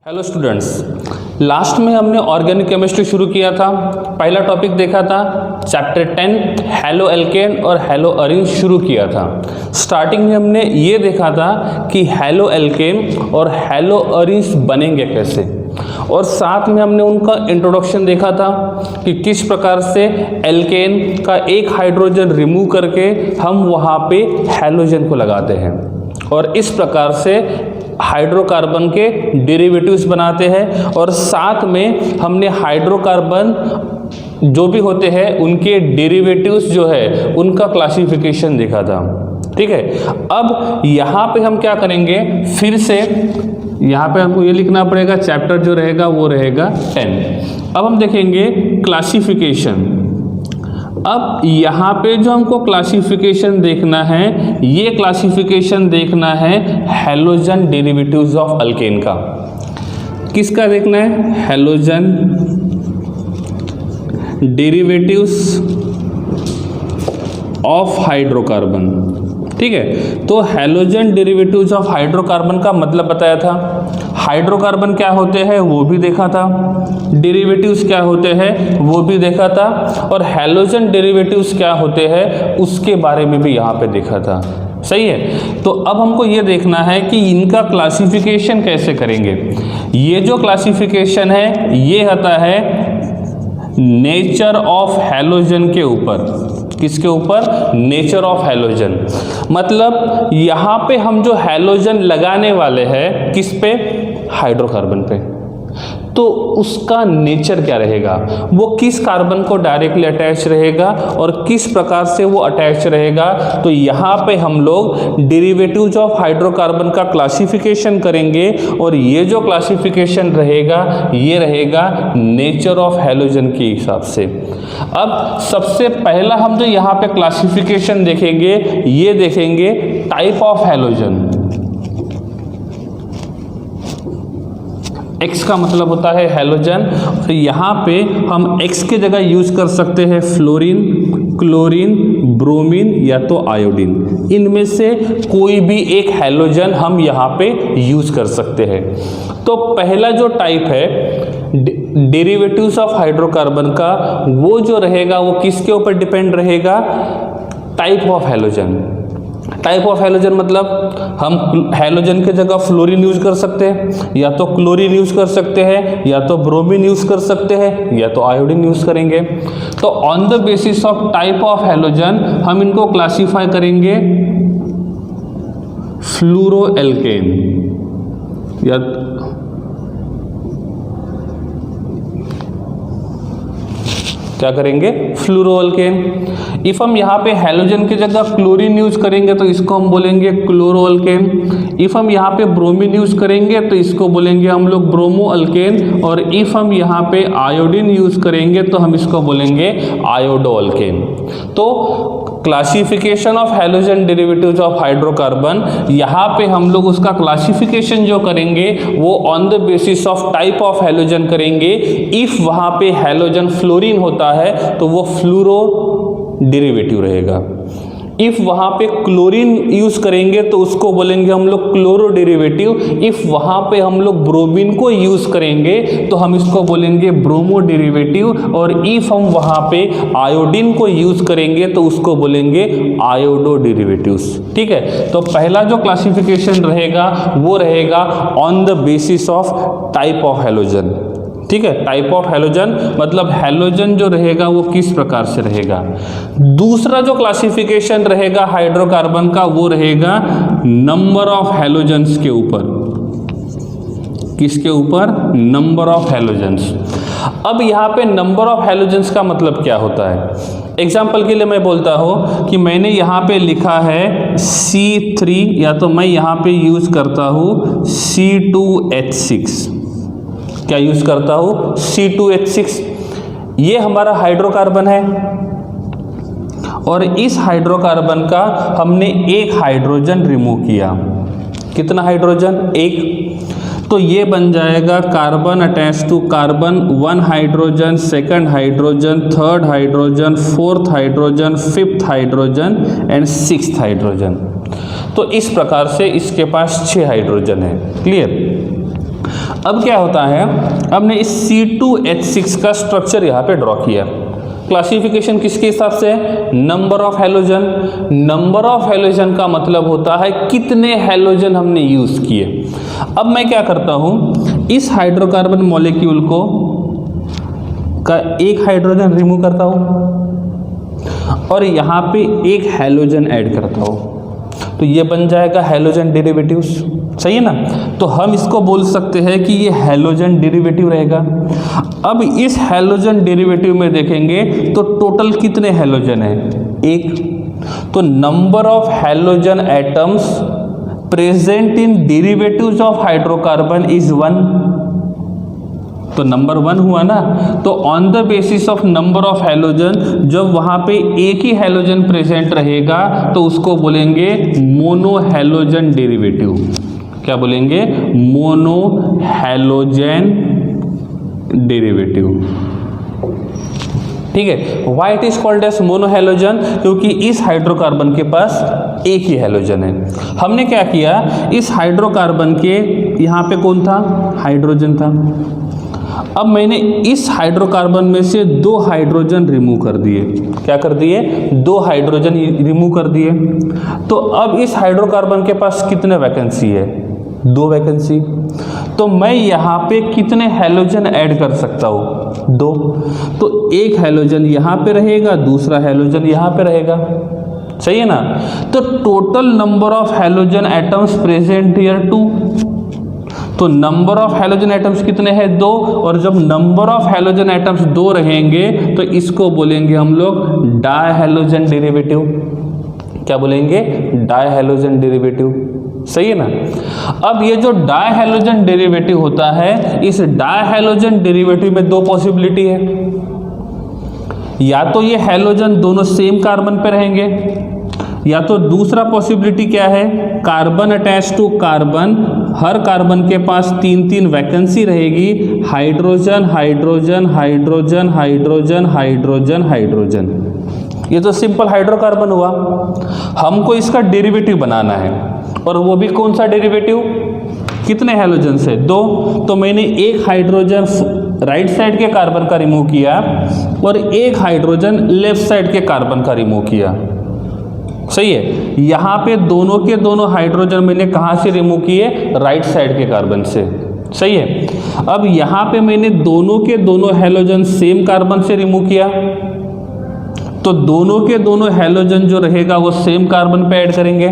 Hello students, last में हमने organic chemistry शुरू किया था। पहला टॉपिक देखा था चैप्टर 10 हेलो एल्केन और हेलो अरीन शुरू किया था। स्टार्टिंग में हमने ये देखा था कि हेलो एल्केन और हेलो अरीन्स बनेंगे कैसे, और साथ में हमने उनका इंट्रोडक्शन देखा था कि किस प्रकार से एल्केन का एक हाइड्रोजन रिमूव करके हम वहाँ पे हैलोजन को लगाते हैं और इस प्रकार से हाइड्रोकार्बन के डेरिवेटिव्स बनाते हैं। और साथ में हमने हाइड्रोकार्बन जो भी होते हैं उनके डेरिवेटिव्स जो है उनका क्लासिफिकेशन देखा था। ठीक है, अब यहाँ पे हम क्या करेंगे, फिर से यहाँ पे हमको ये लिखना पड़ेगा, चैप्टर जो रहेगा वो रहेगा 10। अब हम देखेंगे क्लासिफिकेशन। अब यहाँ पे जो हमको क्लासिफिकेशन देखना है, ये क्लासिफिकेशन देखना है हैलोजन डेरिवेटिव्स ऑफ अल्केन का। किसका देखना है? Halogen derivatives of hydrocarbon. ठीक है, तो हैलोजन डेरिवेटिव्स ऑफ हाइड्रोकार्बन का मतलब बताया था। हाइड्रोकार्बन क्या होते हैं वो भी देखा था, डेरिवेटिव्स क्या होते हैं वो भी देखा था, और हैलोजन डेरिवेटिव्स क्या होते हैं उसके बारे में भी यहाँ पे देखा था। सही है, तो अब हमको ये देखना है कि इनका क्लासिफिकेशन कैसे करेंगे। ये जो क्लासिफिकेशन है ये आता है नेचर ऑफ हैलोजन के ऊपर। किसके ऊपर? Nature of halogen. मतलब यहाँ पे हम जो हैलोजन लगाने वाले हैं किस पे? हाइड्रोकार्बन पे। तो उसका नेचर क्या रहेगा, वो किस कार्बन को डायरेक्टली अटैच रहेगा और किस प्रकार से वो अटैच रहेगा। तो यहाँ पे हम लोग डेरिवेटिव्स ऑफ हाइड्रोकार्बन का क्लासिफिकेशन करेंगे, और ये जो क्लासिफिकेशन रहेगा ये रहेगा नेचर ऑफ हैलोजन के हिसाब से। अब सबसे पहला हम जो यहाँ पे क्लासिफिकेशन देखेंगे, ये देखेंगे टाइप ऑफ हैलोजन। X का मतलब होता है हैलोजन, और यहाँ पे हम X के जगह यूज कर सकते हैं फ्लोरीन, क्लोरीन, ब्रोमीन या तो आयोडीन। इनमें से कोई भी एक हैलोजन हम यहाँ पे यूज कर सकते हैं। तो पहला जो टाइप है डेरिवेटिव्स ऑफ हाइड्रोकार्बन का, वो जो रहेगा वो किसके ऊपर डिपेंड रहेगा? Type of halogen. Type of halogen मतलब हम हैलोजन के जगह फ्लोरीन यूज कर सकते हैं, या तो क्लोरीन यूज कर सकते हैं, या तो ब्रोमीन यूज कर सकते हैं, या तो आयोडीन यूज करेंगे। तो on the basis of type of halogen हम इनको क्लासिफाई करेंगे फ्लोरोएल्केन, या क्या करेंगे? फ्लोरोएल्केन। इफ हम यहाँ पे हैलोजन की जगह क्लोरीन यूज करेंगे तो इसको हम बोलेंगे क्लोरोएल्केन। इफ हम यहाँ पे ब्रोमीन यूज करेंगे तो इसको बोलेंगे हम लोग ब्रोमोअल्केन। और इफ हम यहाँ पे आयोडीन यूज करेंगे तो हम इसको बोलेंगे आयोडोअल्केन। तो classification of halogen derivatives of hydrocarbon, यहाँ पे हम लोग उसका क्लासिफिकेशन जो करेंगे वो on the basis of type of halogen करेंगे। इफ वहाँ पे हैलोजन फ्लोरीन होता है तो वो फ्लूरो डेरिवेटिव रहेगा। इफ वहाँ पे क्लोरीन यूज करेंगे तो उसको बोलेंगे हम लोग क्लोरो डेरिवेटिव। इफ वहाँ पे हम लोग ब्रोमीन को यूज करेंगे तो हम इसको बोलेंगे ब्रोमो डेरिवेटिव। और इफ हम वहाँ पे आयोडीन को यूज करेंगे तो उसको बोलेंगे आयोडो डेरिवेटिव्स। ठीक है, तो पहला जो क्लासिफिकेशन रहेगा वो रहेगा on the basis of type of halogen. ठीक है, टाइप ऑफ हैलोजन मतलब हैलोजन जो रहेगा वो किस प्रकार से रहेगा। दूसरा जो क्लासिफिकेशन रहेगा हाइड्रोकार्बन का वो रहेगा नंबर ऑफ हैलोजन्स के ऊपर। किसके ऊपर? Number of halogens. अब यहाँ पे नंबर ऑफ हैलोजन्स का मतलब क्या होता है? एग्जाम्पल के लिए मैं बोलता हूँ कि मैंने यहाँ पे लिखा है C3, या तो मैं यहाँ पे यूज करता हूँ C2H6। क्या यूज करता हूँ? C2H6। ये हमारा हाइड्रोकार्बन है, और इस हाइड्रोकार्बन का हमने एक हाइड्रोजन रिमूव किया। कितना हाइड्रोजन? एक। तो ये बन जाएगा carbon attach to carbon, 1 hydrogen, 2nd hydrogen, 3rd hydrogen, 4th hydrogen, 5th hydrogen and 6th hydrogen. तो इस प्रकार से इसके पास 6 हाइड्रोजन है। क्लियर? अब क्या होता है, हमने इस C2H6 का स्ट्रक्चर यहाँ पे ड्रॉ किया। क्लासिफिकेशन किसके हिसाब से है? Number of halogen. Number of halogen का मतलब होता है कितने हैलोजन हमने यूज किए। अब मैं क्या करता हूं, इस हाइड्रोकार्बन मॉलिक्यूल को का एक हाइड्रोजन रिमूव करता हूं और यहां पे एक हैलोजन ऐड करता हूं, तो ये बन जाएगा हैलोजन डेरिवेटिव्स, सही है ना। तो हम इसको बोल सकते हैं कि ये हैलोजन डेरिवेटिव रहेगा। अब इस हैलोजन डेरिवेटिव में देखेंगे तो टोटल कितने हैलोजन है? एक। तो number of halogen atoms present in derivatives of hydrocarbon is 1। तो नंबर 1 हुआ ना। तो on the basis of number of halogen, जब वहां पे एक ही हैलोजन प्रेजेंट रहेगा तो उसको बोलेंगे मोनो हैलोजन डेरिवेटिव। क्या बोलेंगे? Mono halogen derivative. ठीक है। Why it is called as mono halogen? क्योंकि इस हाइड्रोकार्बन के पास एक ही हैलोजन है। हमने क्या किया, इस हाइड्रोकार्बन के यहाँ पे कौन था? हाइड्रोजन था। अब मैंने इस हाइड्रोकार्बन में से 2 हाइड्रोजन रिमूव कर दिए। क्या कर दिए? 2 हाइड्रोजन रिमूव कर दिए। तो अब इस हाइड्रोकार्बन के पास कितने वैकेंसी है? 2 वैकेंसी। तो मैं यहाँ पे कितने हैलोजन ऐड कर सकता हूँ? 2। तो एक हैलोजन यहाँ पे रहेगा, दूसरा हैलोजन यहाँ पे रहेगा, सही है ना। तो total number of halogen atoms present here 2। तो नंबर ऑफ हैलोजन एटम्स कितने हैं? 2। और जब नंबर ऑफ हैलोजन एटम्स 2 रहेंगे तो इसको बोलेंगे हम लोग डाई हैलोजन डेरिवेटिव। क्या बोलेंगे? डाई हैलोजन डेरिवेटिव, सही है ना। अब ये जो डाई हैलोजन डेरिवेटिव होता है, इस डाई हैलोजन डेरिवेटिव में 2 पॉसिबिलिटी है। या तो ये हैलोजन दोनों सेम कार्बन पे रहेंगे, या तो दूसरा पॉसिबिलिटी क्या है, कार्बन अटैच टू कार्बन, हर कार्बन के पास 3-3 वैकेंसी रहेगी, hydrogen hydrogen hydrogen hydrogen hydrogen hydrogen. ये तो सिंपल हाइड्रोकार्बन हुआ। हमको इसका डेरिवेटिव बनाना है, और वो भी कौन सा डेरिवेटिव? कितने हैलोजन से? 2। तो मैंने एक हाइड्रोजन राइट साइड के कार्बन का रिमूव किया और एक हाइड्रोजन लेफ्ट साइड के कार्बन का रिमूव किया, सही है। यहाँ पे दोनों के दोनों हाइड्रोजन मैंने कहाँ से रिमूव किए? राइट साइड के कार्बन से, सही है। अब यहाँ पे मैंने दोनों के दोनों हैलोजन सेम कार्बन से रिमूव किया, तो दोनों के दोनों हैलोजन जो रहेगा वो सेम कार्बन पे ऐड करेंगे।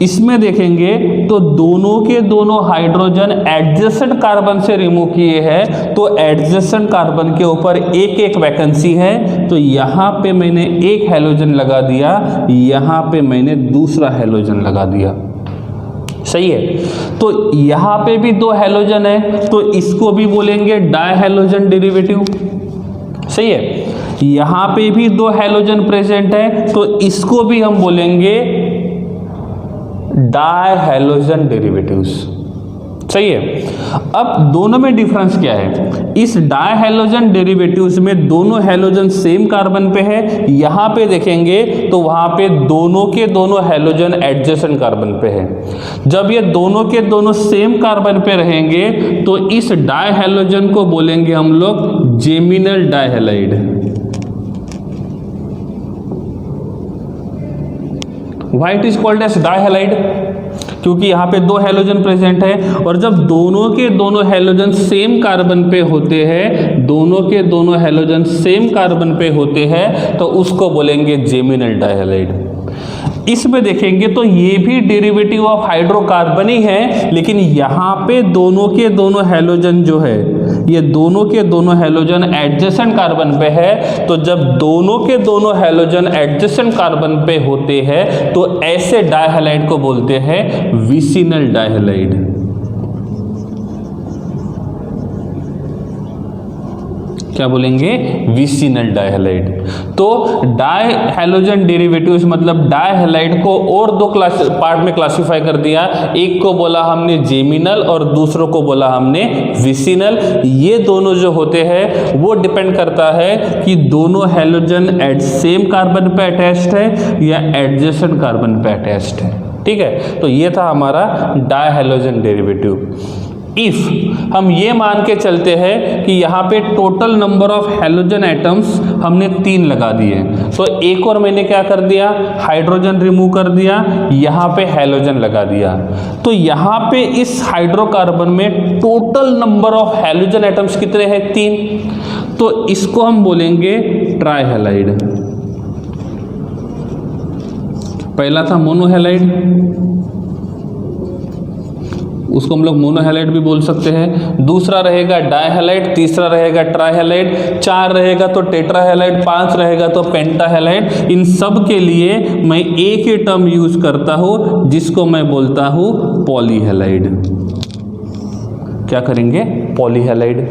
इसमें देखेंगे तो दोनों के दोनों हाइड्रोजन एडजेसेंट कार्बन से रिमूव किए हैं, तो एडजेसेंट कार्बन के ऊपर एक एक वैकेंसी है। तो यहाँ पे मैंने एक हैलोजन लगा दिया, यहाँ पे मैंने दूसरा हैलोजन लगा दिया, सही है। तो यहाँ पे भी 2 हैलोजन है, तो इसको भी बोलेंगे डाई हैलोजन डेरिवेटिव, सही है। यहाँ पे भी 2 हैलोजन प्रेजेंट है, तो इसको भी हम बोलेंगे डाई हैलोजन डेरिवेटिव्स, सही है। अब दोनों में डिफरेंस क्या है? इस डाई हैलोजन डेरिवेटिव्स में दोनों हैलोजन सेम कार्बन पे है, यहाँ पे देखेंगे तो वहाँ पे दोनों के दोनों हैलोजन एडजेसेंट कार्बन पे है। जब ये दोनों के दोनों सेम कार्बन पे रहेंगे तो इस डाई हैलोजन को बोलेंगे हम लोग geminal dihalide. Why it is called as dihalide? क्योंकि यहाँ पे 2 हैलोजन प्रेजेंट है, और जब दोनों के दोनों हैलोजन सेम कार्बन पे होते हैं, दोनों के दोनों हैलोजन सेम कार्बन पे होते हैं, तो उसको बोलेंगे जेमिनल डाइहैलाइड। इसमें देखेंगे तो ये भी डेरिवेटिव ऑफ हाइड्रोकार्बन ही है, लेकिन यहाँ पे दोनों के दोनों हैलोजन जो है, ये दोनों के दोनों हैलोजन एडजेसेंट कार्बन पे है। तो जब दोनों के दोनों हैलोजन एडजेसेंट कार्बन पे होते हैं तो ऐसे डाइहैलाइड को बोलते हैं विसिनल डाइहैलाइड। क्या बोलेंगे? विसिनल डाइहैलाइड। तो डाई हैलोजन डेरिवेटिव्स मतलब डाइहैलाइड को और 2 पार्ट में क्लासिफाई कर दिया। एक को बोला हमने जेमिनल और दूसरों को बोला हमने विसिनल। ये दोनों जो होते हैं वो डिपेंड करता है कि दोनों हैलोजन एट सेम कार्बन पे अटैच्ड है या एडजेसेंट कार्बन पे अटैच्ड है, ठीक है। तो ये था हमारा डाई हैलोजन डेरिवेटिव। इफ हम ये मान के चलते हैं कि यहाँ पे total number of halogen atoms हमने 3 लगा दिए, तो एक और मैंने क्या कर दिया, हाइड्रोजन रिमूव कर दिया, यहाँ पे हैलोजन लगा दिया, तो यहाँ पे इस हाइड्रोकार्बन में total number of halogen atoms कितने हैं, 3, तो इसको हम बोलेंगे ट्राइहैलाइड। पहला था मोनोहैलाइड, उसको हम लोग मोनोहैलाइड भी बोल सकते हैं, दूसरा रहेगा डाइहैलाइड, तीसरा रहेगा ट्राइहैलाइड, 4 रहेगा तो टेट्राहैलाइड, 5 रहेगा तो पेंटाहैलाइड। इन सब के लिए मैं एक ही टर्म यूज करता हूं जिसको मैं बोलता हूं पॉलीहैलाइड। क्या करेंगे, पॉलीहैलाइड।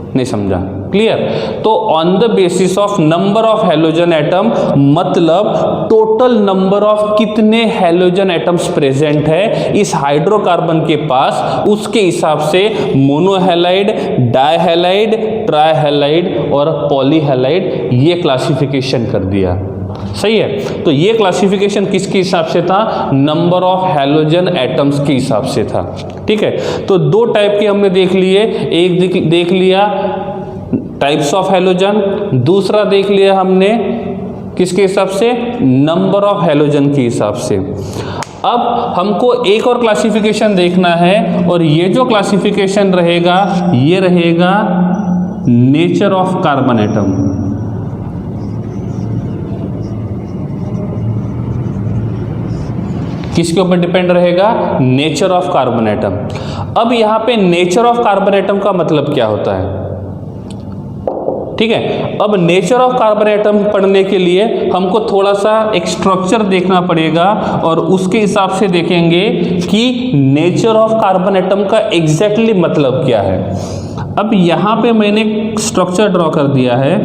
नहीं समझा, क्लियर। तो on the basis of number of halogen atom, मतलब टोटल नंबर ऑफ कितने हैलोजन एटम्स प्रेजेंट है इस हाइड्रोकार्बन के पास, उसके हिसाब से मोनोहैलाइड, डाइहैलाइड, ट्राइहैलाइड और पॉलीहैलाइड ये क्लासिफिकेशन कर दिया। सही है, तो ये क्लासिफिकेशन किसके हिसाब से था, नंबर ऑफ हैलोजन एटम्स के हिसाब से था। ठीक है, तो 2 टाइप के हमने देख लिए, एक देख लिया टाइप्स ऑफ हैलोजन, दूसरा देख लिया हमने किसके हिसाब से, नंबर ऑफ हैलोजन के हिसाब से। अब हमको एक और क्लासिफिकेशन देखना है, और ये जो क्लासिफिकेशन रहेगा ये रहेगा नेचर ऑफ कार्बन एटम। किसके ऊपर डिपेंड रहेगा, नेचर ऑफ कार्बन एटम। अब यहां पे नेचर ऑफ कार्बन एटम का मतलब क्या होता है, ठीक है। अब नेचर ऑफ कार्बन एटम पढ़ने के लिए हमको थोड़ा सा एक स्ट्रक्चर देखना पड़ेगा, और उसके हिसाब से देखेंगे कि नेचर ऑफ कार्बन एटम का एग्जैक्टली मतलब क्या है। अब यहां पे मैंने स्ट्रक्चर ड्रॉ कर दिया है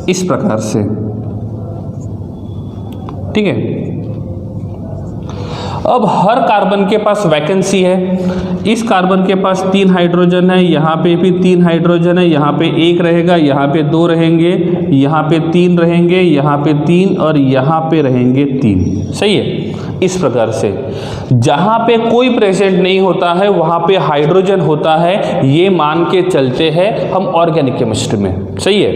इस प्रकार से, ठीक है। अब हर कार्बन के पास वैकेंसी है, इस कार्बन के पास 3 हाइड्रोजन है, यहाँ पे भी 3 हाइड्रोजन है, यहाँ पे 1 रहेगा, यहाँ पे 2 रहेंगे, यहाँ पे 3 रहेंगे, यहाँ पे 3 और यहाँ पे रहेंगे 3। सही है, इस प्रकार से जहाँ पे कोई प्रेजेंट नहीं होता है वहाँ पे हाइड्रोजन होता है, ये मान के चलते हैं हम ऑर्गेनिक केमिस्ट्री में। सही है।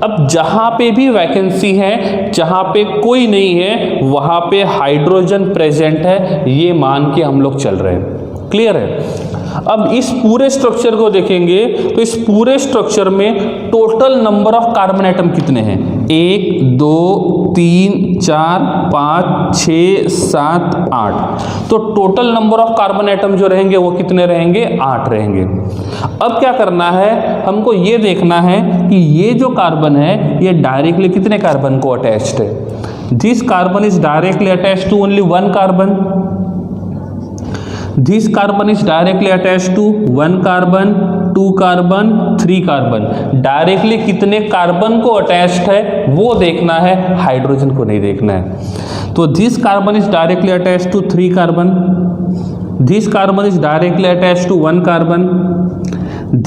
अब जहाँ पे भी वैकेंसी है, जहाँ पे कोई नहीं है, वहाँ पे हाइड्रोजन प्रेजेंट है, ये मान के हम लोग चल रहे हैं। क्लियर है। अब इस पूरे स्ट्रक्चर को देखेंगे तो इस पूरे स्ट्रक्चर में total number of carbon atom कितने हैं, 1 2 3 4 5 6 7 8। तो total number of carbon atom जो रहेंगे वो कितने रहेंगे, 8 रहेंगे। अब क्या करना है, हमको ये देखना है कि ये जो कार्बन है ये डायरेक्टली कितने कार्बन को अटैच्ड है। This carbon is directly attached to only 1 carbon. This carbon is directly attached to 1 carbon, 2 carbon, 3 carbon। Directly कितने कार्बन को अटैच्ड है वो देखना है, हाइड्रोजन को नहीं देखना है। तो this carbon is directly attached to 3 carbon, this carbon is directly attached to 1 carbon,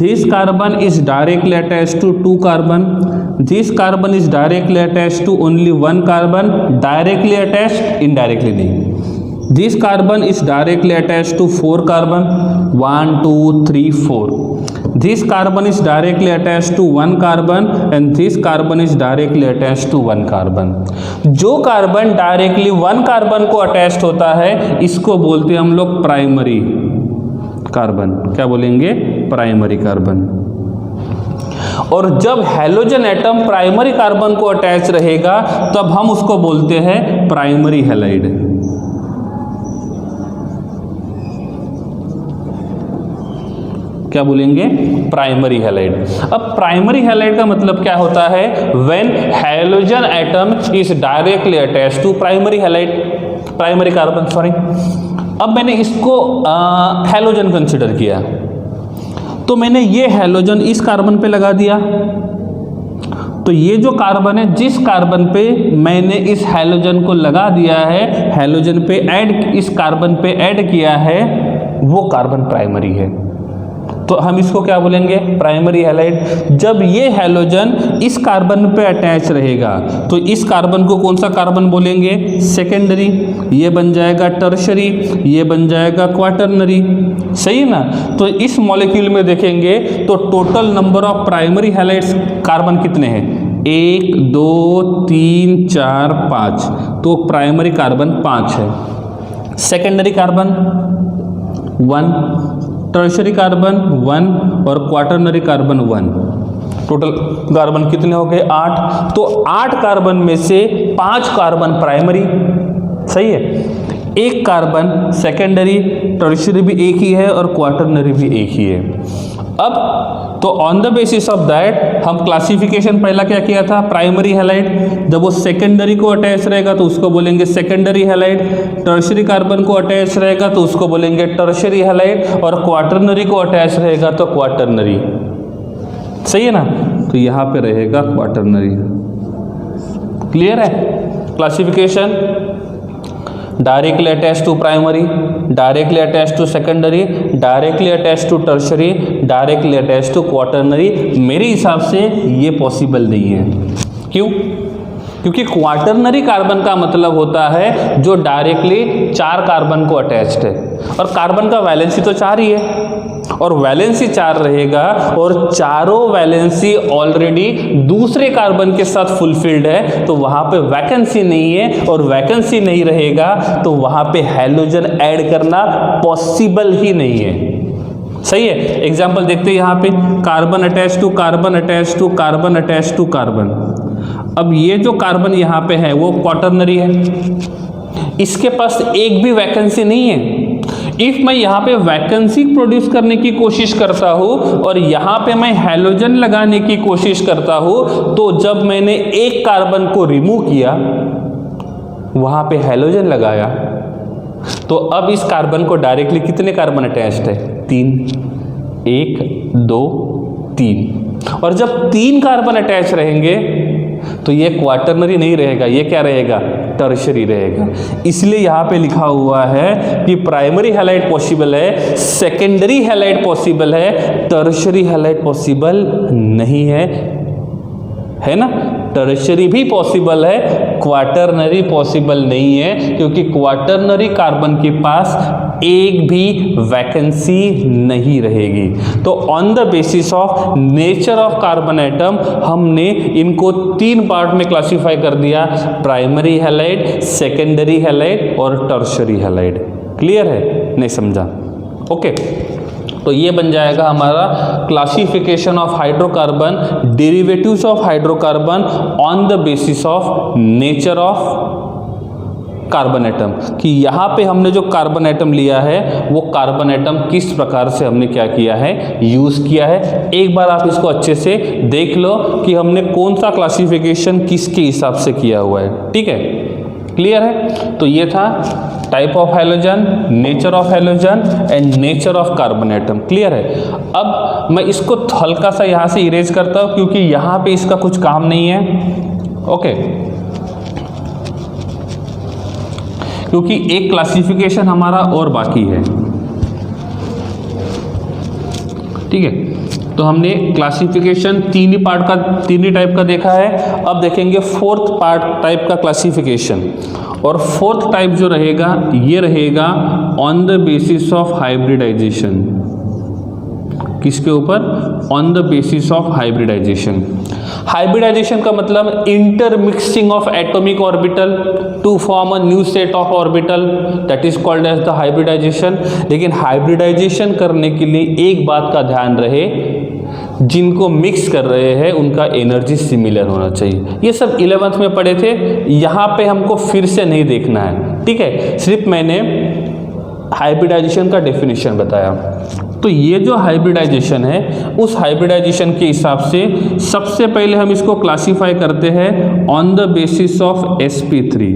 this carbon is directly attached to 2 carbon, this carbon is directly attached to only 1 carbon, directly attached, indirectly नहीं। This carbon is directly attached to 4 carbon, 1 2 3 4। This carbon is directly attached to 1 carbon and this carbon is directly attached to 1 carbon। जो carbon directly 1 carbon को attached होता है इसको बोलते हैं हम लोग प्राइमरी कार्बन। क्या बोलेंगे, प्राइमरी कार्बन। और जब हैलोजन एटम प्राइमरी कार्बन को अटैच रहेगा तब हम उसको बोलते हैं प्राइमरी हैलाइड। क्या बोलेंगे, प्राइमरी हैलाइड। अब प्राइमरी हैलाइड का मतलब क्या होता है, when halogen atom is directly attached to primary halide, primary carbon, sorry. अब मैंने इसको हैलोजन कंसिडर किया, तो मैंने ये हैलोजन इस कार्बन पे लगा दिया। तो ये जो कार्बन है, जिस कार्बन पे मैंने इस हैलोजन को लगा दिया है, हैलोजन पे ऐड, इस कार्बन पे ऐड किया है, वो कार्बन प्राइमरी है। तो हम इसको क्या बोलेंगे, प्राइमरी हैलाइड। जब ये हैलोजन इस कार्बन पे अटैच रहेगा तो इस कार्बन को कौन सा कार्बन बोलेंगे, सेकेंडरी। ये बन जाएगा टर्शरी, ये बन जाएगा क्वाटरनरी, सही है ना। तो इस मॉलिक्यूल में देखेंगे तो total number of primary halides carbon कितने हैं, 1 2 3 4 5, तो प्राइमरी कार्बन 5 है, सेकेंडरी कार्बन 1, टर्शरी कार्बन 1 और क्वाटरनरी कार्बन 1। टोटल कार्बन कितने हो गए, 8। तो 8 कार्बन में से 5 कार्बन प्राइमरी, सही है, 1 कार्बन सेकेंडरी, टर्शरी भी एक ही है और क्वाटरनरी भी एक ही है। अब तो on the basis of that हम क्लासिफिकेशन पहला क्या किया था, प्राइमरी हैलाइड। जब वो सेकेंडरी को अटैच रहेगा तो उसको बोलेंगे सेकेंडरी हैलाइड, टर्शरी कार्बन को अटैच रहेगा तो उसको बोलेंगे टर्शरी हैलाइड, और क्वाटरनरी को अटैच रहेगा तो क्वाटरनरी, सही है ना। तो यहाँ पे रहेगा क्वाटरनरी। क्लियर है classification, directly attach to primary, directly attach to secondary, directly attach to tertiary, directly attach to quaternary. मेरे हिसाब से ये पॉसिबल नहीं है। क्यों? क्योंकि क्वाटरनरी कार्बन का मतलब होता है जो डायरेक्टली 4 कार्बन को अटैच्ड है, और कार्बन का वैलेंसी तो 4 ही है, और वैलेंसी 4 रहेगा और चारों वैलेंसी ऑलरेडी दूसरे कार्बन के साथ फुलफिल्ड है, तो वहां पे वैकेंसी नहीं है, और वैकेंसी नहीं रहेगा तो वहां पे हैलोजन ऐड करना पॉसिबल ही नहीं है। सही है। एग्जांपल देखते हैं यहाँ पे, carbon attach to carbon attach to carbon attach to carbon. अब ये जो कार्बन यहाँ पे है वो क्वाटरनरी है, इसके पास एक भी वैकेंसी नहीं है। इफ मैं यहाँ पे वैकेंसी प्रोड्यूस करने की कोशिश करता हूँ और यहाँ पे मैं हैलोजन लगाने की कोशिश करता हूँ, तो जब मैंने एक कार्बन को रिमूव किया वहाँ पे हैलोजन लगाया, तो अब इस कार्बन को डायरेक्टली कितने कार्बन अटैच्ड है, 3, 1 2 3। और जब 3 कार्बन अटैच रहेंगे तो ये क्वाटरनरी नहीं रहेगा, ये क्या रहेगा, टर्शरी रहेगा। इसलिए यहाँ पे लिखा हुआ है कि प्राइमरी हैलाइड पॉसिबल है, सेकेंडरी हैलाइड पॉसिबल है, टर्शरी हैलाइड पॉसिबल नहीं है ना। टर्शरी भी पॉसिबल है, क्वाटरनरी पॉसिबल नहीं है, क्योंकि क्वाटरनरी कार्बन के पास एक भी वैकेंसी नहीं रहेगी। तो on the basis of nature of carbon atom हमने इनको 3 पार्ट में क्लासिफाई कर दिया, प्राइमरी हैलाइड, सेकेंडरी हैलाइड और टर्शरी हैलाइड। क्लियर है, नहीं समझा? ओके, तो ये बन जाएगा हमारा classification of hydrocarbon, derivatives of hydrocarbon on the basis of nature of carbon atom, कि यहाँ पे हमने जो कार्बन एटम लिया है वो कार्बन एटम किस प्रकार से हमने क्या किया है, यूज किया है। एक बार आप इसको अच्छे से देख लो कि हमने कौन सा क्लासिफिकेशन किसके हिसाब से किया हुआ है। ठीक है, क्लियर है? तो ये था type of halogen, nature of halogen and nature of carbon atom. Clear है? अब मैं इसको हल्का सा यहाँ से इरेज करता हूँ क्योंकि यहाँ पे इसका कुछ काम नहीं है। ओके, क्योंकि एक क्लासिफिकेशन हमारा और बाकी है। ठीक है, तो हमने क्लासिफिकेशन 3 ही टाइप का देखा है। अब देखेंगे 4th पार्ट टाइप का क्लासिफिकेशन, और 4th टाइप जो रहेगा ये रहेगा on the basis of hybridization. किसके ऊपर? On the basis of hybridization. Hybridization का मतलब intermixing of atomic orbital to form a new set of orbital, that is called as the hybridization. लेकिन हाइब्रिडाइजेशन करने के लिए एक बात का ध्यान रहे, जिनको मिक्स कर रहे हैं उनका एनर्जी सिमिलर होना चाहिए। ये सब 11th में पढ़े थे, यहाँ पे हमको फिर से नहीं देखना है। ठीक है, सिर्फ मैंने हाइब्रिडाइजेशन का डेफिनेशन बताया। तो ये जो हाइब्रिडाइजेशन है, उस हाइब्रिडाइजेशन के हिसाब से सबसे पहले हम इसको क्लासिफाई करते हैं on the basis of sp3।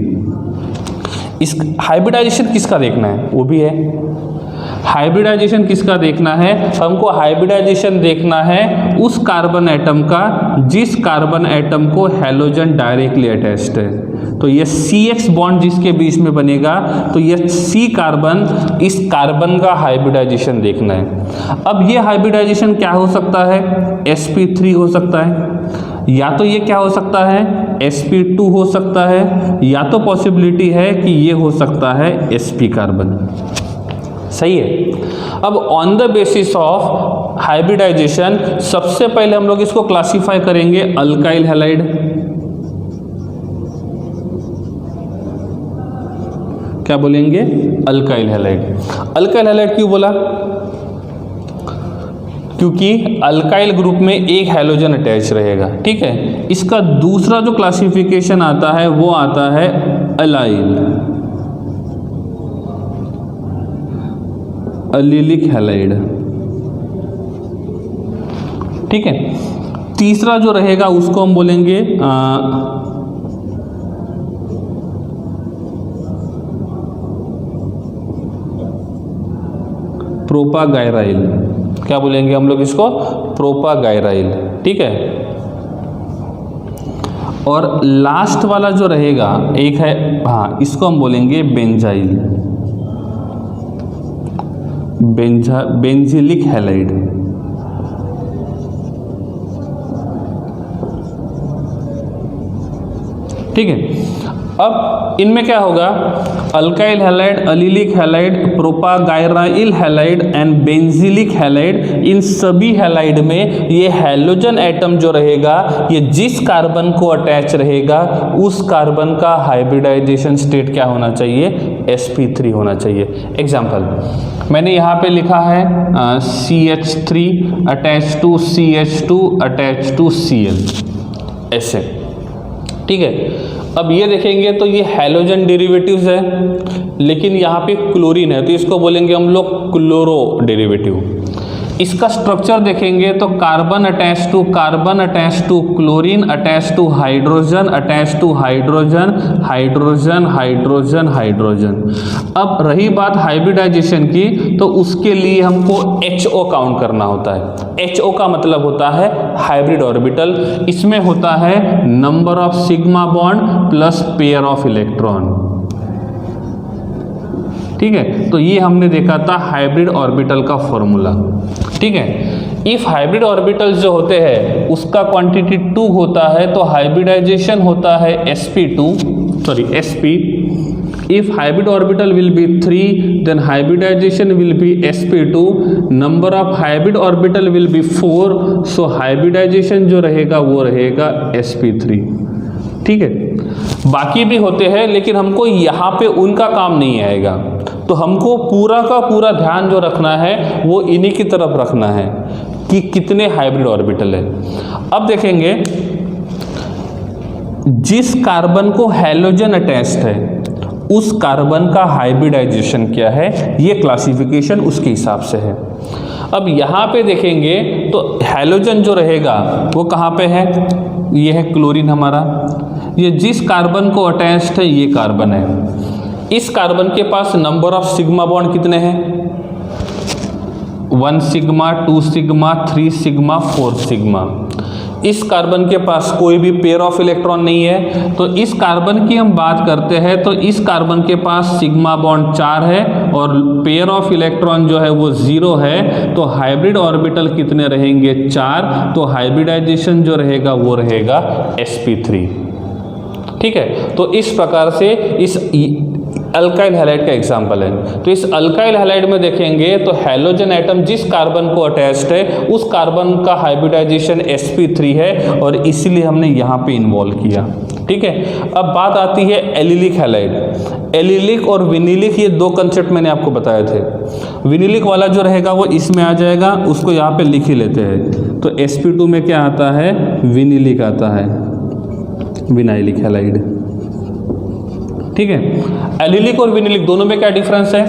इस हाइब्रिडाइजेशन किसका देखना है, वो भी है हाइब्रिडाइजेशन किसका देखना है? हमको हाइब्रिडाइजेशन देखना है उस कार्बन एटम का जिस कार्बन एटम को हैलोजन डायरेक्टली अटैच्ड है। तो ये CX बॉन्ड जिसके बीच में बनेगा, तो ये C कार्बन, इस कार्बन का हाइब्रिडाइजेशन देखना है। अब ये हाइब्रिडाइजेशन क्या हो सकता है? sp3 हो सकता है, या तो ये क्या हो सकता है? sp2 हो सकता है, या तो पॉसिबिलिटी है कि ये हो सकता है sp कार्बन। सही है। अब on the basis of hybridization सबसे पहले हम लोग इसको क्लासिफाई करेंगे अल्काइल हैलाइड। क्या बोलेंगे? Alkyl halide. अल्काइल हैलाइड क्यों बोला? क्योंकि अल्काइल ग्रुप में एक हैलोजन अटैच रहेगा। ठीक है। इसका दूसरा जो क्लासिफिकेशन आता है वो आता है अलाइल, अलिलिक हैलाइड। ठीक है। तीसरा जो रहेगा उसको हम बोलेंगे प्रोपागायराइल। क्या बोलेंगे हम लोग इसको? प्रोपागायराइल। ठीक है। और लास्ट वाला जो रहेगा एक है, हाँ, इसको हम बोलेंगे बेंजाइल, बेंजिलिक हैलाइड। ठीक है। अब इनमें क्या होगा? Alkyl halide, allylic halide, propargyl halide and benzylic halide, इन सभी हैलाइड में ये हैलोजन एटम जो रहेगा ये जिस कार्बन को अटैच रहेगा उस कार्बन का हाइब्रिडाइजेशन स्टेट क्या होना चाहिए? sp3 होना चाहिए। एग्जाम्पल मैंने यहाँ पे लिखा है CH3 attach to CH2 attach to Cl, ऐसे। ठीक है। अब ये देखेंगे तो ये हैलोजन डेरिवेटिव्स है, लेकिन यहाँ पे क्लोरीन है तो इसको बोलेंगे हम लोग क्लोरो डेरिवेटिव। इसका स्ट्रक्चर देखेंगे तो carbon attach to carbon attach to chlorine attach to hydrogen attach to hydrogen, hydrogen hydrogen hydrogen. अब रही बात हाइब्रिडाइजेशन की, तो उसके लिए हमको HO काउंट करना होता है। HO का मतलब होता है हाइब्रिड ऑर्बिटल। इसमें होता है number of sigma bond plus pair of electron. ठीक है। तो ये हमने देखा था हाइब्रिड ऑर्बिटल का फॉर्मूला। ठीक है। इफ हाइब्रिड ऑर्बिटल्स जो होते हैं उसका क्वांटिटी 2 होता है तो हाइब्रिडाइजेशन होता है sp। If hybrid orbital will be 3, then hybridization will be sp2. Number of hybrid orbital will be 4, so hybridization जो रहेगा वो रहेगा sp3। ठीक है। बाकी भी होते हैं लेकिन हमको यहाँ पे उनका काम नहीं आएगा, तो हमको पूरा का पूरा ध्यान जो रखना है वो इन्हीं की तरफ रखना है कि कितने हाइब्रिड ऑर्बिटल है। अब देखेंगे जिस कार्बन को हैलोजन अटैच्ड है उस कार्बन का हाइब्रिडाइजेशन क्या है, ये क्लासिफिकेशन उसके हिसाब से है। अब यहाँ पे देखेंगे तो हैलोजन जो रहेगा वो कहाँ पे है? ये है क्लोरीन हमारा। ये जिस कार्बन को अटैच्ड है ये कार्बन है। इस कार्बन के पास नंबर ऑफ सिग्मा बॉन्ड कितने हैं? 1 सिग्मा, 2 सिग्मा, 3 सिग्मा, 4 सिग्मा। इस कार्बन के पास कोई भी पेयर ऑफ इलेक्ट्रॉन नहीं है, तो इस कार्बन की हम बात करते हैं तो इस कार्बन के पास सिग्मा बॉन्ड 4 है और पेयर ऑफ इलेक्ट्रॉन जो है वो 0 है। तो हाइब्रिड ऑर्बिटल कितने रहेंगे? 4। तो हाइब्रिडाइजेशन जो रहेगा वो रहेगा sp3। ठीक है। तो इस प्रकार से इस अल्काइल हैलाइड का एग्जाम्पल है। तो इस अल्काइल हैलाइड में देखेंगे तो हैलोजन एटम जिस कार्बन को अटैच्ड है उस कार्बन का हाइब्रिडाइजेशन sp3 है और इसीलिए हमने यहाँ पे इन्वॉल्व किया। ठीक है। अब बात आती है एलिलिक हैलाइड। एलिलिक और विनिलिक, ये दो कंसेप्ट मैंने आपको बताए थे। विनिलिक वाला जो रहेगा वो इसमें आ जाएगा, उसको यहाँ पे लिख ही लेते हैं। तो sp2 में क्या आता है? विनिलिक आता है, विनाइलिक हैलाइड। ठीक है। एलिलिक और विनिलिक दोनों में क्या डिफरेंस है?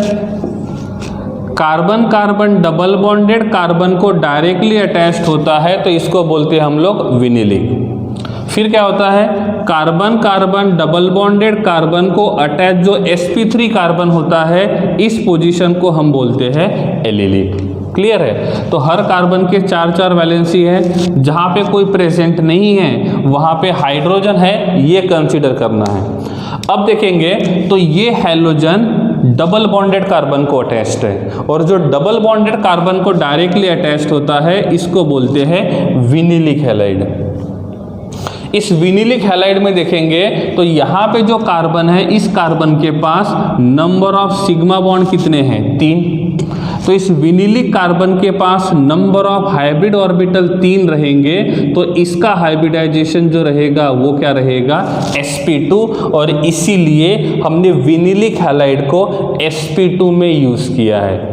Carbon carbon double bonded carbon को डायरेक्टली अटैच्ड होता है तो इसको बोलते हैं हम लोग विनिलिक। फिर क्या होता है? Carbon carbon double bonded carbon को अटैच जो sp3 कार्बन होता है, इस पोजीशन को हम बोलते हैं एलिलिक। क्लियर है? तो हर कार्बन के 4-4 वैलेंसी है, जहां पे कोई प्रेजेंट नहीं है वहां पे हाइड्रोजन है, ये कंसीडर करना है। अब देखेंगे तो ये हैलोजन डबल बॉन्डेड कार्बन को अटैच्ड है, और जो डबल बॉन्डेड कार्बन को डायरेक्टली अटैच्ड होता है इसको बोलते हैं विनिलिक हैलाइड। इस विनिलिक हैलाइड में देखेंगे तो यहाँ पे जो कार्बन है, इस कार्बन के पास नंबर ऑफ सिग्मा बॉन्ड कितने हैं? 3। तो इस विनिलिक कार्बन के पास नंबर ऑफ हाइब्रिड ऑर्बिटल 3 रहेंगे, तो इसका हाइब्रिडाइजेशन जो रहेगा वो क्या रहेगा? sp2, और इसीलिए हमने विनिलिक हैलाइड को sp2 में यूज किया है।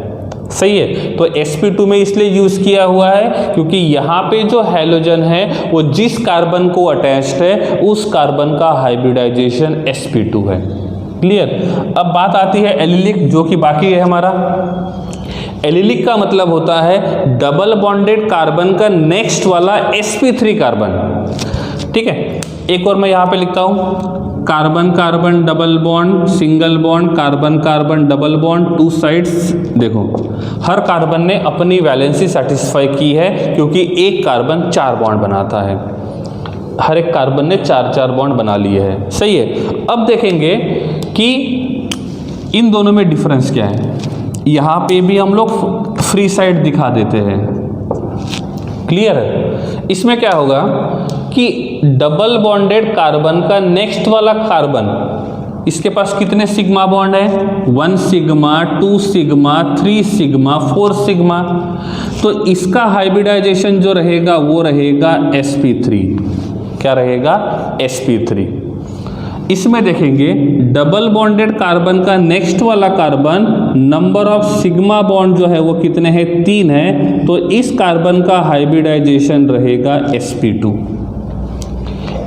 सही है? तो sp2 में इसलिए यूज किया हुआ है क्योंकि यहाँ पे जो हैलोजन है वो जिस कार्बन को अटैच्ड है उस कार्बन का हाइब्रिडाइजेशन sp2 है। क्लियर? अब बात आती है एलिलिक, जो कि बाकी है हमारा। एलिलिक का मतलब होता है डबल बॉन्डेड कार्बन का नेक्स्ट वाला sp3 कार्बन। ठीक है, एक और मैं यहाँ पे लिखता हूँ, carbon carbon double bond, single bond, carbon carbon double bond, 2 sides. देखो हर कार्बन ने अपनी वैलेंसी सेटिस्फाई की है, क्योंकि एक कार्बन 4 बॉन्ड बनाता है, हर एक कार्बन ने 4-4 बॉन्ड बना लिए हैं। सही है? अब देखेंगे कि इन दोनों में डिफरेंस क्या है। यहाँ पे भी हम लोग फ्री साइड दिखा देते हैं। क्लियर है? इसमें क्या होगा कि डबल बॉन्डेड कार्बन का नेक्स्ट वाला कार्बन, इसके पास कितने सिग्मा बॉन्ड है? 1 सिग्मा, 2 सिग्मा, 3 सिग्मा, 4 सिग्मा। तो इसका हाइब्रिडाइजेशन जो रहेगा वो रहेगा sp3। क्या रहेगा? sp3। इसमें देखेंगे डबल बॉन्डेड कार्बन का नेक्स्ट वाला carbon, number of sigma bond जो है वो कितने हैं? 3 है, तो इस कार्बन का हाइब्रिडाइजेशन रहेगा sp2।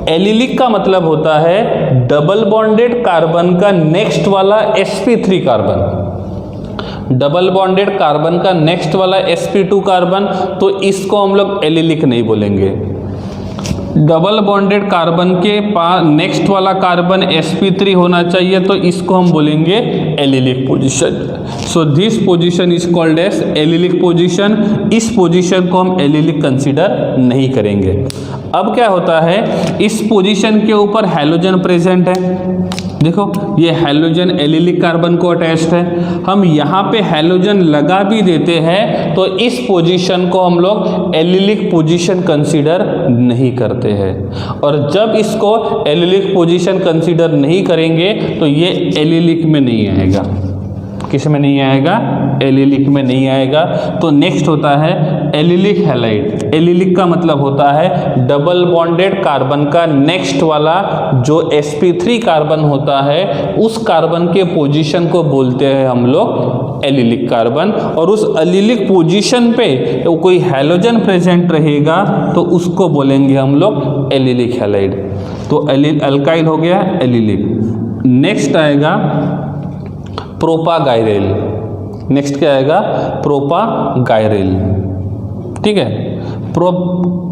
एलिलिक का मतलब होता है डबल बॉन्डेड कार्बन का नेक्स्ट वाला sp3 carbon, double bonded carbon का नेक्स्ट वाला sp2 कार्बन, तो इसको हम लोग एलिलिक नहीं बोलेंगे। डबल बॉन्डेड कार्बन के पास नेक्स्ट वाला कार्बन sp3 होना चाहिए, तो इसको हम बोलेंगे allylic position. So this position is called as allylic position. इस पोजीशन को हम एलिलिक कंसीडर नहीं करेंगे। अब क्या होता है, इस पोजीशन के ऊपर हैलोजन प्रेजेंट है। देखो ये हैलोजन एलिलिक कार्बन को अटैच्ड है, हम यहाँ पे हैलोजन लगा भी देते हैं तो इस पोजीशन को हम लोग एलिलिक पोजीशन कंसीडर नहीं करते हैं। और जब इसको एलिलिक पोजीशन कंसीडर नहीं करेंगे तो ये एलिलिक में नहीं आएगा। किस में नहीं आएगा? एलिलिक में नहीं आएगा। तो नेक्स्ट होता है एलिलिक हैलाइड। एलिलिक का मतलब होता है डबल बॉन्डेड कार्बन का नेक्स्ट वाला जो sp3 कार्बन होता है, उस कार्बन के पोजीशन को बोलते हैं हम लोग एलिलिक कार्बन। और उस एलिलिक पोजीशन पे कोई हैलोजन प्रेजेंट रहेगा तो उसको बोलेंगे हम लोग एलिलिक हैलाइड। तो अल्काइल हो गया एलिलिक। नेक्स्ट आएगा प्रोपागायरेल। नेक्स्ट क्या आएगा? प्रोपागायरेल। ठीक है, प्रोपागायरेल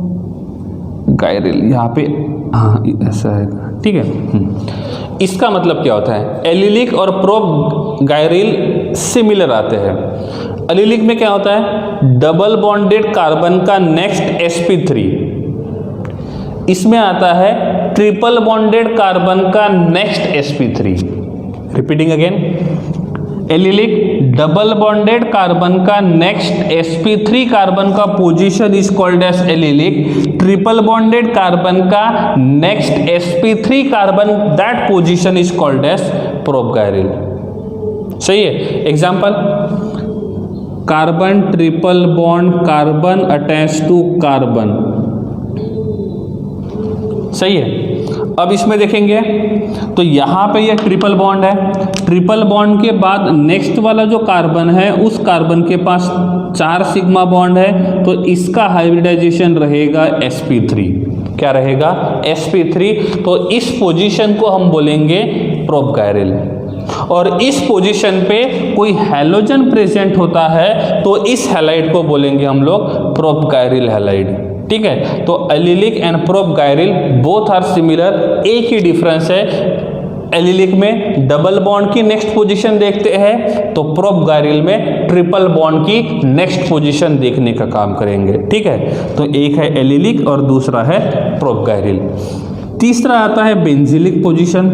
यहाँ पे, हाँ ऐसा है। ठीक है, इसका मतलब क्या होता है? एलिलिक और प्रोपागायरेल सिमिलर आते हैं। एलिलिक में क्या होता है? डबल बॉन्डेड कार्बन का नेक्स्ट sp3, इसमें आता है ट्रिपल बॉन्डेड कार्बन का next sp3। Repeating again, allylic double bonded carbon का नेक्स्ट sp3 कार्बन का position is called as allylic. Triple bonded carbon का next sp3 carbon that position is called as propargyl. सही है? Example, carbon triple bond carbon attach to carbon. सही है? अब इसमें देखेंगे तो यहाँ पे ये ट्रिपल बॉन्ड है, ट्रिपल बॉन्ड के बाद नेक्स्ट वाला जो कार्बन है उस कार्बन के पास 4 सिग्मा बॉन्ड है, तो इसका हाइब्रिडाइजेशन रहेगा sp3। क्या रहेगा? sp3। तो इस पोजीशन को हम बोलेंगे प्रोपागायरेल। और इस पोजीशन पे कोई हैलोजन प्रेजेंट होता है तो इस हैलाइड को बोलेंगे हम लोग प्रोपागायरेल हैलाइड। ठीक है। तो allylic and propargyl both are similar, एक ही डिफरेंस है, एलिलिक में डबल बॉन्ड की नेक्स्ट पोजीशन देखते हैं, तो प्रोपगायरिल में ट्रिपल बॉन्ड की नेक्स्ट पोजीशन देखने का काम करेंगे, ठीक है। तो एक है एलिलिक और दूसरा है प्रोपगायरिल। तीसरा आता है बेंजिलिक पोजीशन।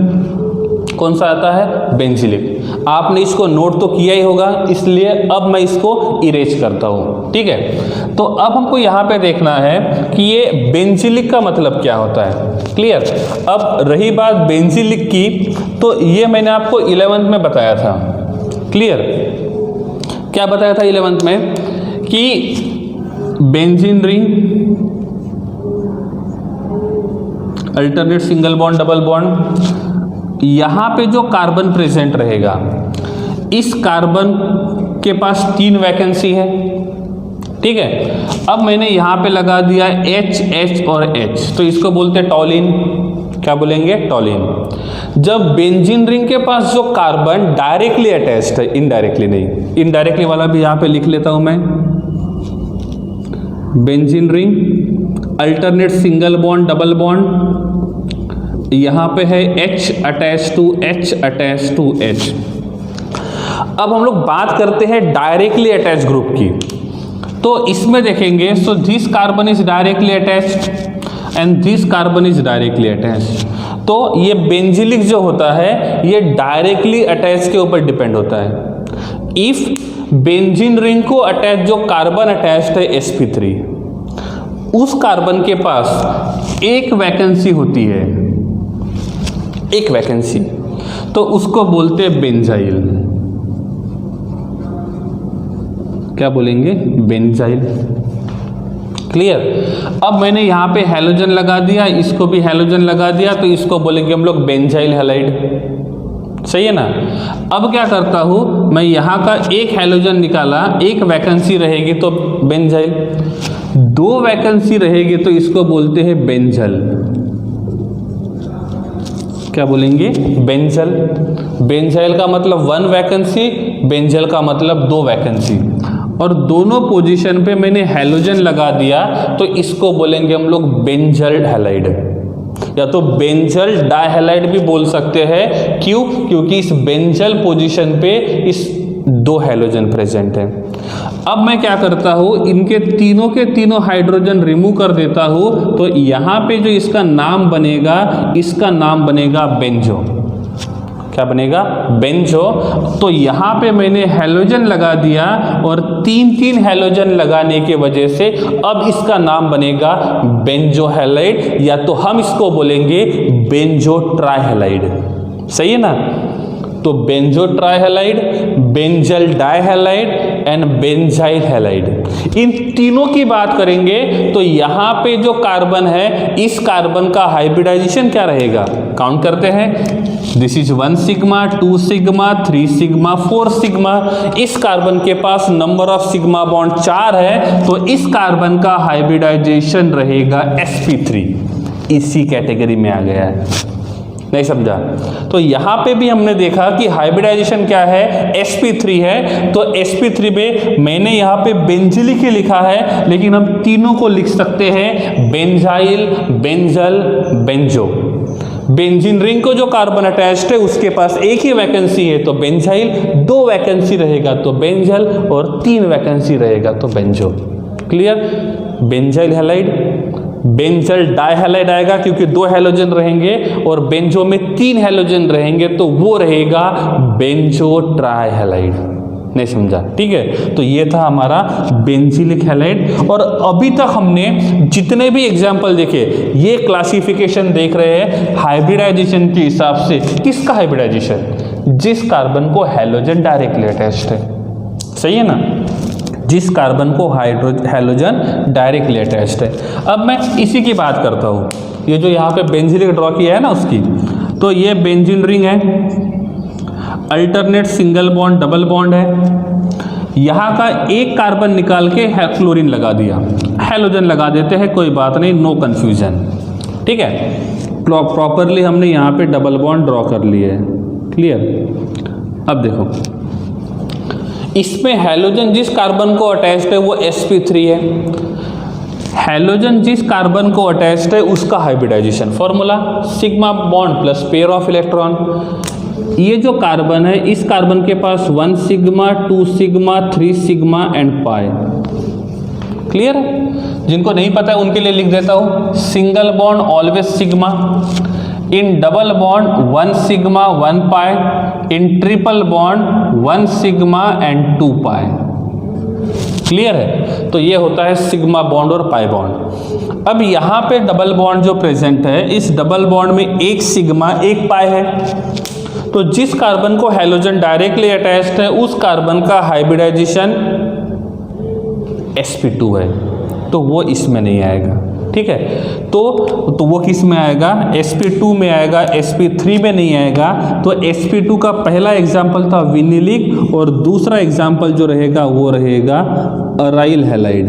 कौन सा आता है? बेंजिलिक। आपने इसको नोट तो किया ही होगा, इसलिए अब मैं इसको इरेज करता हूँ, ठीक है। तो अब हमको यहाँ पे देखना है कि ये बेंजिलिक का मतलब क्या होता है, क्लियर। अब रही बात बेंजिलिक की, तो ये मैंने आपको 11th में बताया था, क्लियर। क्या बताया था 11th में? कि benzene ring, alternate single bond double bond, यहां पे जो कार्बन प्रेजेंट रहेगा, इस कार्बन के पास 3 वैकेंसी है, ठीक है। अब मैंने यहां पे लगा दिया H, H और H, तो इसको बोलते हैं टॉलिन। क्या बोलेंगे? टॉलिन। जब बेंजीन रिंग के पास जो कार्बन डायरेक्टली अटैच्ड है, इनडायरेक्टली नहीं, इनडायरेक्टली वाला भी यहां पे लिख लेता हूं मैं, benzene ring, alternate single bond double bond, यहां पे है H attach to H attach to H। अब हम लोग बात करते हैं डायरेक्टली अटैच ग्रुप की, तो इसमें देखेंगे, so this carbon is directly attached and this carbon is directly attached. तो ये बेंजिलिक जो होता है ये डायरेक्टली अटैच के ऊपर डिपेंड होता है। इफ बेंजीन रिंग को अटैच जो कार्बन अटैच्ड है sp3, उस कार्बन के पास एक वैकेंसी होती है, एक वैकेंसी, तो उसको बोलते हैं बेंजाइल। क्या बोलेंगे? Benzyl, clear. अब मैंने यहां पे हैलोजन लगा दिया, इसको भी हैलोजन लगा दिया, तो इसको बोलेंगे हम लोग बेंजाइल हैलाइड, सही है ना। अब क्या करता हूं मैं, यहां का एक हैलोजन निकाला, एक वैकेंसी रहेगी तो बेंजाइल, 2 वैकेंसी रहेगी तो इसको बोलते हैं बेंजल। क्या बोलेंगे? बेंजल। बेंजाइल का मतलब 1 वैकेंसी, बेंजल का मतलब 2 वैकेंसी, और दोनों पोजीशन पे मैंने हैलोजन लगा दिया, तो इसको बोलेंगे हम लोग बेंजल हैलाइड, या तो बेंजल डाइहैलाइड भी बोल सकते हैं। क्यों? क्योंकि इस बेंजल पोजीशन पे इस 2 हैलोजन प्रेजेंट है। अब मैं क्या करता हूं, इनके तीनों के तीनों हाइड्रोजन रिमूव कर देता हूं, तो यहां पे जो इसका नाम बनेगा, इसका नाम बनेगा बेंजो। क्या बनेगा? बेंजो। तो यहां पे मैंने हैलोजन लगा दिया, और 3 हैलोजन लगाने के वजह से अब इसका नाम बनेगा बेंजो हैलाइड, या तो हम इसको बोलेंगे बेंजो ट्राइहैलाइड, सही है ना। तो benzo trihalide, benzal dihalide and benzyl halide, इन तीनों की बात करेंगे तो यहां पे जो कार्बन है, इस कार्बन का हाइब्रिडाइजेशन क्या रहेगा? काउंट करते हैं, this is 1 sigma, 2 sigma, 3 sigma, 4 sigma. इस कार्बन के पास नंबर ऑफ सिग्मा बॉन्ड 4 है, तो इस कार्बन का हाइब्रिडाइजेशन रहेगा sp3, इसी कैटेगरी में आ गया है। नहीं समझा? तो यहां पे भी हमने देखा कि हाइब्रिडाइजेशन क्या है, sp3 है, तो sp3 में मैंने यहां पे बेंजिलिक ही लिखा है, लेकिन हम तीनों को लिख सकते हैं benzyl, benzal, benzo. Benzene ring को जो कार्बन अटैच्ड है उसके पास एक ही वैकेंसी है तो बेंजाइल, 2 वैकेंसी रहेगा तो बेंजल, और 3 वैकेंसी रहेगा तो benzo. Clear? Benzyl halide, benzal dihalide आएगा क्योंकि 2 हैलोजन रहेंगे, और बेंजो में 3 हैलोजन रहेंगे तो वो रहेगा बेंजो ट्राइहैलाइड। नहीं समझा? ठीक है। तो ये था हमारा बेंजिलिक हैलाइड। और अभी तक हमने जितने भी एग्जाम्पल देखे, ये क्लासिफिकेशन देख रहे हैं हाइब्रिडाइजेशन के हिसाब से। किसका हाइब्रिडाइजेशन? जिस कार्बन को हैलोजन डायरेक्टली अटैच्ड है, सही है ना। जिस कार्बन को हैलोजन डायरेक्टली अटैच्ड है। अब मैं इसी की बात करता हूँ, ये जो यहाँ पे बेंजिलिक ड्रॉ किया है ना उसकी, तो ये बेंजीन रिंग है, alternate single bond double bond है, यहाँ का एक कार्बन निकाल के क्लोरीन लगा दिया, हैलोजन लगा देते हैं, कोई बात नहीं, नो कन्फ्यूजन, ठीक है। प्रॉपरली हमने यहाँ पे डबल बॉन्ड ड्रॉ कर लिए है, क्लियर। अब देखो, इसमें हैलोजन जिस कार्बन को अटैच्ड है वो sp3 है, हैलोजन जिस कार्बन को अटैच्ड है उसका hybridization formula sigma bond plus pair of electron. ये जो कार्बन है इस कार्बन के पास 1 sigma 2 sigma 3 sigma and pi. Clear है? जिनको नहीं पता है उनके लिए लिख देता हूं, single bond always sigma, in double bond 1 sigma 1 pi, in triple bond 1 sigma and 2 pi. Clear है? तो ये होता है सिग्मा बॉन्ड और पाई बॉन्ड। अब यहां पे डबल बॉन्ड जो प्रेजेंट है, इस डबल बॉन्ड में 1 सिग्मा 1 पाई है, तो जिस कार्बन को हैलोजन डायरेक्टली अटैच्ड है उस कार्बन का हाइब्रिडाइजेशन sp2 है, तो वो इसमें नहीं आएगा। ठीक है, तो वो किस में आएगा? sp2 में आएगा, sp3 में नहीं आएगा। तो sp2 का पहला एग्जाम्पल था विनिलिक और दूसरा एग्जाम्पल जो रहेगा वो रहेगा अराइल हैलाइड।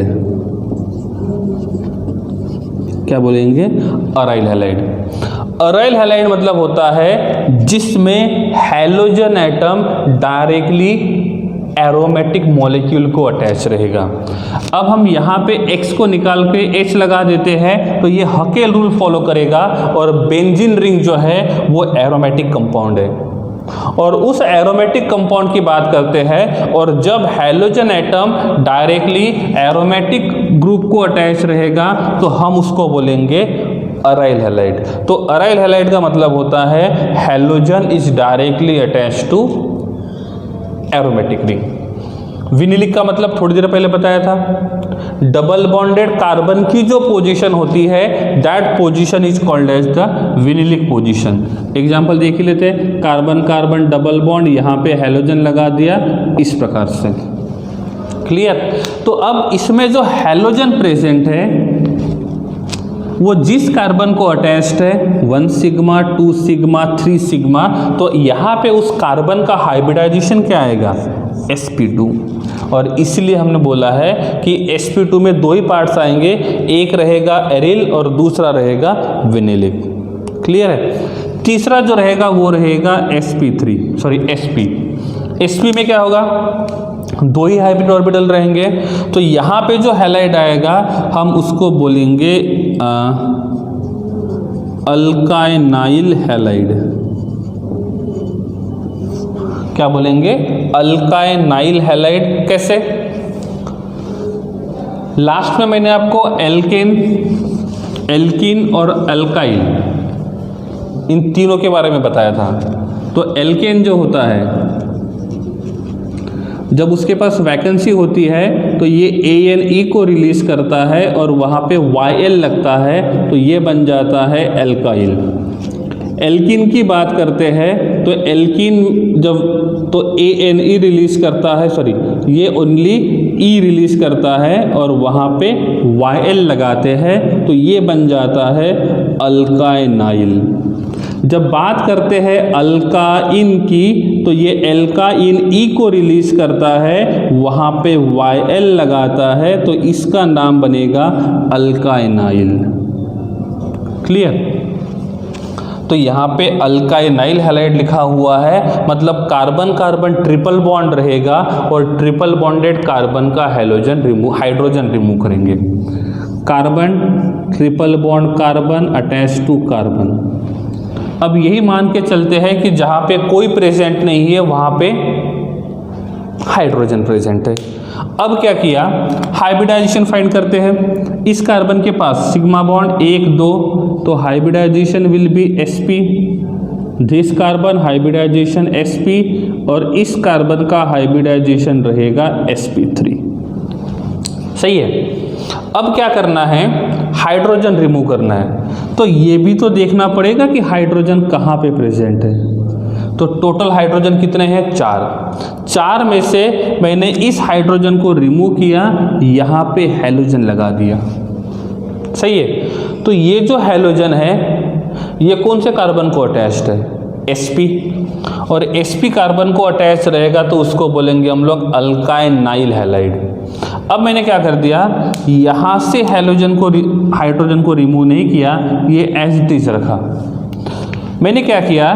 क्या बोलेंगे? Aryl halide. अराइल हैलाइड मतलब होता है जिसमें halogen atom directly aromatic molecule को अटैच रहेगा। अब हम यहाँ पे X को निकाल के H लगा देते हैं तो ये हकेल रूल फॉलो करेगा और बेंजीन रिंग जो है वो एरोमेटिक कंपाउंड है। और उस एरोमेटिक कंपाउंड की बात करते हैं, और जब halogen atom directly aromatic group को अटैच रहेगा तो हम उसको बोलेंगे अराइल हैलाइड। तो अराइल हैलाइड का मतलब होता है halogen is directly attached to aromatic ring. Vinylic का मतलब थोड़ी देर पहले बताया था, डबल बॉन्डेड कार्बन की जो पोजीशन होती है that position is called as the vinylic position. Example देख ही लेते हैं, कार्बन कार्बन डबल बॉन्ड, यहाँ पे हैलोजन लगा दिया इस प्रकार से। क्लियर? तो अब इसमें जो हैलोजन प्रेजेंट है वो जिस कार्बन को अटैच्ड है 1 सिग्मा 2 सिग्मा 3 सिग्मा, तो यहाँ पे उस कार्बन का हाइब्रिडाइजेशन क्या आएगा? sp2। और इसलिए हमने बोला है कि sp2 में 2 ही पार्ट्स आएंगे, एक रहेगा एरिल और दूसरा रहेगा विनिलिक। क्लियर है? तीसरा जो रहेगा वो रहेगा sp में क्या होगा? 2 ही हाइब्रिड ऑर्बिटल रहेंगे। तो यहाँ पे जो हैलाइड आएगा हम उसको बोलेंगे अल्काइनाइल हैलाइड। क्या बोलेंगे? अल्काइनाइल हैलाइड। कैसे? लास्ट में मैंने आपको एल्कीन और अल्काइल इन तीनों के बारे में बताया था। तो एल्केन जो होता है जब उसके पास वैकेंसी होती है तो ये ANE को रिलीज करता है और वहाँ पे YL लगता है, तो ये बन जाता है एल्काइल। एल्कीन की बात करते हैं तो एल्कीन जब तो ANE रिलीज करता है, ये ओनली E रिलीज करता है और वहाँ पे YL लगाते हैं, तो ये बन जाता है अल्काइनाइल। जब बात करते हैं अल्काइन की तो ये एल्काइन E को रिलीज करता है, वहाँ पे YL लगाता है, तो इसका नाम बनेगा अल्काइनाइल। क्लियर? तो यहाँ पे अल्काइनाइल हैलाइड लिखा हुआ है, मतलब कार्बन कार्बन ट्रिपल बॉन्ड रहेगा और ट्रिपल बॉन्डेड कार्बन का हाइड्रोजन रिमूव करेंगे। Carbon triple bond carbon attach to carbon. अब यही मान के चलते हैं कि जहाँ पे कोई प्रेजेंट नहीं है वहाँ पे हाइड्रोजन प्रेजेंट है। अब क्या किया? हाइब्रिडाइजेशन फाइंड करते हैं। इस कार्बन के पास सिग्मा बॉन्ड 1 2, तो hybridization will be sp। This carbon hybridization sp और इस कार्बन का हाइब्रिडाइजेशन रहेगा sp3। सही है? अब क्या करना है? हाइड्रोजन रिमूव करना है। तो ये भी तो देखना पड़ेगा कि हाइड्रोजन कहाँ पे प्रेजेंट है। तो टोटल हाइड्रोजन कितने हैं? 4 में से मैंने इस हाइड्रोजन को रिमूव किया, यहाँ पे हैलोजन लगा दिया। सही है? तो ये जो हैलोजन है ये कौन से कार्बन को अटैच्ड है? sp। और sp कार्बन को अटैच रहेगा तो उसको बोलेंगे हम लोग अल्काइनाइल हैलाइड। अब मैंने क्या कर दिया, यहाँ से हाइड्रोजन को रिमूव नहीं किया, ये एज इट इज रखा। मैंने क्या किया,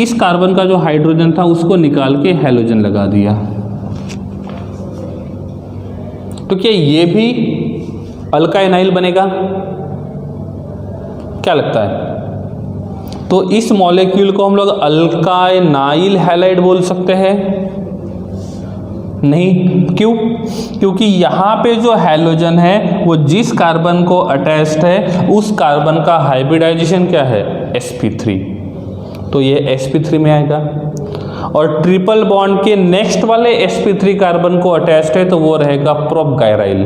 इस कार्बन का जो हाइड्रोजन था उसको निकाल के हैलोजन लगा दिया। तो क्या ये भी अल्काइनाइल बनेगा, क्या लगता है? तो इस मॉलिक्यूल को हम लोग अल्काइनाइल हैलाइड बोल सकते हैं? नहीं, क्यों? क्योंकि यहाँ पे जो हैलोजन है वो जिस कार्बन को अटैच्ड है उस कार्बन का हाइब्रिडाइजेशन क्या है? sp3, तो ये sp3 में आएगा। और ट्रिपल बॉन्ड के नेक्स्ट वाले sp3 कार्बन को अटैच्ड है तो वो रहेगा प्रोपगायराइल,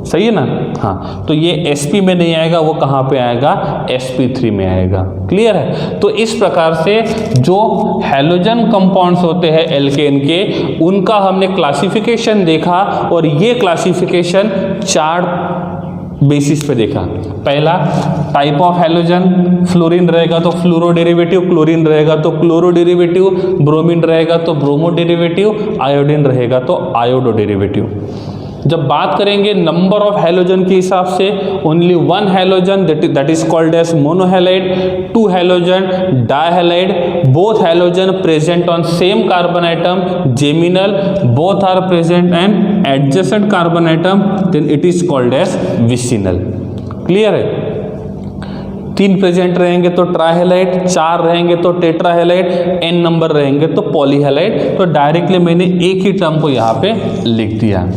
सही है ना? हाँ, तो ये sp में नहीं आएगा, वो कहाँ पे आएगा? sp3 में आएगा। क्लियर है? तो इस प्रकार से जो हैलोजन कंपाउंड्स होते हैं एल्केन के, उनका हमने क्लासिफिकेशन देखा और ये क्लासिफिकेशन 4 बेसिस पे देखा। पहला, टाइप ऑफ हैलोजन, फ्लोरीन रहेगा तो फ्लोरो डेरिवेटिव, क्लोरीन रहेगा तो क्लोरो डेरिवेटिव, ब्रोमीन रहेगा तो ब्रोमो डेरिवेटिव, आयोडीन रहेगा तो आयोडो डेरिवेटिव। जब बात करेंगे नंबर ऑफ हैलोजन के हिसाब से, only 1 halogen that is called as monohalide, 2 halogen dihalide, both halogen present on same carbon atom geminal, both are present and adjacent carbon atom, then it is called as vicinal. Clear है? 3 present रहेंगे तो trihalide, 4 रहेंगे तो टेट्राहैलाइड, n number रहेंगे तो पॉलीहैलाइड। तो directly मैंने एक ही टर्म को यहाँ पे लिख दिया।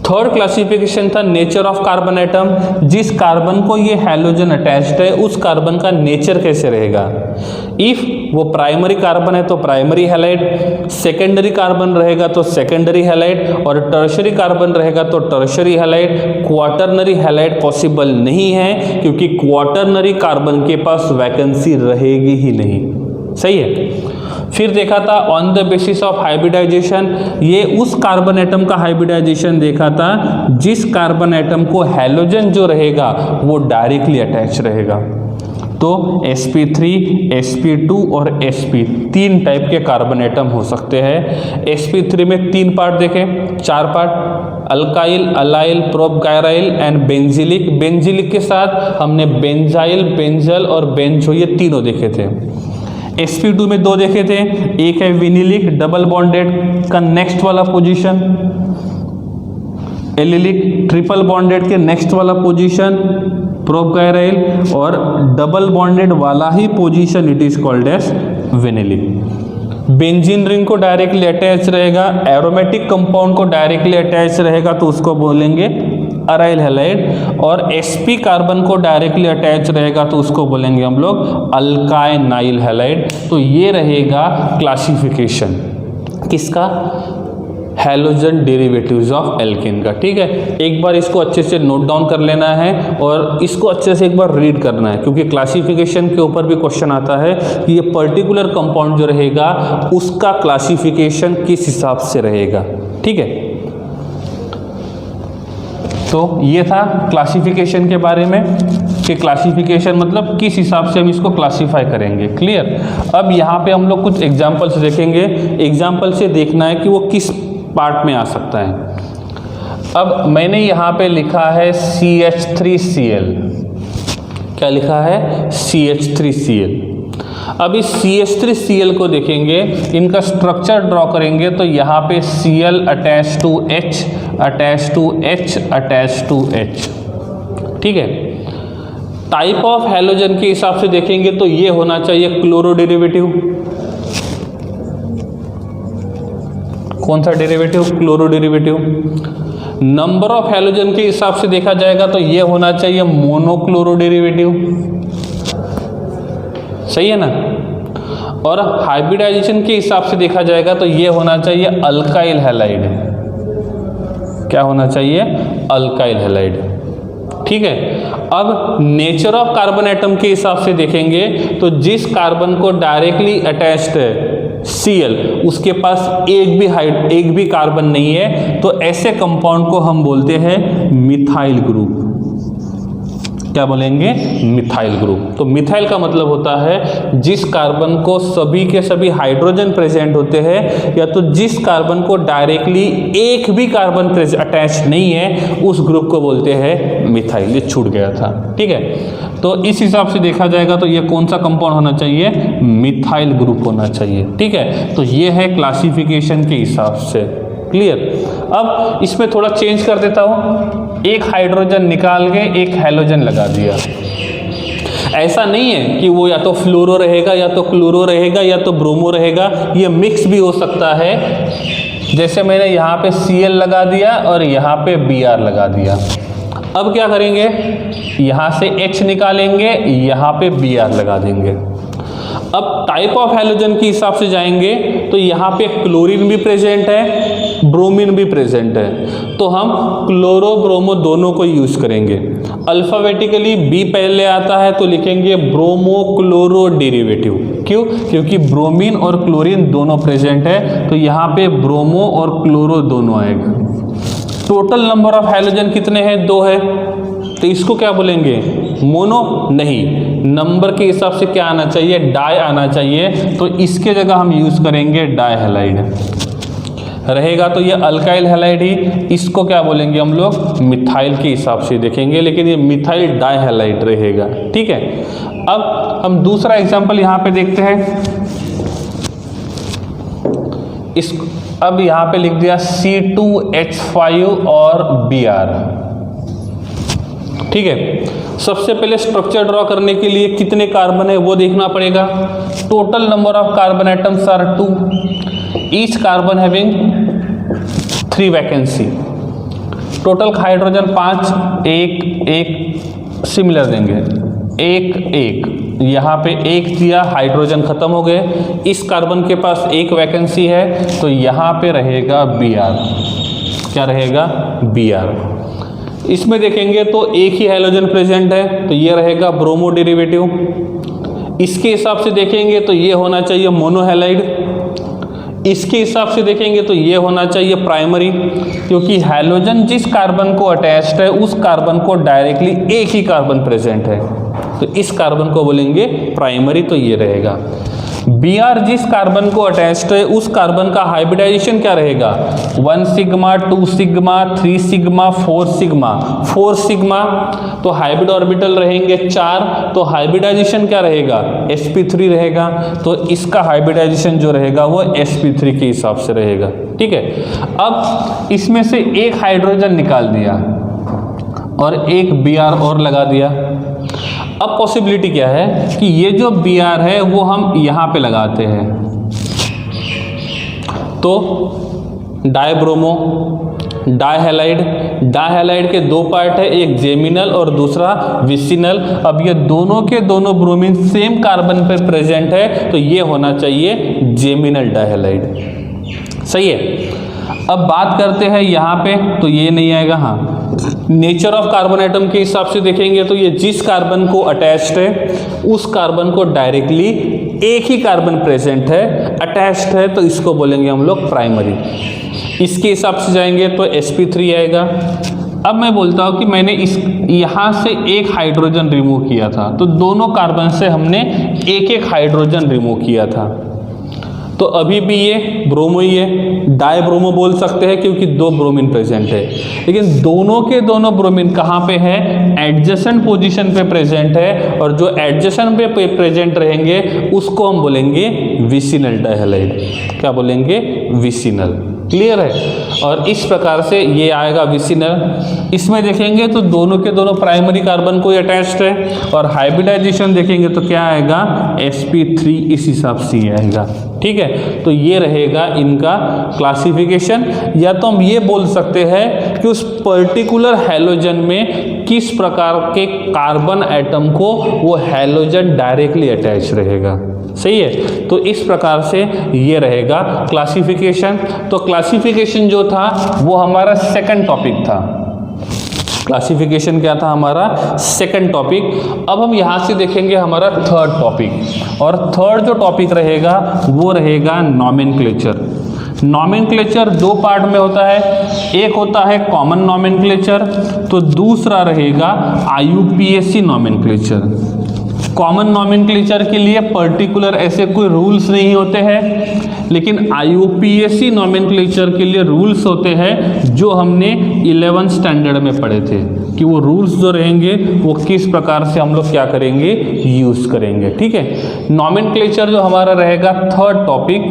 थर्ड क्लासिफिकेशन था नेचर ऑफ कार्बन एटम, जिस कार्बन को ये हैलोजन अटैच्ड है उस कार्बन का नेचर कैसे रहेगा। इफ वो प्राइमरी कार्बन है तो प्राइमरी हैलाइड, सेकेंडरी कार्बन रहेगा तो सेकेंडरी हैलाइड, और टर्शरी कार्बन रहेगा तो tertiary halide. Quaternary halide possible नहीं है क्योंकि क्वाटरनरी कार्बन के पास वैकेंसी रहेगी ही नहीं। सही है? फिर देखा था on the basis of hybridization, ये उस कार्बन एटम का हाइब्रिडाइजेशन देखा था जिस कार्बन एटम को हैलोजन जो रहेगा वो डायरेक्टली अटैच रहेगा। तो sp3, sp2 और sp 3 टाइप के कार्बन एटम हो सकते हैं। sp3 में 3 पार्ट देखें, 4 part, alkyl, allyl, propargyl and benzylic. Benzylic के साथ हमने बेंजाइल, बेंजल और बेंजो, ये तीनों देखे थे। sp2 में 2 देखे थे, एक है विनिलिक डबल बॉन्डेड का नेक्स्ट वाला पोजीशन, एलिलिक ट्रिपल बॉन्डेड के नेक्स्ट वाला पोजीशन प्रोपगायराइल, और डबल बॉन्डेड वाला ही position it is called as vinylic. Benzene ring को डायरेक्टली अटैच रहेगा, एरोमेटिक कंपाउंड को डायरेक्टली अटैच रहेगा तो उसको बोलेंगे अराइल हैलाइड, और sp कार्बन को डायरेक्टली अटैच रहेगा तो उसको बोलेंगे हम लोग अल्काइनाइल हैलाइड। तो ये रहेगा क्लासिफिकेशन किसका? हैलोजन डेरिवेटिव्स ऑफ एल्केन का। ठीक है, एक बार इसको अच्छे से नोट डाउन कर लेना है और इसको अच्छे से एक बार रीड करना है, क्योंकि क्लासिफिकेशन के ऊपर भी क्वेश्चन आता है कि ये पर्टिकुलर कंपाउंड जो रहेगा उसका क्लासिफिकेशन किस हिसाब से रहेगा। ठीक है, तो ये था क्लासिफिकेशन के बारे में कि क्लासिफिकेशन मतलब किस हिसाब से हम इसको क्लासिफाई करेंगे। क्लियर? अब यहाँ पे हम लोग कुछ एग्जाम्पल्स देखेंगे, एग्जाम्पल से देखना है कि वो किस पार्ट में आ सकता है। अब मैंने यहाँ पे लिखा है CH3Cl, क्या लिखा है? CH3Cl। अब इस CH3Cl को देखेंगे, इनका स्ट्रक्चर ड्रॉ करेंगे तो यहाँ पे Cl attach to H, attach to H, attach to H। ठीक है, टाइप ऑफ हैलोजन के हिसाब से देखेंगे तो ये होना चाहिए क्लोरो डेरिवेटिव। कौन सा derivative? Chloro derivative. Number of halogen के हिसाब से देखा जाएगा तो ये होना चाहिए मोनोक्लोरो डेरिवेटिव। सही है ना? और हाइब्रिडाइजेशन के हिसाब से देखा जाएगा तो ये होना चाहिए अल्काइल हैलाइड। क्या होना चाहिए? Alkyl halide. ठीक है, अब नेचर ऑफ कार्बन एटम के हिसाब से देखेंगे तो जिस कार्बन को डायरेक्टली अटैच्ड है Cl, उसके पास एक भी कार्बन नहीं है, तो ऐसे कंपाउंड को हम बोलते हैं मिथाइल ग्रुप। क्या बोलेंगे? Methyl group. तो मिथाइल का मतलब होता है जिस कार्बन को सभी के सभी हाइड्रोजन प्रेजेंट होते हैं, या तो जिस कार्बन को डायरेक्टली एक भी कार्बन अटैच नहीं है, उस ग्रुप को बोलते हैं मिथाइल। ये छूट गया था। ठीक है, तो इस हिसाब से देखा जाएगा तो ये कौन सा कंपाउंड होना चाहिए? मिथाइल ग्रुप होना चाहिए। ठीक है, तो ये है क्लासिफिकेशन के हिसाब से। क्लियर। अब इसमें थोड़ा चेंज कर देता हूँ, एक हाइड्रोजन निकाल के एक हैलोजन लगा दिया। ऐसा नहीं है कि वो या तो फ्लोरो रहेगा या तो क्लोरो रहेगा या तो ब्रोमो रहेगा, ये मिक्स भी हो सकता है। जैसे मैंने यहाँ पे Cl लगा दिया और यहाँ पे Br लगा दिया। अब क्या करेंगे, यहाँ से H निकालेंगे, यहाँ पे Br लगा देंगे। अब टाइप ऑफ हैलोजन के हिसाब से जाएंगे तो यहाँ पे क्लोरीन भी प्रेजेंट है, ब्रोमीन भी प्रेजेंट है, तो हम क्लोरो ब्रोमो दोनों को यूज करेंगे। अल्फाबेटिकली बी पहले आता है तो लिखेंगे ब्रोमो क्लोरो डेरिवेटिव। क्यों? क्योंकि ब्रोमीन और क्लोरीन दोनों प्रेजेंट है, तो यहाँ पे ब्रोमो और क्लोरो दोनों आएगा। टोटल नंबर ऑफ हैलोजन कितने हैं? 2 है, तो इसको क्या बोलेंगे? मोनो नहीं, नंबर के हिसाब से क्या आना चाहिए? डाई आना चाहिए, तो इसके जगह हम यूज करेंगे डाई हैलाइड रहेगा, तो ये अल्काइल हैलाइड ही, इसको क्या बोलेंगे हम लोग? मिथाइल के हिसाब से देखेंगे, लेकिन ये मिथाइल डाई हैलाइड रहेगा। ठीक है, अब हम दूसरा एग्जांपल यहाँ पे देखते हैं। अब यहाँ पे लिख दिया C2H5 और Br। ठीक है, सबसे पहले स्ट्रक्चर ड्रॉ करने के लिए कितने कार्बन है वो देखना पड़ेगा। Total number of carbon atoms are 2, each carbon having 3 vacancy. Total hydrogen 5, 1 similar देंगे, 1 यहाँ पे 1 दिया, हाइड्रोजन खत्म हो गए। इस कार्बन के पास 1 वैकेंसी है, तो यहाँ पे रहेगा Br। क्या रहेगा? Br। इसमें देखेंगे तो एक ही हैलोजन प्रेजेंट है, तो ये रहेगा ब्रोमो डेरिवेटिव। इसके हिसाब से देखेंगे तो ये होना चाहिए मोनोहैलाइड। इसके हिसाब से देखेंगे तो ये होना चाहिए प्राइमरी, क्योंकि हैलोजन जिस कार्बन को अटैच्ड है उस कार्बन को डायरेक्टली एक ही कार्बन प्रेजेंट है, तो इस कार्बन को बोलेंगे प्राइमरी, तो ये रहेगा। Br जिस कार्बन को अटैच्ड है उस कार्बन का हाइब्रिडाइजेशन क्या रहेगा? 1 sigma, 2 sigma, 3 sigma, 4 sigma. 4 sigma तो हाइब्रिड ऑर्बिटल रहेंगे 4, तो हाइब्रिडाइजेशन क्या रहेगा? sp3 रहेगा, तो इसका हाइब्रिडाइजेशन जो रहेगा वो sp3 के हिसाब से रहेगा। ठीक है, अब इसमें से एक हाइड्रोजन निकाल दिया और एक Br और लगा दिया। अब पॉसिबिलिटी क्या है कि ये जो Br है वो हम यहाँ पे लगाते हैं, तो डाइब्रोमो, डाइहैलाइड के 2 पार्ट है, एक जेमिनल और दूसरा विसिनल। अब ये दोनों के दोनों ब्रोमीन सेम कार्बन पे प्रेजेंट है, तो ये होना चाहिए जेमिनल डाइहैलाइड। सही है। अब बात करते हैं यहाँ पे, तो ये नहीं आएगा। हाँ, नेचर ऑफ कार्बन एटम के हिसाब से देखेंगे तो ये जिस कार्बन को अटैच्ड है उस कार्बन को डायरेक्टली एक ही कार्बन प्रेजेंट है, अटैच्ड है, तो इसको बोलेंगे हम लोग प्राइमरी। इसके हिसाब से जाएंगे तो sp3 आएगा। अब मैं बोलता हूँ कि मैंने इस यहाँ से एक हाइड्रोजन रिमूव किया था, तो दोनों कार्बन से हमने एक हाइड्रोजन रिमूव किया था, तो अभी भी ये ब्रोमो ही है। डाई ब्रोमो बोल सकते हैं क्योंकि 2 ब्रोमीन प्रेजेंट है, लेकिन दोनों के दोनों ब्रोमीन कहाँ पे है? एडजेसेंट पोजीशन पे प्रेजेंट है, और जो एडजेसेंट पे प्रेजेंट रहेंगे उसको हम बोलेंगे विसिनल डाइहैलाइड। क्या बोलेंगे? विसिनल। क्लियर है। और इस प्रकार से ये आएगा विसिनल। इसमें देखेंगे तो दोनों के दोनों प्राइमरी कार्बन को अटैच्ड है, और हाइब्रिडाइजेशन देखेंगे तो क्या आएगा? sp3 इस हिसाब से ही आएगा। ठीक है, तो ये रहेगा इनका क्लासिफिकेशन। या तो हम ये बोल सकते हैं कि उस पर्टिकुलर हैलोजन में किस प्रकार के कार्बन एटम को वो हैलोजन डायरेक्टली अटैच रहेगा। सही है, तो इस प्रकार से ये रहेगा क्लासिफिकेशन। तो क्लासिफिकेशन जो था वो हमारा सेकंड टॉपिक था। क्लासिफिकेशन क्या था? हमारा सेकंड टॉपिक। अब हम यहाँ से देखेंगे हमारा थर्ड टॉपिक, और थर्ड जो टॉपिक रहेगा वो रहेगा नॉमेनक्लेचर। नॉमेनक्लेचर 2 पार्ट में होता है, एक होता है कॉमन नॉमेनक्लेचर, तो दूसरा रहेगा IUPAC नॉमेनक्लेचर। कॉमन नॉमेनक्लेचर के लिए पर्टिकुलर ऐसे कोई रूल्स नहीं होते हैं, लेकिन IUPAC नॉमेनक्लेचर के लिए रूल्स होते हैं जो हमने 11th स्टैंडर्ड में पढ़े थे, कि वो रूल्स जो रहेंगे वो किस प्रकार से हम लोग क्या करेंगे? यूज करेंगे। ठीक है, नॉमेनक्लेचर जो हमारा रहेगा थर्ड टॉपिक।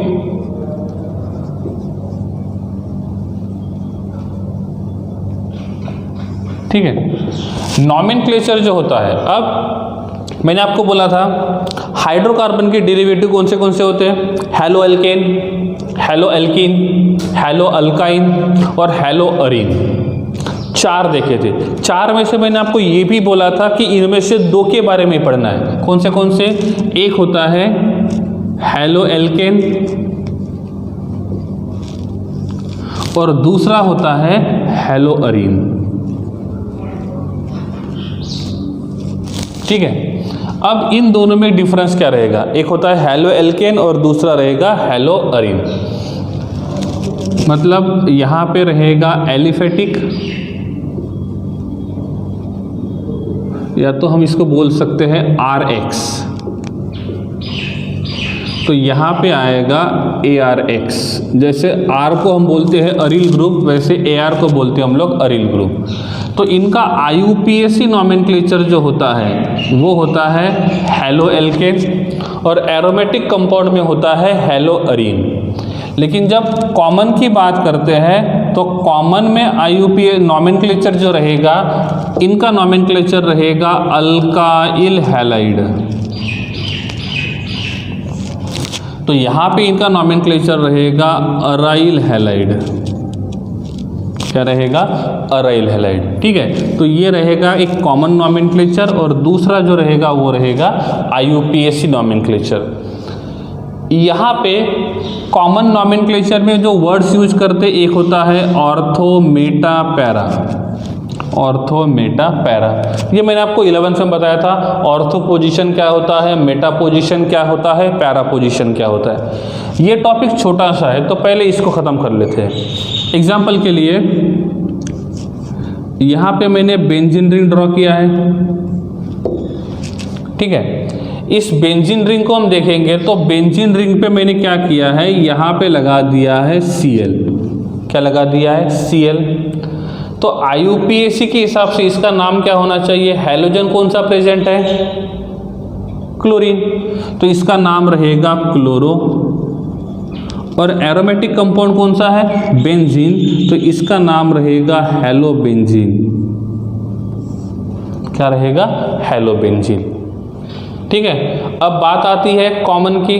ठीक है। नॉमेनक्लेचर जो होता है, अब मैंने आपको बोला था हाइड्रोकार्बन के डेरिवेटिव कौन से होते हैं, halo alkane, hello alkene, hello alkyne और हेलो अरीन, 4 देखे थे। 4 में से मैंने आपको ये भी बोला था कि इनमें से 2 के बारे में पढ़ना है। कौन से? एक होता है हेलो एल्केन और दूसरा होता है हेलो अरीन, ठीक है। अब इन दोनों में डिफरेंस क्या रहेगा, एक होता है हेलो एल्केन और दूसरा रहेगा हेलो अरीन। मतलब यहां पे रहेगा एलिफेटिक, या तो हम इसको बोल सकते हैं RX, तो यहाँ पे आएगा ARX। जैसे R को हम बोलते हैं अरील ग्रुप, वैसे AR को बोलते हैं हम लोग अरील ग्रुप। तो इनका IUPAC नॉमेनक्लेचर जो होता है वो होता है हेलो एल्केन और एरोमेटिक कंपाउंड में होता है हेलो अरीन। लेकिन जब कॉमन की बात करते हैं तो कॉमन में IUPAC नॉमेनक्लेचर जो रहेगा, इनका नॉमेनक्लेचर रहेगा अल्काइल हैलाइड। तो यहाँ पे इनका नॉमेनक्लेचर रहेगा अराइल हैलाइड। क्या रहेगा? अराइल हैलाइड, ठीक है। तो ये रहेगा एक कॉमन नॉमेनक्लेचर और दूसरा जो रहेगा वो रहेगा IUPAC नॉमेनक्लेचर। यहाँ पे कॉमन नॉमेनक्लेचर में जो वर्ड्स यूज करते एक होता है ortho, Meta, para. Ortho, Meta, para, ये मैंने आपको 11th में बताया था। ऑर्थो पोजीशन क्या होता है, मेटा पोजीशन क्या होता है, पैरा पोजीशन क्या होता है। ये टॉपिक छोटा सा है तो पहले इसको ख़त्म कर लेते हैं। एग्जाम्पल के लिए यहाँ पे मैंने बेंजीन रिंग ड्रॉ किया है, ठीक है। इस बेंजीन रिंग को हम देखेंगे तो बेंजीन रिंग पे मैंने क्या किया है, यहाँ पे लगा दिया है Cl। क्या लगा दिया है? Cl। तो IUPAC के हिसाब से इसका नाम क्या होना चाहिए, हैलोजन कौन सा प्रेजेंट है, क्लोरीन, तो इसका नाम रहेगा क्लोरो। और एरोमेटिक कंपाउंड कौन सा है, बेंजीन, तो इसका नाम रहेगा हेलोबेंजीन। क्या रहेगा? हेलोबेंजीन, ठीक है। अब बात आती है कॉमन की,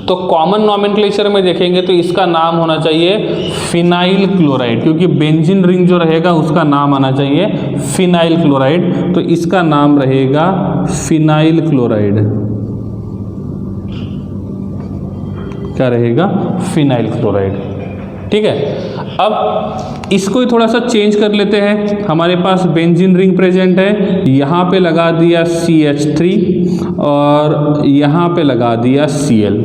तो कॉमन नॉमेनक्लेचर में देखेंगे तो इसका नाम होना चाहिए फिनाइल क्लोराइड, क्योंकि बेंजीन रिंग जो रहेगा उसका नाम आना चाहिए फिनाइल क्लोराइड, तो इसका नाम रहेगा फिनाइल क्लोराइड। क्या रहेगा? फिनाइल क्लोराइड, ठीक है। अब इसको ही थोड़ा सा चेंज कर लेते हैं। हमारे पास बेंजीन रिंग प्रेजेंट है, यहाँ पे लगा दिया CH3 और यहाँ पे लगा दिया Cl।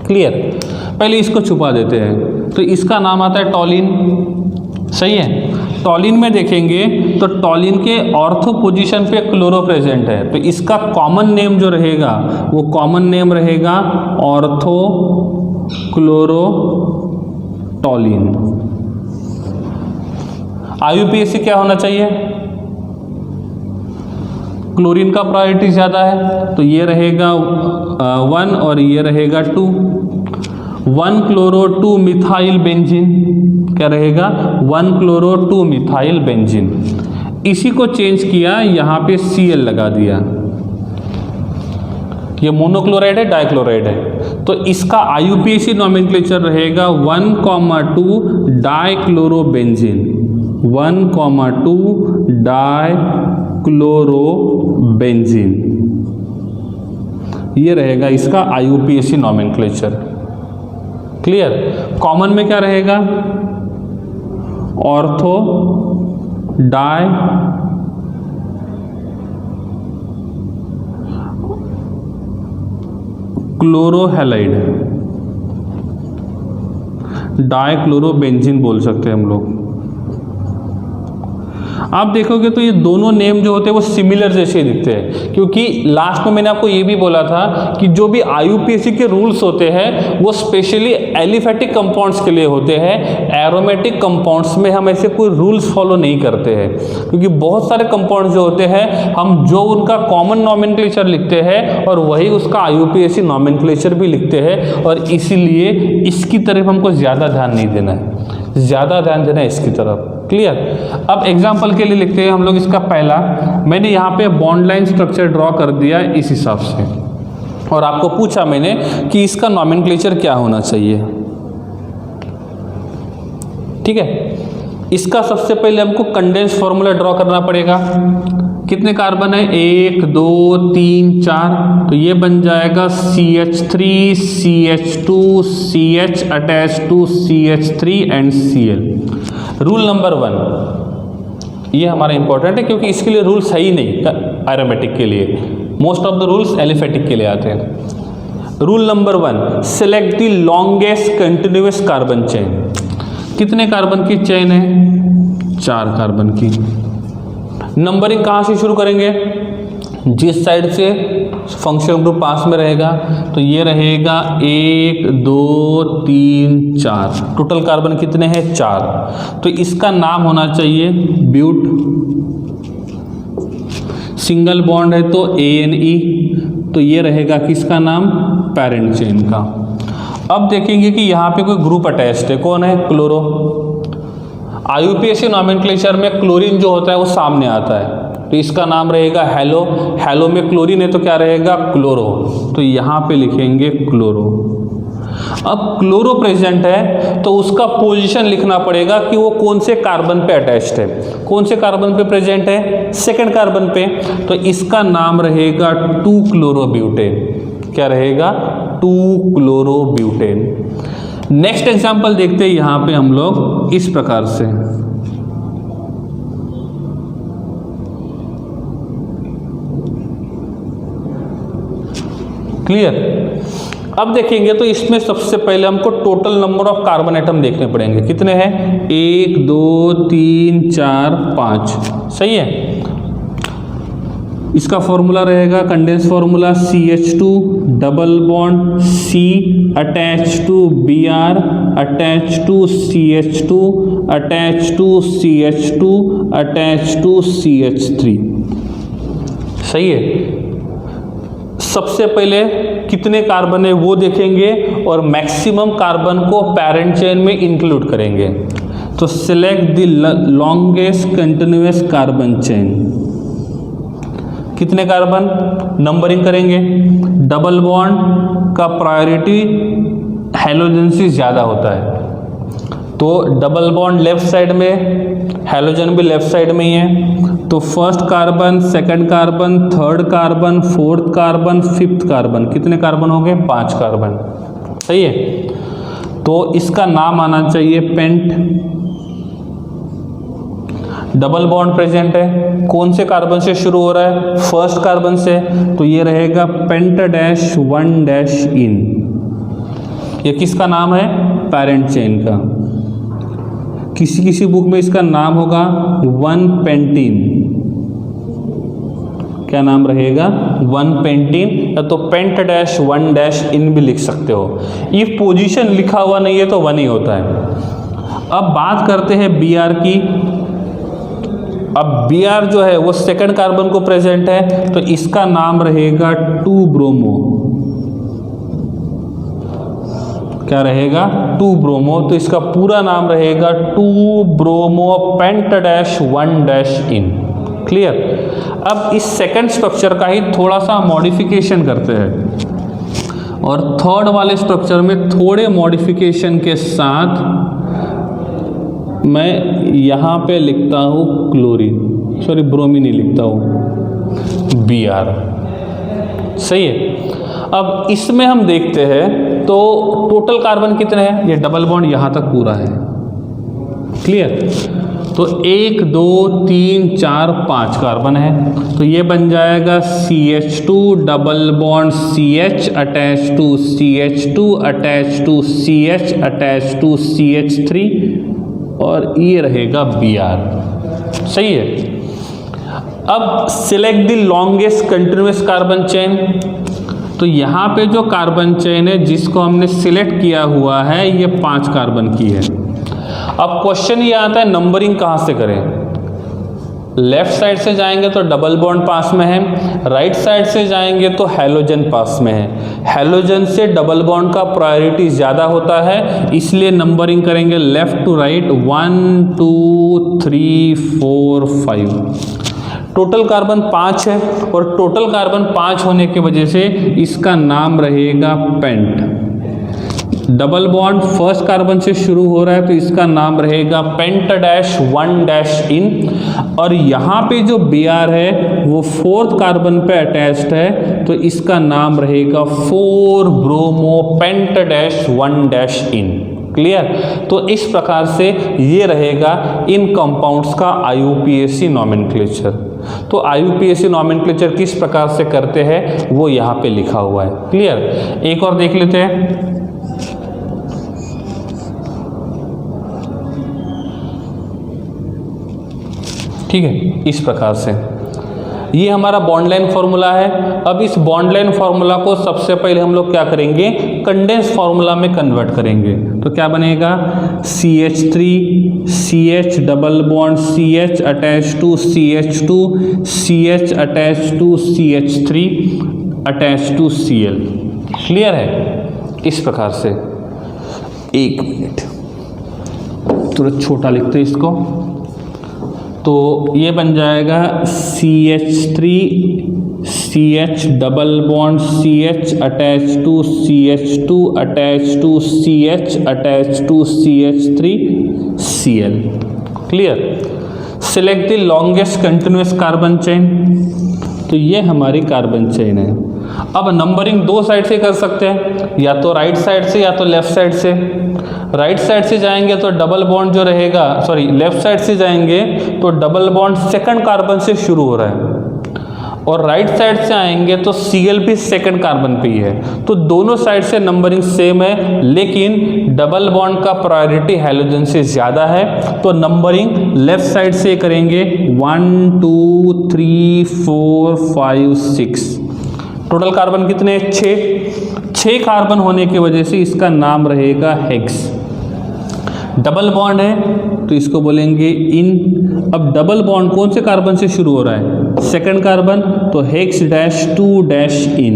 क्लियर? पहले इसको छुपा देते हैं, तो इसका नाम आता है टॉलिन, सही है। टॉलिन में देखेंगे तो टॉलिन के ऑर्थो पोजीशन पे क्लोरो प्रेजेंट है, तो इसका कॉमन नेम जो रहेगा वो कॉमन नेम रहेगा ऑर्थो क्लोरो टॉलिन। IUPAC क्या होना चाहिए, क्लोरीन का प्रायोरिटी ज़्यादा है, तो ये रहेगा 1 और ये रहेगा 2। 1 क्लोरो 2 मिथाइल बेंजीन, क्या रहेगा? 1 क्लोरो 2 मिथाइल बेंजीन। इसी को चेंज किया, यहाँ पे Cl लगा दिया। ये मोनोक्लोराइड है, डाइक्लोराइड है, तो इसका IUPAC नॉमेनक्लेचर रहेगा 1,2 डाइक्लोरोबेंजीन। 1,2 डाइक्लोरोबेंजीन, ये रहेगा इसका IUPAC नॉमेनक्लेचर। क्लियर? कॉमन में क्या रहेगा, ऑर्थो डाई क्लोरोहैलाइड, डाइक्लोरोबेंजीन बोल सकते हैं हम लोग। आप देखोगे तो ये दोनों नेम जो होते हैं वो सिमिलर जैसे दिखते हैं, क्योंकि लास्ट में मैंने आपको ये भी बोला था कि जो भी IUPAC के रूल्स होते हैं वो स्पेशली एलिफेटिक कंपाउंड्स के लिए होते हैं। एरोमेटिक कंपाउंड्स में हम ऐसे कोई रूल्स फॉलो नहीं करते हैं, क्योंकि बहुत सारे कंपाउंड्स जो होते हैं हम जो उनका कॉमन नॉमेनक्लेचर लिखते हैं और वही उसका IUPAC नॉमेनक्लेचर भी लिखते हैं, और इसीलिए इसकी तरफ हमको ज़्यादा ध्यान नहीं देना है, ज़्यादा ध्यान देना है इसकी तरफ। क्लियर। अब एग्जाम्पल के लिए लिखते हैं हम लोग इसका पहला, मैंने यहाँ पे बॉन्ड लाइन स्ट्रक्चर ड्रॉ कर दिया इस हिसाब से, और आपको पूछा मैंने कि इसका नॉमेनक्लेचर क्या होना चाहिए। ठीक है, इसका सबसे पहले हमको कंडेंस फॉर्मूला ड्रॉ करना पड़ेगा। कितने कार्बन है, 1 2 3 4, तो ये बन जाएगा CH3 CH2 CH attach to CH3 and Cl। Rule number 1 ये हमारा इंपॉर्टेंट है क्योंकि इसके लिए रूल सही नहीं एरोमेटिक के लिए, most of the rules aliphatic के लिए आते हैं। Rule number 1, select the longest continuous carbon chain. कितने कार्बन की चेन है, 4 कार्बन की। नंबरिंग कहाँ से शुरू करेंगे, जिस साइड से फंक्शनल ग्रुप पास में रहेगा, तो ये रहेगा 1 2 3 4, टोटल कार्बन कितने हैं, 4। तो इसका नाम होना चाहिए ब्यूट, सिंगल बॉन्ड है तो ANE, तो ये रहेगा किसका नाम, पेरेंट चेन का। अब देखेंगे कि यहाँ पे कोई ग्रुप अटैच्ड है, कौन है, क्लोरो। IUPAC नॉमेनक्लेचर में क्लोरीन जो होता है वो सामने आता है, तो इसका नाम रहेगा हेलो। हेलो में क्लोरीन है तो क्या रहेगा, क्लोरो, तो यहाँ पे लिखेंगे क्लोरो। अब क्लोरो प्रेजेंट है तो उसका पोजीशन लिखना पड़ेगा कि वो कौन से कार्बन पे अटैच्ड है। कौन से कार्बन पे प्रेजेंट है, सेकंड कार्बन पे, तो इसका नाम रहेगा 2-क्लोरोब्यूटेन। क्या रहेगा, 2-क्लोरोब्यूटेन। नेक्स्ट एग्जांपल देखते हैं यहां पे हम लोग इस प्रकार से। क्लियर। अब देखेंगे तो इसमें सबसे पहले हमको total number of carbon atom देखने पड़ेंगे। कितने हैं, 1 2 3 4 5, सही है। इसका फॉर्मूला रहेगा condense formula CH2 double bond C attach to Br attach to CH2 attach to CH2 attach to CH3, सही है। सबसे पहले कितने कार्बन है वो देखेंगे और मैक्सिमम कार्बन को पेरेंट चेन में इंक्लूड करेंगे। तो select the longest continuous carbon chain. कितने कार्बन, नंबरिंग करेंगे। डबल बॉन्ड का प्रायोरिटी हैलोजन से ज़्यादा होता है, तो डबल बॉन्ड लेफ्ट साइड में, हैलोजन भी लेफ्ट साइड में ही है, तो first carbon, second carbon, third carbon, fourth carbon, fifth carbon, कितने कार्बन हो गए, 5 कार्बन, सही है। तो इसका नाम आना चाहिए पेंट। डबल बॉन्ड प्रेजेंट है, कौन से कार्बन से शुरू हो रहा है, फर्स्ट कार्बन से, तो ये रहेगा पेंट-1- इन। ये किसका नाम है, पेरेंट चेन का। किसी किसी बुक में इसका नाम होगा 1-पेंटीन। क्या नाम रहेगा, 1-पेंटीन, या तो पेंट-1- भी लिख सकते हो। ये पोजीशन लिखा हुआ नहीं है तो 1 ही होता है। अब बात करते हैं Br की। अब Br जो है वो सेकंड कार्बन को प्रेजेंट है, तो इसका नाम रहेगा 2-ब्रोमो। क्या रहेगा, 2-ब्रोमो, तो इसका पूरा नाम रहेगा 2-ब्रोमो पेंट-1- इन। क्लियर। अब इस सेकंड स्ट्रक्चर का ही थोड़ा सा मॉडिफिकेशन करते हैं, और थर्ड वाले स्ट्रक्चर में थोड़े मॉडिफिकेशन के साथ मैं यहाँ पे लिखता हूँ क्लोरीन, सॉरी ब्रोमीन ही लिखता हूँ, Br, सही है। अब इसमें हम देखते हैं तो टोटल कार्बन कितने हैं, ये डबल बॉन्ड यहाँ तक पूरा है, क्लियर। तो 1 2 3 4 5 कार्बन है, तो ये बन जाएगा CH2 double bond CH attach to CH2 attach to CH attach to CH3, और ये रहेगा Br, सही है। अब select the longest continuous carbon chain. तो यहाँ पे जो कार्बन चेन है जिसको हमने सिलेक्ट किया हुआ है ये 5 कार्बन की है। अब क्वेश्चन ये आता है नंबरिंग कहाँ से करें। लेफ्ट साइड से जाएंगे तो डबल बॉन्ड पास में है, राइट साइड से जाएंगे तो हैलोजन पास में है। हैलोजन से डबल बॉन्ड का प्रायोरिटी ज़्यादा होता है, इसलिए नंबरिंग करेंगे left to right 1 2 3 4 5। Total carbon 5 है और टोटल कार्बन 5 होने की वजह से इसका नाम रहेगा pent. Double bond first carbon से शुरू हो रहा है तो इसका नाम रहेगा पेंट डैश 1 डैश इन, और यहाँ पे जो Br है वो फोर्थ कार्बन पे अटैच्ड है तो इसका नाम रहेगा 4 bromo paint dash 1 dash ene. Clear? तो इस प्रकार से ये रहेगा इन कंपाउंड्स का IUPAC नॉमेनक्लेचर। तो IUPAC नॉमेनक्लेचर किस प्रकार से करते हैं वो यहाँ पे लिखा हुआ है। क्लियर? एक और देख लेते हैं। ठीक है, इस प्रकार से ये हमारा बॉन्ड लाइन फॉर्मूला है। अब इस बॉन्ड लाइन फॉर्मूला को सबसे पहले हम लोग क्या करेंगे, कंडेंस फॉर्मूला में कन्वर्ट करेंगे। तो क्या बनेगा, CH3 CH double bond CH attach to CH2 CH attach to CH3 attach to Cl। Clear है? इस प्रकार से, एक मिनट थोड़ा छोटा लिखते हैं इसको। तो ये बन जाएगा CH3 CH double bond CH attach to CH2 attach to CH attach to CH3 Cl। Clear? Select the longest continuous carbon chain. तो ये हमारी कार्बन चेन है। अब नंबरिंग दो साइड से कर सकते हैं, या तो राइट साइड से या तो लेफ्ट साइड से। राइट साइड से जाएंगे तो डबल बॉन्ड जो रहेगा, सॉरी लेफ्ट साइड से जाएंगे तो डबल बॉन्ड सेकंड कार्बन से शुरू हो रहा है, और राइट साइड से आएंगे तो Cl भी सेकंड कार्बन पे ही है। तो दोनों साइड से नंबरिंग सेम है, लेकिन डबल बॉन्ड का प्रायोरिटी हैलोजन से ज़्यादा है। तो नंबरिंग लेफ्ट साइड से करेंगे 1 2 3 4 5 6। टोटल कार्बन कितने? 6 कार्बन होने की वजह से इसका नाम रहेगा हेक्स। डबल बॉन्ड है तो इसको बोलेंगे इन। अब डबल बॉन्ड कौन से कार्बन से शुरू हो रहा है? सेकंड कार्बन, तो hex dash 2 dash in.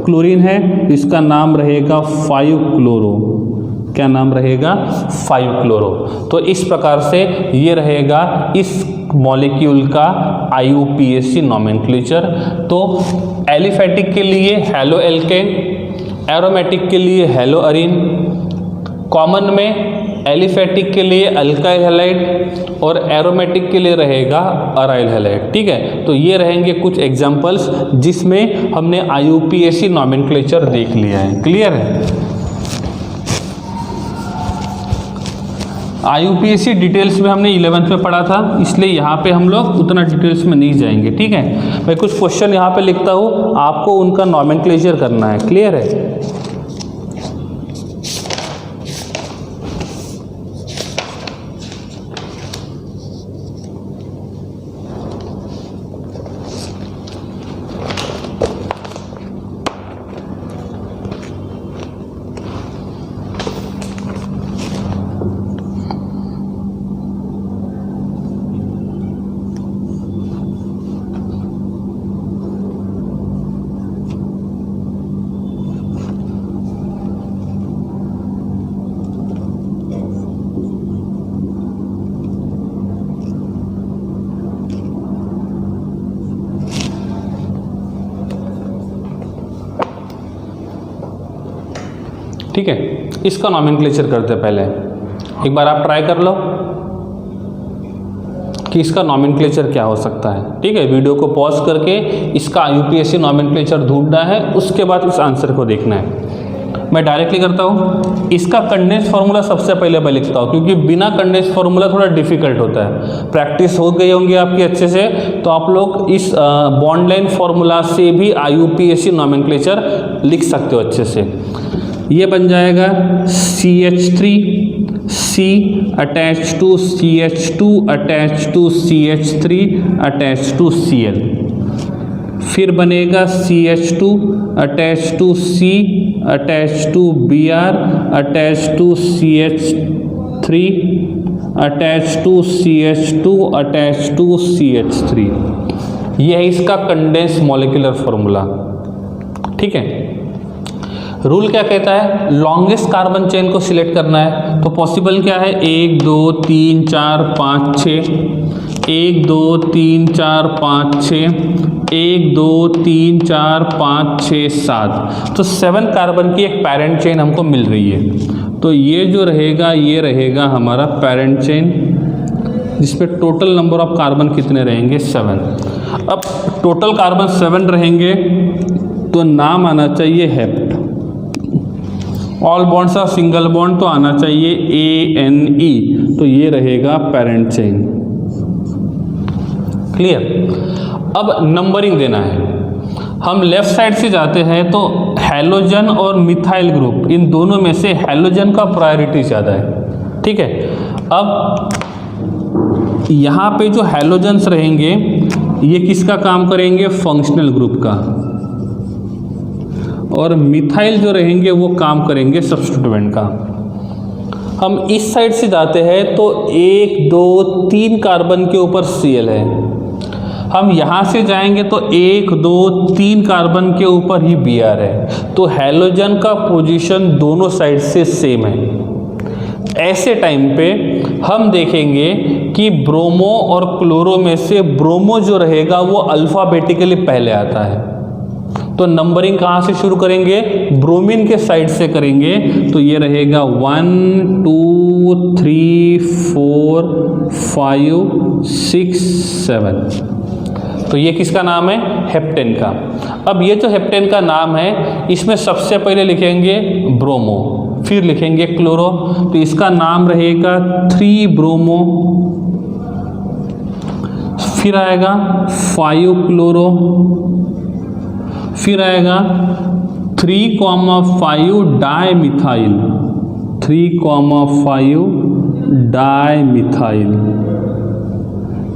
Chlorine है तो इसका नाम रहेगा 5 क्लोरो। क्या नाम रहेगा? 5 क्लोरो। तो इस प्रकार से ये रहेगा इस मॉलिक्यूल का IUPAC नॉमेनक्लेचर। तो एलिफेटिक के लिए हेलो एल्केन, एरोमेटिक के लिए हेलो अरीन, कॉमन में एलिफेटिक के लिए अल्काइल हैलाइड और एरोमेटिक के लिए रहेगा अराइल हैलाइड। ठीक है, तो ये रहेंगे कुछ एग्जांपल्स जिसमें हमने IUPAC नॉमेनक्लेचर देख लिया है। क्लियर है? IUPAC डिटेल्स में हमने 11th में पढ़ा था, इसलिए यहाँ पे हम लोग उतना डिटेल्स में नहीं जाएंगे। ठीक है, मैं कुछ क्वेश्चन यहाँ पे लिखता हूँ, आपको उनका नॉमेनक्लेचर करना है। क्लियर है? ठीक है, इसका नॉमेनक्लेचर करते पहले एक बार आप ट्राई कर लो कि इसका नॉमेनक्लेचर क्या हो सकता है। ठीक है, वीडियो को पॉज करके इसका IUPAC नॉमेनक्लेचर ढूंढना है, उसके बाद इस आंसर को देखना है। मैं डायरेक्टली करता हूँ। इसका कंडेंस फार्मूला सबसे पहले मैं लिखता हूँ, क्योंकि बिना कंडेंस फार्मूला थोड़ा डिफिकल्ट होता है। प्रैक्टिस हो गई होंगी आपकी अच्छे से, तो आप लोग इस बॉन्ड लाइन फार्मूला से भी IUPAC नॉमेनक्लेचर लिख सकते हो अच्छे से। ये बन जाएगा CH3 C attach to CH2 attach to CH3 attach to Cl। फिर बनेगा CH2 attach to C attach to Br attach to CH3 attach to CH2 attach to CH3। ये है इसका कंडेंस मॉलिक्यूलर फॉर्मूला। ठीक है, रूल क्या कहता है, लॉन्गेस्ट कार्बन चेन को सिलेक्ट करना है। तो पॉसिबल क्या है, 1 2 3 4 5 6, 1 2 3 4 5 6, 1 2 3 4 5 6 7। तो 7 कार्बन की एक पेरेंट चेन हमको मिल रही है। तो ये जो रहेगा ये रहेगा हमारा पेरेंट चेन, जिसपे टोटल नंबर ऑफ कार्बन कितने रहेंगे, 7। अब टोटल कार्बन 7 रहेंगे तो नाम आना चाहिए hept. All bonds are single bond तो आना चाहिए ANE, तो ये रहेगा पेरेंट चेन। क्लियर। अब नंबरिंग देना है। हम लेफ्ट साइड से जाते हैं तो हैलोजन और मिथाइल ग्रुप, इन दोनों में से हैलोजन का प्रायोरिटी ज़्यादा है। ठीक है, अब यहाँ पे जो हैलोजन्स रहेंगे ये किसका काम करेंगे, फंक्शनल ग्रुप का, और मिथाइल जो रहेंगे वो काम करेंगे सब्स्टिट्यूएंट का। हम इस साइड से जाते हैं तो 1 2 3 कार्बन के ऊपर Cl है। हम यहाँ से जाएंगे तो 1 2 3 कार्बन के ऊपर ही Br है। तो हैलोजन का पोजीशन दोनों साइड से सेम है। ऐसे टाइम पे हम देखेंगे कि ब्रोमो और क्लोरो में से ब्रोमो जो रहेगा वो अल्फ़ाबेटिकली पहले आता है। तो नंबरिंग कहाँ से शुरू करेंगे, ब्रोमीन के साइड से करेंगे। तो ये रहेगा 1 2 3 4 5 6 7। तो ये किसका नाम है, हेप्टेन का। अब ये जो हेप्टेन का नाम है इसमें सबसे पहले लिखेंगे ब्रोमो, फिर लिखेंगे क्लोरो। तो इसका नाम रहेगा 3 ब्रोमो, फिर आएगा 5 क्लोरो, फिर आएगा 3,5 डाइमिथाइल, 3,5 डाइमिथाइल।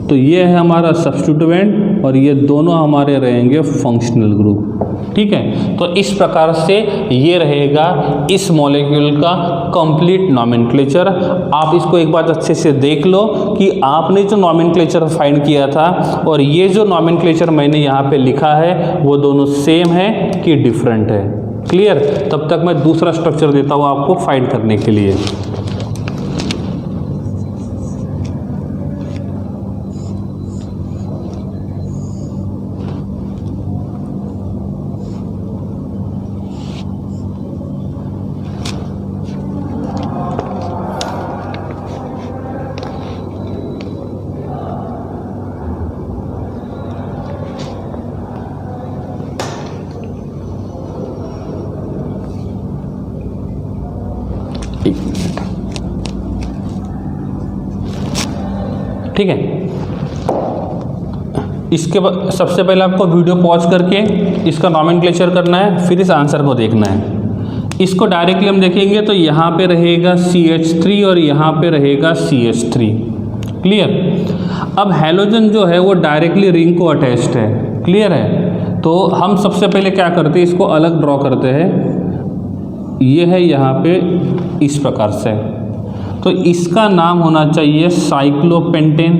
तो ये है हमारा सब्स्टिट्यूएंट और ये दोनों हमारे रहेंगे फंक्शनल ग्रुप। ठीक है, तो इस प्रकार से ये रहेगा इस मॉलिक्यूल का कंप्लीट नॉमेनक्लेचर। आप इसको एक बार अच्छे से देख लो कि आपने जो नॉमेनक्लेचर फाइंड किया था और ये जो नॉमेनक्लेचर मैंने यहाँ पे लिखा है वो दोनों सेम है कि डिफरेंट है। क्लियर। तब तक मैं दूसरा स्ट्रक्चर देता हूँ आपको फाइंड करने के लिए। ठीक है, इसके बाद सबसे पहले आपको वीडियो पॉज करके इसका नॉमेनक्लेचर करना है, फिर इस आंसर को देखना है। इसको डायरेक्टली हम देखेंगे तो यहाँ पे रहेगा CH3 और यहाँ पे रहेगा CH3। क्लियर। अब हैलोजन जो है वो डायरेक्टली रिंग को अटैच्ड है। क्लियर है। तो हम सबसे पहले क्या करते हैं, इसको अलग ड्रॉ करते हैं। ये है यहाँ पे इस प्रकार से, तो इसका नाम होना चाहिए साइक्लोपेंटेन।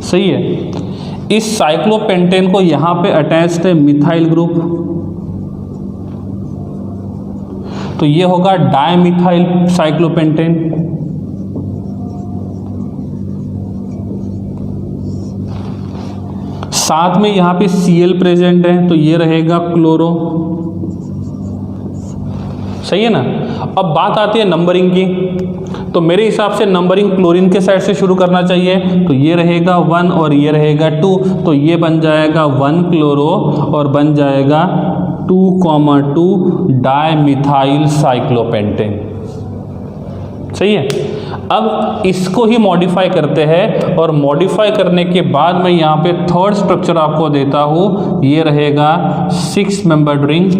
सही है। इस साइक्लोपेंटेन को यहाँ पे अटैच्ड है मिथाइल ग्रुप, तो ये होगा डायमिथाइल साइक्लोपेंटेन। साथ में यहाँ पे Cl प्रेजेंट है, तो ये रहेगा क्लोरो। सही है ना। अब बात आती है नंबरिंग की, तो मेरे हिसाब से नंबरिंग क्लोरीन के साइड से शुरू करना चाहिए। तो ये रहेगा 1 और ये रहेगा 2, तो ये बन जाएगा 1 क्लोरो और बन जाएगा 2,2 डायमिथाइल साइक्लोपेंटेन। सही है। अब इसको ही मॉडिफाई करते हैं और मॉडिफाई करने के बाद मैं यहाँ पे थर्ड स्ट्रक्चर आपको देता हूँ। ये रहेगा 6 मेंबर्ड रिंग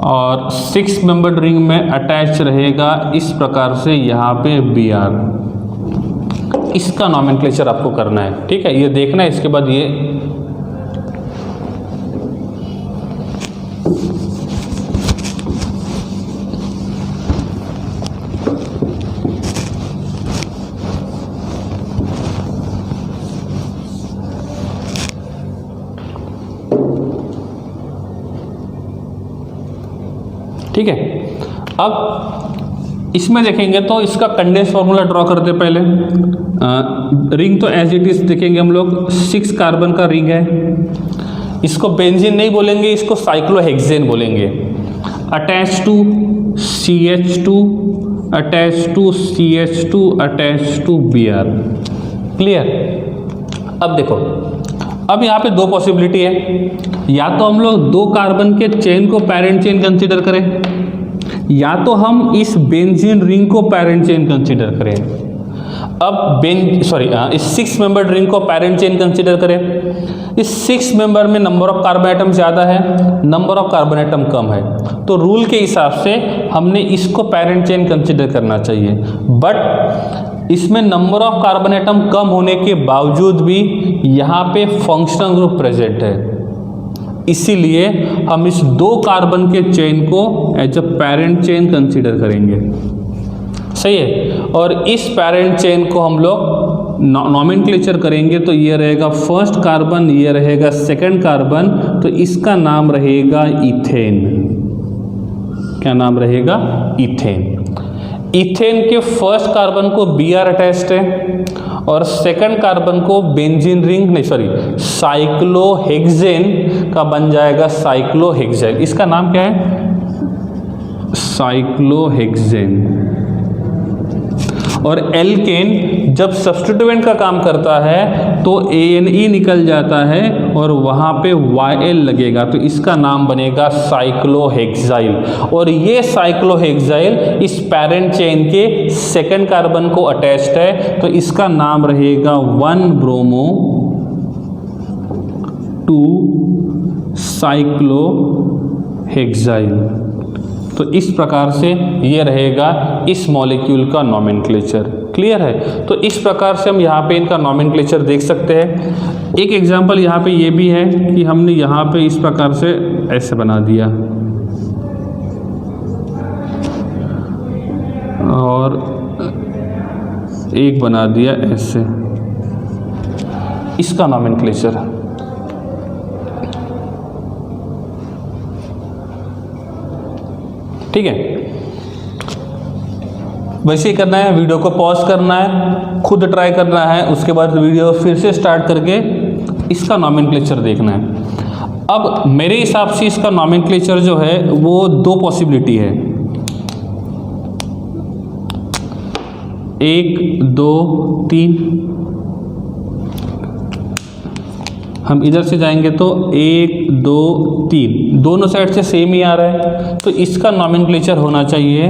और 6 मेंबर्ड रिंग में अटैच रहेगा इस प्रकार से यहाँ पे Br। इसका नॉमेनक्लेचर आपको करना है। ठीक है, ये देखना है। इसके बाद ये ठीक है। अब इसमें देखेंगे तो इसका कंडेंस फॉर्मूला ड्रॉ करते पहले। रिंग तो एज इट इज देखेंगे हम लोग, 6 कार्बन का रिंग है। इसको बेंजीन नहीं बोलेंगे, इसको साइक्लोहेक्सेन बोलेंगे। Attach to CH2, attach to CH2, attach to Br। Clear. अब देखो, अब यहाँ पे 2 पॉसिबिलिटी है। या तो हम लोग 2 कार्बन के चेन को पैरेंट चेन कंसीडर करें, या तो हम इस बेंजीन रिंग को पैरेंट चेन कंसीडर करें। अब इस 6 मेंबर्ड रिंग को पैरेंट चेन कंसीडर करें। इस 6 मेंबर में नंबर ऑफ कार्बन एटम ज़्यादा है, नंबर ऑफ कार्बन एटम कम है, तो रूल के हिसाब से हमने इसको पैरेंट चेन कंसीडर करना चाहिए। बट इसमें नंबर ऑफ कार्बन एटम कम होने के बावजूद भी यहाँ पे फंक्शनल ग्रुप प्रेजेंट है, इसीलिए हम इस 2 कार्बन के चेन को as a parent chain consider करेंगे। सही है। और इस पैरेंट चेन को हम लोग नॉमेनक्लेचर करेंगे, तो ये रहेगा फर्स्ट कार्बन, ये रहेगा सेकंड कार्बन, तो इसका नाम रहेगा इथेन। क्या नाम रहेगा? इथेन। इथेन के फर्स्ट कार्बन को Br अटैच्ड है और सेकंड कार्बन को बेंजीन रिंग नहीं सॉरी साइक्लोहेक्सेन का बन जाएगा साइक्लोहेक्सेन। इसका नाम क्या है? साइक्लोहेक्सेन। और एल्केन जब सब्स्टिट्यूएंट का काम करता है तो ANE निकल जाता है और वहाँ पे YL लगेगा, तो इसका नाम बनेगा साइक्लोहेक्साइल। और ये साइक्लोहेक्साइल इस पैरेंट चेन के सेकंड कार्बन को अटैच्ड है, तो इसका नाम रहेगा 1-ब्रोमो 2 साइक्लोहेक्साइल। तो इस प्रकार से ये रहेगा इस मॉलिक्यूल का नॉमेनक्लेचर। क्लियर है। तो इस प्रकार से हम यहाँ पे इनका नॉमेनक्लेचर देख सकते हैं। एक एग्जांपल यहाँ पे ये भी है कि हमने यहाँ पे इस प्रकार से ऐसे बना दिया और एक बना दिया ऐसे, इसका नॉमेनक्लेचर। ठीक है। वैसे ही करना है, वीडियो को पॉज करना है, खुद ट्राई करना है, उसके बाद वीडियो फिर से स्टार्ट करके इसका नॉमेनक्लेचर देखना है। अब मेरे हिसाब से इसका नॉमेनक्लेचर जो है वो 2 पॉसिबिलिटी है, 1 2 3। हम इधर से जाएंगे तो 1 2 3 दोनों साइड से सेम ही आ रहा है, तो इसका नॉमेनक्लेचर होना चाहिए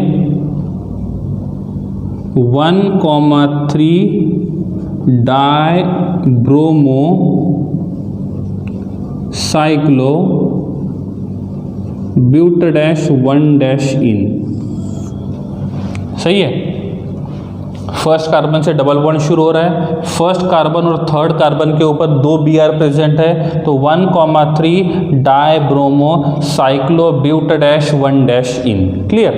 1,3 डाई ब्रोमो साइक्लो ब्यूटाडैश 1-इन। सही है। फर्स्ट कार्बन से डबल बॉन्ड शुरू हो रहा है, फर्स्ट कार्बन और थर्ड कार्बन के ऊपर 2 Br प्रेजेंट है, तो 1,3 डाई ब्रोमो साइक्लो ब्यूटाडैश 1-इन। क्लियर।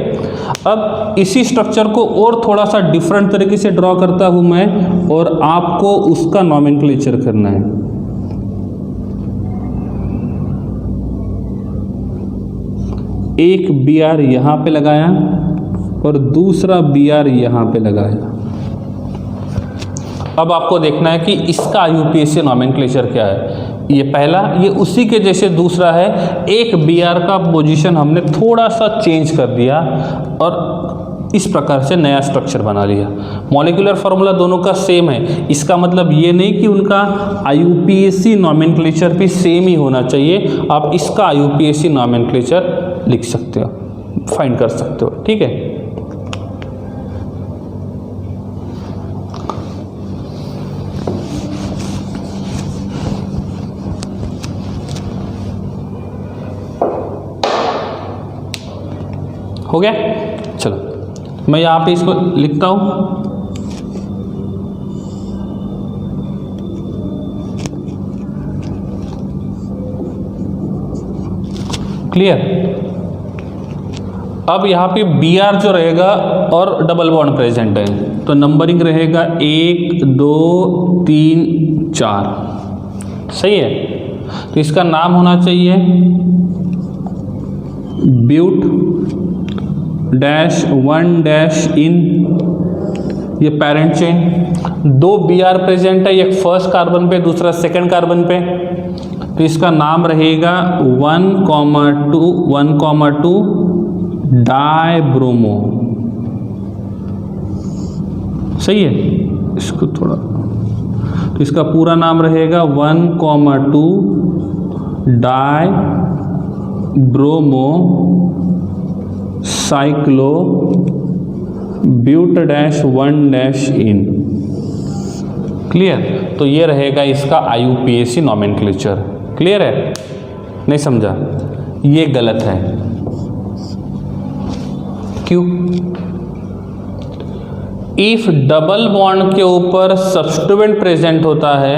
अब इसी स्ट्रक्चर को और थोड़ा सा डिफरेंट तरीके से ड्रॉ करता हूं मैं, और आपको उसका नॉमेनक्लेचर करना है। एक Br यहां पे लगाया और दूसरा Br यहां पे लगाया। अब आपको देखना है कि इसका IUPAC नॉमेनक्लेचर क्या है। ये पहला, ये उसी के जैसे दूसरा है, एक Br का पोजीशन हमने थोड़ा सा चेंज कर दिया और इस प्रकार से नया स्ट्रक्चर बना लिया। मॉलिक्यूलर फार्मूला दोनों का सेम है, इसका मतलब ये नहीं कि उनका IUPAC नॉमेनक्लेचर भी सेम ही होना चाहिए। आप इसका IUPAC नॉमेनक्लेचर लिख सकते हो, फाइंड कर सकते हो। ठीक है। हो गया। चलो मैं यहाँ पे इसको लिखता हूँ। क्लियर। अब यहाँ पे Br जो रहेगा और डबल बॉन्ड प्रेजेंट है, तो नंबरिंग रहेगा 1 2 3 4। सही है। तो इसका नाम होना चाहिए ब्यूट डैश 1 डैश इन, ये पेरेंट चेन। 2 Br प्रेजेंट है, एक फर्स्ट कार्बन पे दूसरा सेकंड कार्बन पे, तो इसका नाम रहेगा 1,2 डाइब्रोमो। सही है, इसको थोड़ा, तो इसका पूरा नाम रहेगा 1,2 dibromo cyclo but dash 1 dash ene. Clear? तो ये रहेगा इसका IUPAC नॉमेनक्लेचर। क्लियर है? नहीं समझा? ये गलत है। क्यों? इफ डबल बॉन्ड के ऊपर सब्स्टिट्यूएंट प्रेजेंट होता है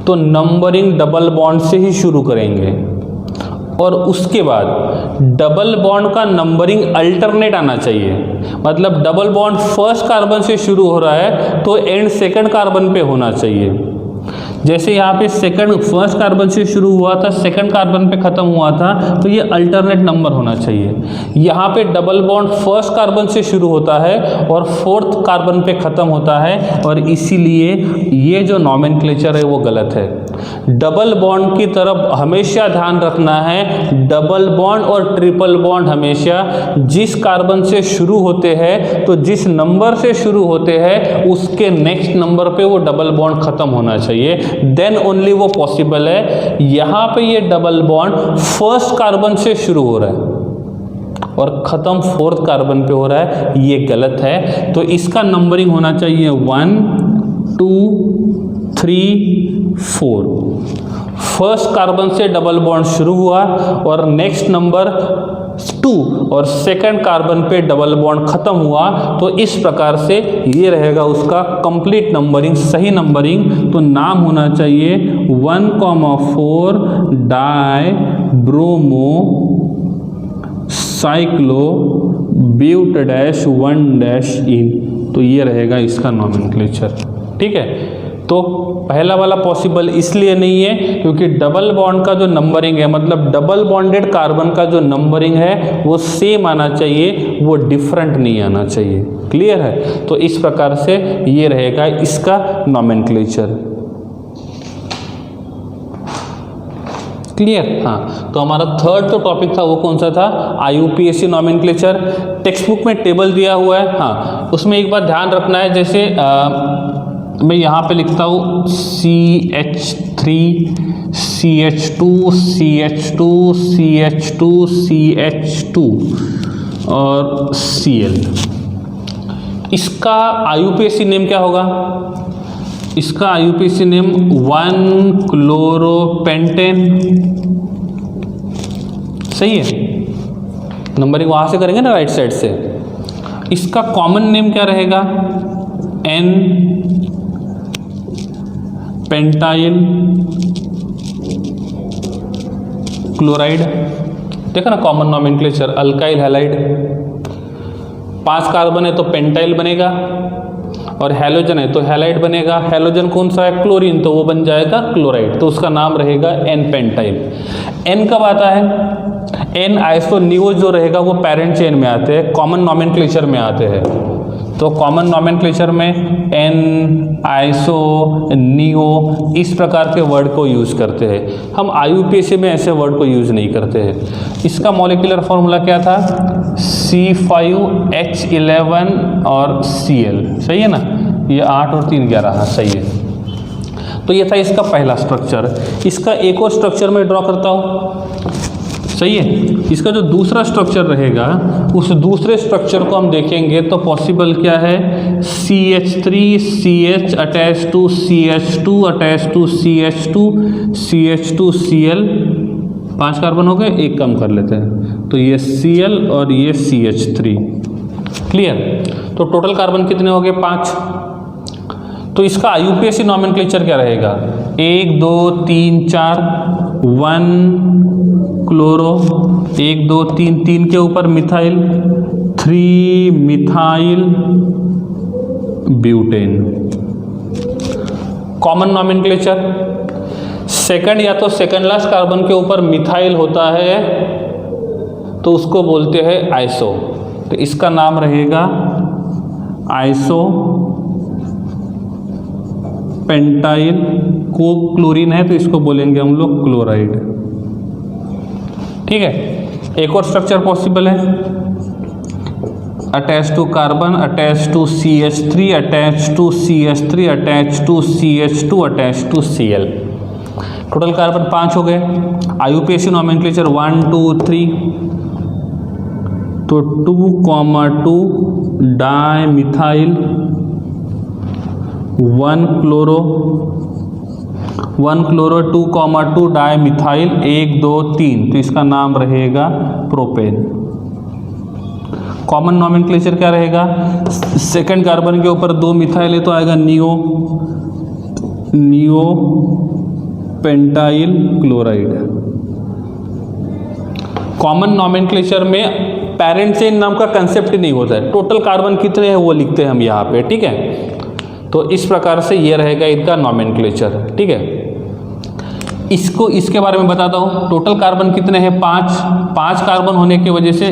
तो नंबरिंग डबल बॉन्ड से ही शुरू करेंगे, और उसके बाद डबल बॉन्ड का नंबरिंग अल्टरनेट आना चाहिए। मतलब डबल बॉन्ड फर्स्ट कार्बन से शुरू हो रहा है तो एंड सेकंड कार्बन पे होना चाहिए। जैसे यहाँ पे फर्स्ट कार्बन से शुरू हुआ था, सेकंड कार्बन पे खत्म हुआ था, तो ये अल्टरनेट नंबर होना चाहिए। यहाँ पे डबल बॉन्ड फर्स्ट कार्बन से शुरू होता है और फोर्थ कार्बन पे खत्म होता है, और इसीलिए ये जो नॉमेनक्लेचर है वो गलत है। डबल बॉन्ड की तरफ हमेशा ध्यान रखना है। डबल बॉन्ड और ट्रिपल बॉन्ड हमेशा जिस कार्बन से शुरू होते हैं, तो जिस नंबर से शुरू होते हैं उसके नेक्स्ट नंबर पे वो डबल बॉन्ड खत्म होना चाहिए, देन ओनली वो पॉसिबल है। यहाँ पे ये डबल बॉन्ड फर्स्ट कार्बन से शुरू हो रहा है और ख़त्म फोर्थ कार्बन पे हो रहा है, ये गलत है। तो इसका नंबरिंग होना चाहिए 1 2 3 4। फर्स्ट कार्बन से डबल बॉन्ड शुरू हुआ और नेक्स्ट नंबर 2 और सेकंड कार्बन पे डबल बॉन्ड खत्म हुआ, तो इस प्रकार से ये रहेगा उसका कंप्लीट नंबरिंग, सही नंबरिंग। तो नाम होना चाहिए 1,4 dibromo cyclo but dash 1 dash ene. तो ये रहेगा इसका नॉमेनक्लेचर। ठीक है? तो पहला वाला पॉसिबल इसलिए नहीं है क्योंकि डबल बॉन्ड का जो नंबरिंग है, मतलब डबल बॉन्डेड कार्बन का जो नंबरिंग है वो सेम आना चाहिए, वो डिफरेंट नहीं आना चाहिए। क्लियर है? तो इस प्रकार से ये रहेगा इसका नॉमेनक्लेचर। क्लियर? हाँ, तो हमारा थर्ड जो टॉपिक था वो कौन सा था? IUPAC nomenclature. टेक्स्ट बुक में टेबल दिया हुआ है। हाँ, उसमें एक बात ध्यान रखना है, जैसे मैं यहाँ पे लिखता हूँ CH3 CH2 CH2 CH2 CH2 और Cl। इसका IUPAC नेम क्या होगा? इसका IUPAC नेम 1-क्लोरोपेंटेन। सही है? नंबरिंग वहाँ से करेंगे ना, राइट साइड से। इसका कॉमन नेम क्या रहेगा? N pentyl chloride. देखा ना common nomenclature, alkyl halide. 5 carbon है तो पेंटाइल बनेगा, और हैलोजन है तो हैलाइड बनेगा। हैलोजन कौन सा है? क्लोरीन, तो वो बन जाएगा क्लोराइड, तो उसका नाम रहेगा N पेंटाइल। N कब आता है? N आइसोनियो जो रहेगा वो पेरेंट चेन में आते हैं, कॉमन नॉमेनक्लेचर में आते हैं। तो कॉमन नॉमेनक्लेचर में N, आइसो, नियो, इस प्रकार के वर्ड को यूज़ करते हैं। हम IUPAC में ऐसे वर्ड को यूज़ नहीं करते हैं। इसका मॉलिक्यूलर फॉर्मूला क्या था? C5H11 और Cl। सही है ना? ये 8 और 3 11। हाँ, सही है। तो ये था इसका पहला स्ट्रक्चर। इसका एक और स्ट्रक्चर में ड्रॉ करता हूँ। सही है? इसका जो दूसरा स्ट्रक्चर रहेगा, उस दूसरे स्ट्रक्चर को हम देखेंगे तो पॉसिबल क्या है? CH3CH attach to CH2 attach to CH2 CH2 Cl। 5 carbon हो गए, एक कम कर लेते हैं, तो ये Cl और ये CH3। क्लियर? तो टोटल कार्बन कितने हो गए? 5। तो इसका IUPAC नॉमेनक्लेचर क्या रहेगा? 1 2 3 4 1 क्लोरो, 1 2 3 3 के ऊपर methyl, 3 methyl butane. Common nomenclature, second या तो सेकंड लास्ट कार्बन के ऊपर मिथाइल होता है तो उसको बोलते हैं आइसो। तो इसका नाम रहेगा आइसो पेंटाइल। को क्लोरीन है तो इसको बोलेंगे हम लोग क्लोराइड। ठीक है, एक और स्ट्रक्चर पॉसिबल है, attach to carbon, attach to CH3, attach to CH3, attach to CH2, attach to Cl। Total carbon 5 हो गए। IUPAC नॉमेनक्लेचर 1 2 3, तो 2,2 डाइमिथाइल 1 क्लोरो 2,2 डाइमिथाइल 1 2 3, तो इसका नाम रहेगा प्रोपेन। कॉमन नॉमेनक्लेचर क्या रहेगा? सेकंड कार्बन के ऊपर 2 मिथाइल है तो आएगा neo pentyl chloride. Common nomenclature में पेरेंट चेन नाम का कंसेप्ट ही नहीं होता है, टोटल कार्बन कितने हैं वो लिखते हैं हम यहाँ पे। ठीक है, तो इस प्रकार से ये रहेगा इनका नॉमेनक्लेचर। ठीक है, इसको इसके बारे में बताता हूँ। टोटल कार्बन कितने हैं? 5 कार्बन होने की वजह से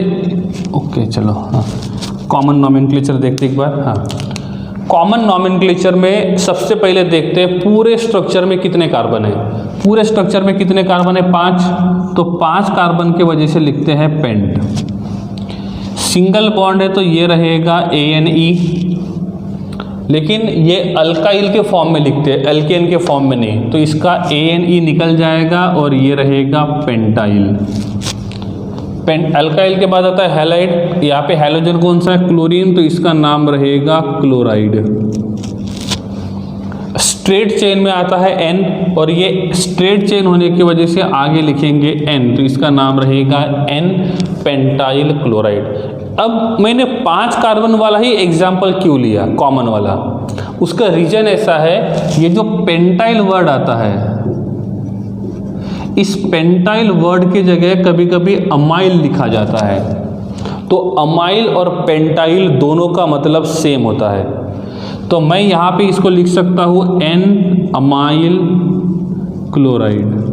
ओके चलो हाँ, कॉमन नॉमेनक्लेचर देखते एक बार। हाँ, कॉमन नॉमेनक्लेचर में सबसे पहले देखते हैं पूरे स्ट्रक्चर में कितने कार्बन है। पूरे स्ट्रक्चर में कितने कार्बन है? 5, तो 5 कार्बन की वजह से लिखते हैं पेंट। सिंगल बॉन्ड है तो ये रहेगा ANE, लेकिन ये अल्काइल के फॉर्म में लिखते हैं, एल्केन के फॉर्म में नहीं, तो इसका ANE निकल जाएगा और ये रहेगा पेंटाइल। अल्काइल के बाद आता है हैलाइड, यहाँ पे हैलोजन कौन सा है? क्लोरीन, तो इसका नाम रहेगा क्लोराइड। स्ट्रेट चेन में आता है N, और ये स्ट्रेट चेन होने की वजह से आगे लिखेंगे N, तो इसका नाम रहेगा N पेंटाइल क्लोराइड। अब मैंने 5 कार्बन वाला ही एग्जाम्पल क्यों लिया, कॉमन वाला? उसका रीजन ऐसा है, ये जो पेंटाइल वर्ड आता है, इस पेंटाइल वर्ड की जगह कभी कभी अमाइल लिखा जाता है, तो अमाइल और पेंटाइल दोनों का मतलब सेम होता है। तो मैं यहाँ पे इसको लिख सकता हूँ N अमाइल क्लोराइड।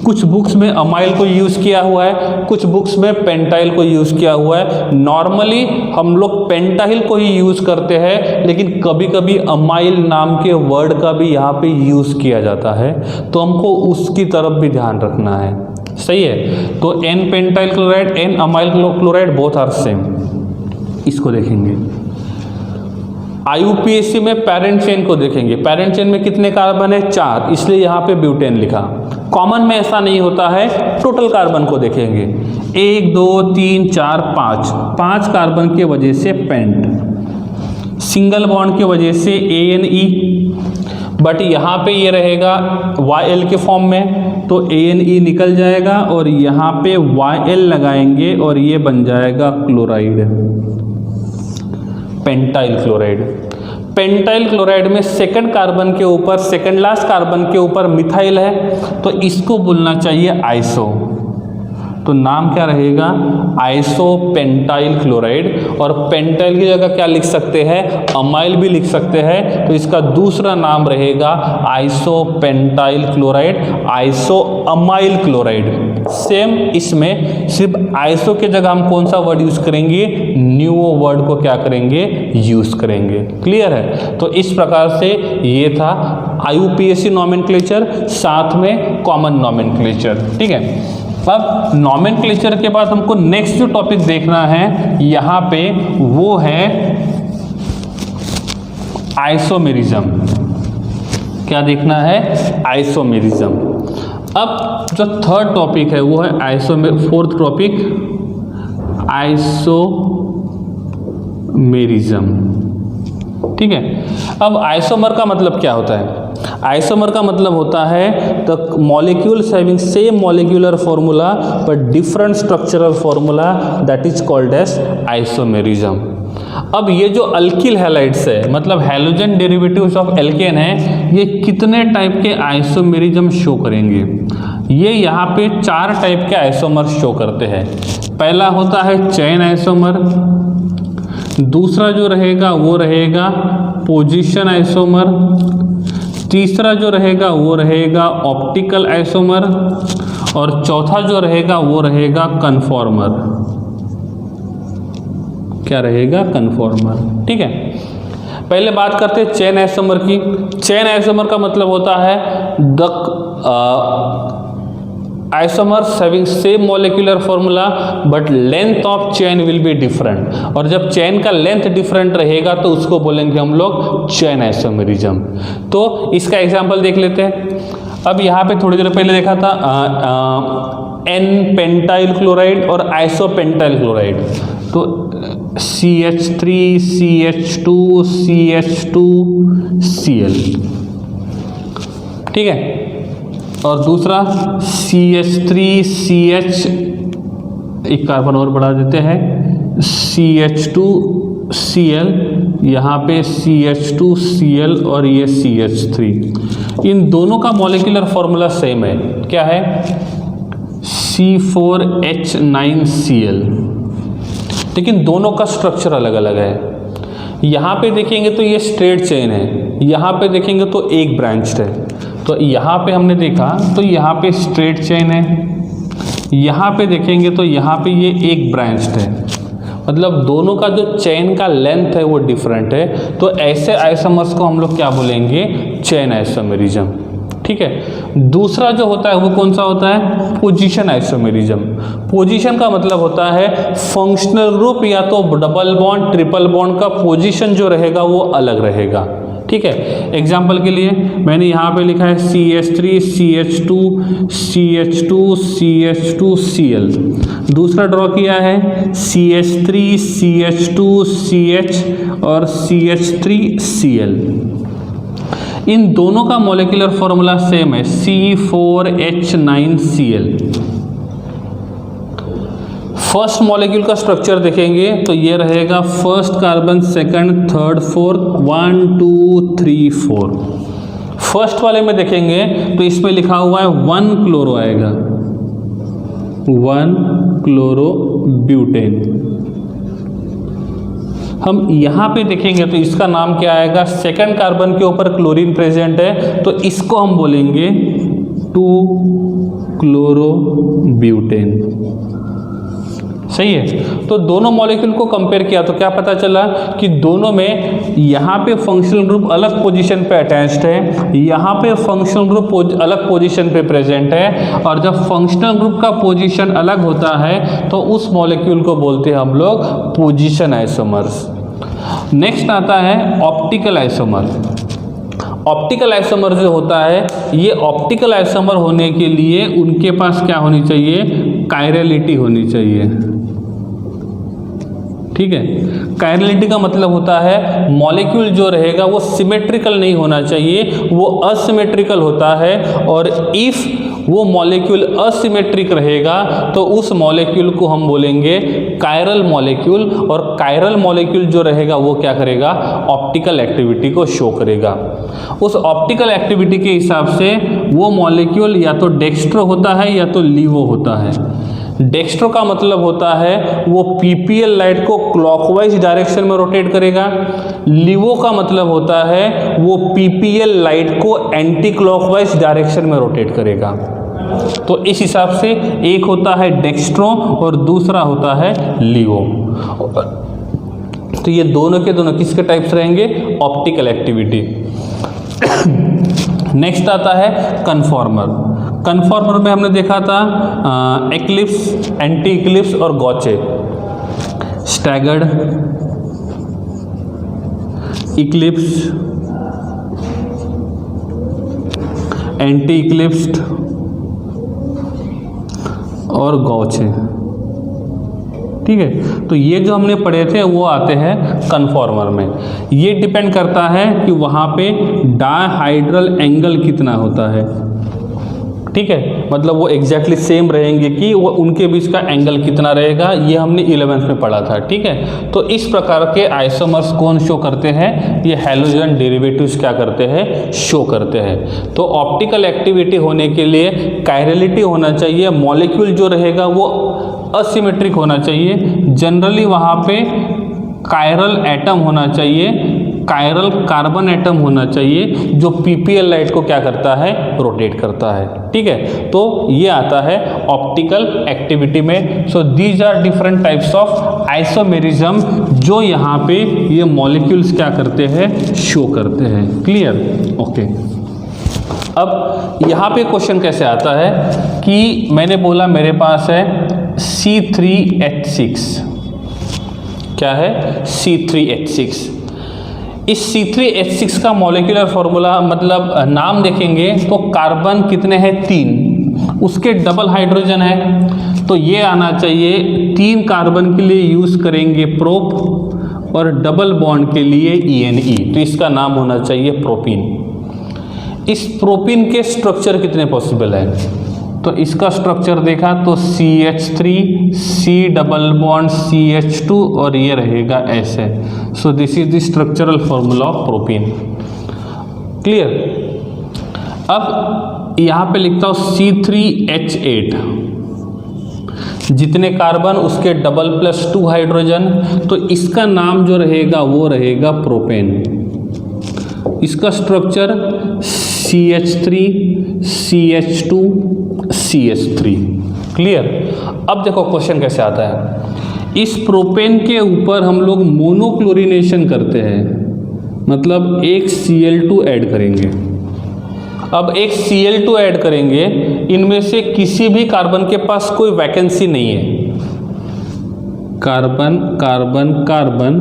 कुछ बुक्स में अमाइल को यूज़ किया हुआ है, कुछ बुक्स में पेंटाइल को यूज़ किया हुआ है। नॉर्मली हम लोग पेंटाइल को ही यूज़ करते हैं, लेकिन कभी कभी अमाइल नाम के वर्ड का भी यहाँ पे यूज़ किया जाता है, तो हमको उसकी तरफ भी ध्यान रखना है। सही है, तो N pentyl chloride, N amyl chloride both are same. इसको देखेंगे। IUPAC में पेरेंट चेन को देखेंगे। पेरेंट चेन में कितने कार्बन है? 4, इसलिए यहाँ पे ब्यूटेन लिखा। कॉमन में ऐसा नहीं होता है, टोटल कार्बन को देखेंगे। 1 2 3 4 5 कार्बन की वजह से पेंट। सिंगल बॉन्ड की वजह से ANE, बट यहाँ पे ये रहेगा YL के फॉर्म में, तो ANE निकल जाएगा और यहाँ पे YL लगाएंगे और ये बन जाएगा chloride, pentyl chloride. Pentyl chloride में सेकंड कार्बन के ऊपर, सेकंड लास्ट कार्बन के ऊपर मिथाइल है, तो इसको बोलना चाहिए आइसो। तो नाम क्या रहेगा? Iso pentyl chloride. और पेंटाइल की जगह क्या लिख सकते हैं? अमाइल भी लिख सकते हैं, तो इसका दूसरा नाम रहेगा iso pentyl chloride, iso amyl chloride. Same इसमें सिर्फ आइसो के जगह हम कौन सा वर्ड यूज करेंगे? न्यू वर्ड को क्या करेंगे? यूज करेंगे। क्लियर है? तो इस प्रकार से ये था IUPAC नॉमेनक्लेचर, साथ में कॉमन नॉमेनक्लेचर। ठीक है, अब नॉमेनक्लेचर के बाद हमको नेक्स्ट जो टॉपिक देखना है यहाँ पे, वो है आइसोमेरिज्म। क्या देखना है? आइसोमेरिज्म। अब जो थर्ड टॉपिक है वो है फोर्थ टॉपिक आइसोमेरिज्म। ठीक है, अब आइसोमर का मतलब क्या होता है? आइसोमर का मतलब होता है the molecules having same molecular formula but different structural formula, that is called as isomerism. अब ये जो अल्किल हैलाइड्स है, मतलब हैलोजन डेरिवेटिव्स ऑफ एल्केन है, ये कितने टाइप के आइसोमेरिज्म शो करेंगे? ये यहाँ पे 4 टाइप के आइसोमर शो करते हैं। पहला होता है चेन आइसोमर, दूसरा जो रहेगा वो रहेगा पोजीशन आइसोमर, तीसरा जो रहेगा वो रहेगा ऑप्टिकल आइसोमर, और चौथा जो रहेगा वो रहेगा कन्फॉर्मर। क्या रहेगा, कन्फॉर्मर। ठीक है, पहले बात करते हैं चेन आइसोमर की। चेन आइसोमर का मतलब होता है the isomers having same molecular formula but length of chain will be different, और जब चेन का लेंथ डिफरेंट रहेगा तो उसको बोलेंगे हम लोग चेन आइसोमेरिज्म। तो इसका एग्जांपल देख लेते हैं। अब यहाँ पे थोड़ी देर पहले देखा था एन पेंटाइल क्लोराइड और आइसोपेंटाइल क्लोराइड, तो CH3 CH2 CH2 Cl, ठीक है, और दूसरा CH3 CH, एक कार्बन और बढ़ा देते हैं, CH2 Cl, यहाँ पे CH2 Cl और ये CH3। इन दोनों का मॉलिक्यूलर फॉर्मूला सेम है, क्या है, C4H9Cl, लेकिन दोनों का स्ट्रक्चर अलग अलग है। यहाँ पे देखेंगे तो ये स्ट्रेट चेन है, यहाँ पे देखेंगे तो एक ब्रांच्ड है। तो यहाँ पे हमने देखा तो यहाँ पे स्ट्रेट चेन है, यहाँ पे देखेंगे तो यहाँ पे ये एक ब्रांच्ड है, मतलब दोनों का जो चेन का लेंथ है वो डिफरेंट है। तो ऐसे आइसोमर्स को हम लोग क्या बोलेंगे, चेन आइसोमेरिज्म। ठीक है, दूसरा जो होता है वो कौन सा होता है, पोजीशन आइसोमेरिज्म। पोजीशन का मतलब होता है फंक्शनल ग्रुप या तो डबल बॉन्ड ट्रिपल बॉन्ड का पोजीशन जो रहेगा वो अलग रहेगा। ठीक है, एग्जाम्पल के लिए मैंने यहाँ पे लिखा है CH3 CH2 CH2 CH2 Cl, दूसरा ड्रॉ किया है CH3 CH2 CH और CH3 Cl। इन दोनों का मॉलिक्यूलर फॉर्मूला सेम है, C4H9Cl। फर्स्ट मॉलिक्यूल का स्ट्रक्चर देखेंगे तो ये रहेगा first carbon, second, third, fourth, 1 2 3 4। First वाले में देखेंगे तो इसमें लिखा हुआ है 1 क्लोरो आएगा, 1 क्लोरो ब्यूटेन। हम यहाँ पे देखेंगे तो इसका नाम क्या आएगा, सेकंड कार्बन के ऊपर क्लोरीन प्रेजेंट है तो इसको हम बोलेंगे 2 क्लोरो ब्यूटेन। सही है, तो दोनों मॉलिक्यूल को कंपेयर किया तो क्या पता चला कि दोनों में यहाँ पे फंक्शनल ग्रुप अलग पोजीशन पे अटैच्ड है, यहाँ पे फंक्शनल ग्रुप अलग पोजीशन पे प्रेजेंट है, और जब फंक्शनल ग्रुप का पोजीशन अलग होता है तो उस मॉलिक्यूल को बोलते हैं हम लोग पोजीशन आइसोमर्स। नेक्स्ट आता है ऑप्टिकल आइसोमर। ऑप्टिकल आइसोमर जो होता है, ये ऑप्टिकल आइसोमर होने के लिए उनके पास क्या होनी चाहिए, कायरलिटी होनी चाहिए। ठीक है, कायरलिटी का मतलब होता है मॉलिक्यूल जो रहेगा वो सिमेट्रिकल नहीं होना चाहिए, वो असिमेट्रिकल होता है, और इफ वो मॉलिक्यूल असिमेट्रिक रहेगा तो उस मॉलिक्यूल को हम बोलेंगे कायरल मॉलिक्यूल, और कायरल मॉलिक्यूल जो रहेगा वो क्या करेगा, ऑप्टिकल एक्टिविटी को शो करेगा। उस ऑप्टिकल एक्टिविटी के हिसाब से वो मॉलिक्यूल या तो डेक्स्ट्रो होता है या तो लीवो होता है। डेक्स्ट्रो का मतलब होता है वो पीपीएल लाइट को क्लॉकवाइज डायरेक्शन में रोटेट करेगा, लीवो का मतलब होता है वो पीपीएल लाइट को एंटी क्लॉकवाइज डायरेक्शन में रोटेट करेगा। तो इस हिसाब से एक होता है डेक्स्ट्रो और दूसरा होता है लीवो। तो ये दोनों के दोनों किसके टाइप्स रहेंगे, ऑप्टिकल एक्टिविटी। नेक्स्ट आता है कन्फॉर्मर। कन्फॉर्मर में हमने देखा था एक्लिप्स, एंटी इक्लिप्स और गॉचे। स्टैगर्ड, इक्लिप्स, एंटी इक्लिप्स्ड और गॉचे। ठीक है, तो ये जो हमने पढ़े थे वो आते हैं कन्फॉर्मर में। ये डिपेंड करता है कि वहाँ पे डायहाइड्रल एंगल कितना होता है। ठीक है, मतलब वो एग्जैक्टली सेम रहेंगे कि वो उनके बीच का एंगल कितना रहेगा, ये हमने 11th में पढ़ा था। ठीक है, तो इस प्रकार के आइसोमर्स कौन शो करते हैं, ये हैलोजन डेरिवेटिव्स क्या करते हैं, शो करते हैं। तो ऑप्टिकल एक्टिविटी होने के लिए कायरलिटी होना चाहिए, मॉलिक्यूल जो रहेगा वो असिमेट्रिक होना चाहिए, जनरली वहाँ पे कायरल एटम होना चाहिए, कायरल कार्बन एटम होना चाहिए जो पीपीएल लाइट को क्या करता है, रोटेट करता है। ठीक है, तो ये आता है ऑप्टिकल एक्टिविटी में। So these are different types of isomerism जो यहाँ पे ये मॉलिक्यूल्स क्या करते हैं, शो करते हैं। क्लियर? ओके। अब यहाँ पे क्वेश्चन कैसे आता है कि मैंने बोला मेरे पास है C3H6, क्या है, C3H6। इस C3H6 का मॉलिक्यूलर फॉर्मूला मतलब नाम देखेंगे तो कार्बन कितने हैं, 3, उसके डबल हाइड्रोजन है, तो ये आना चाहिए 3 कार्बन के लिए यूज़ करेंगे प्रोप और डबल बॉन्ड के लिए ENE, तो इसका नाम होना चाहिए प्रोपीन। इस प्रोपीन के स्ट्रक्चर कितने पॉसिबल है, तो इसका स्ट्रक्चर देखा तो CH3 C double bond CH2 और ये रहेगा ऐसे। So this is the structural formula of propene. Clear? अब यहाँ पे लिखता हूँ C3H8, जितने कार्बन उसके डबल +2 हाइड्रोजन, तो इसका नाम जो रहेगा वो रहेगा प्रोपेन। इसका structure CH3 CH2 CH3। Clear? अब देखो क्वेश्चन कैसे आता है। इस प्रोपेन के ऊपर हम लोग मोनोक्लोरिनेशन करते हैं, मतलब एक Cl2 ऐड करेंगे। अब एक Cl2 ऐड करेंगे, इनमें से किसी भी कार्बन के पास कोई वैकेंसी नहीं है। Carbon carbon carbon,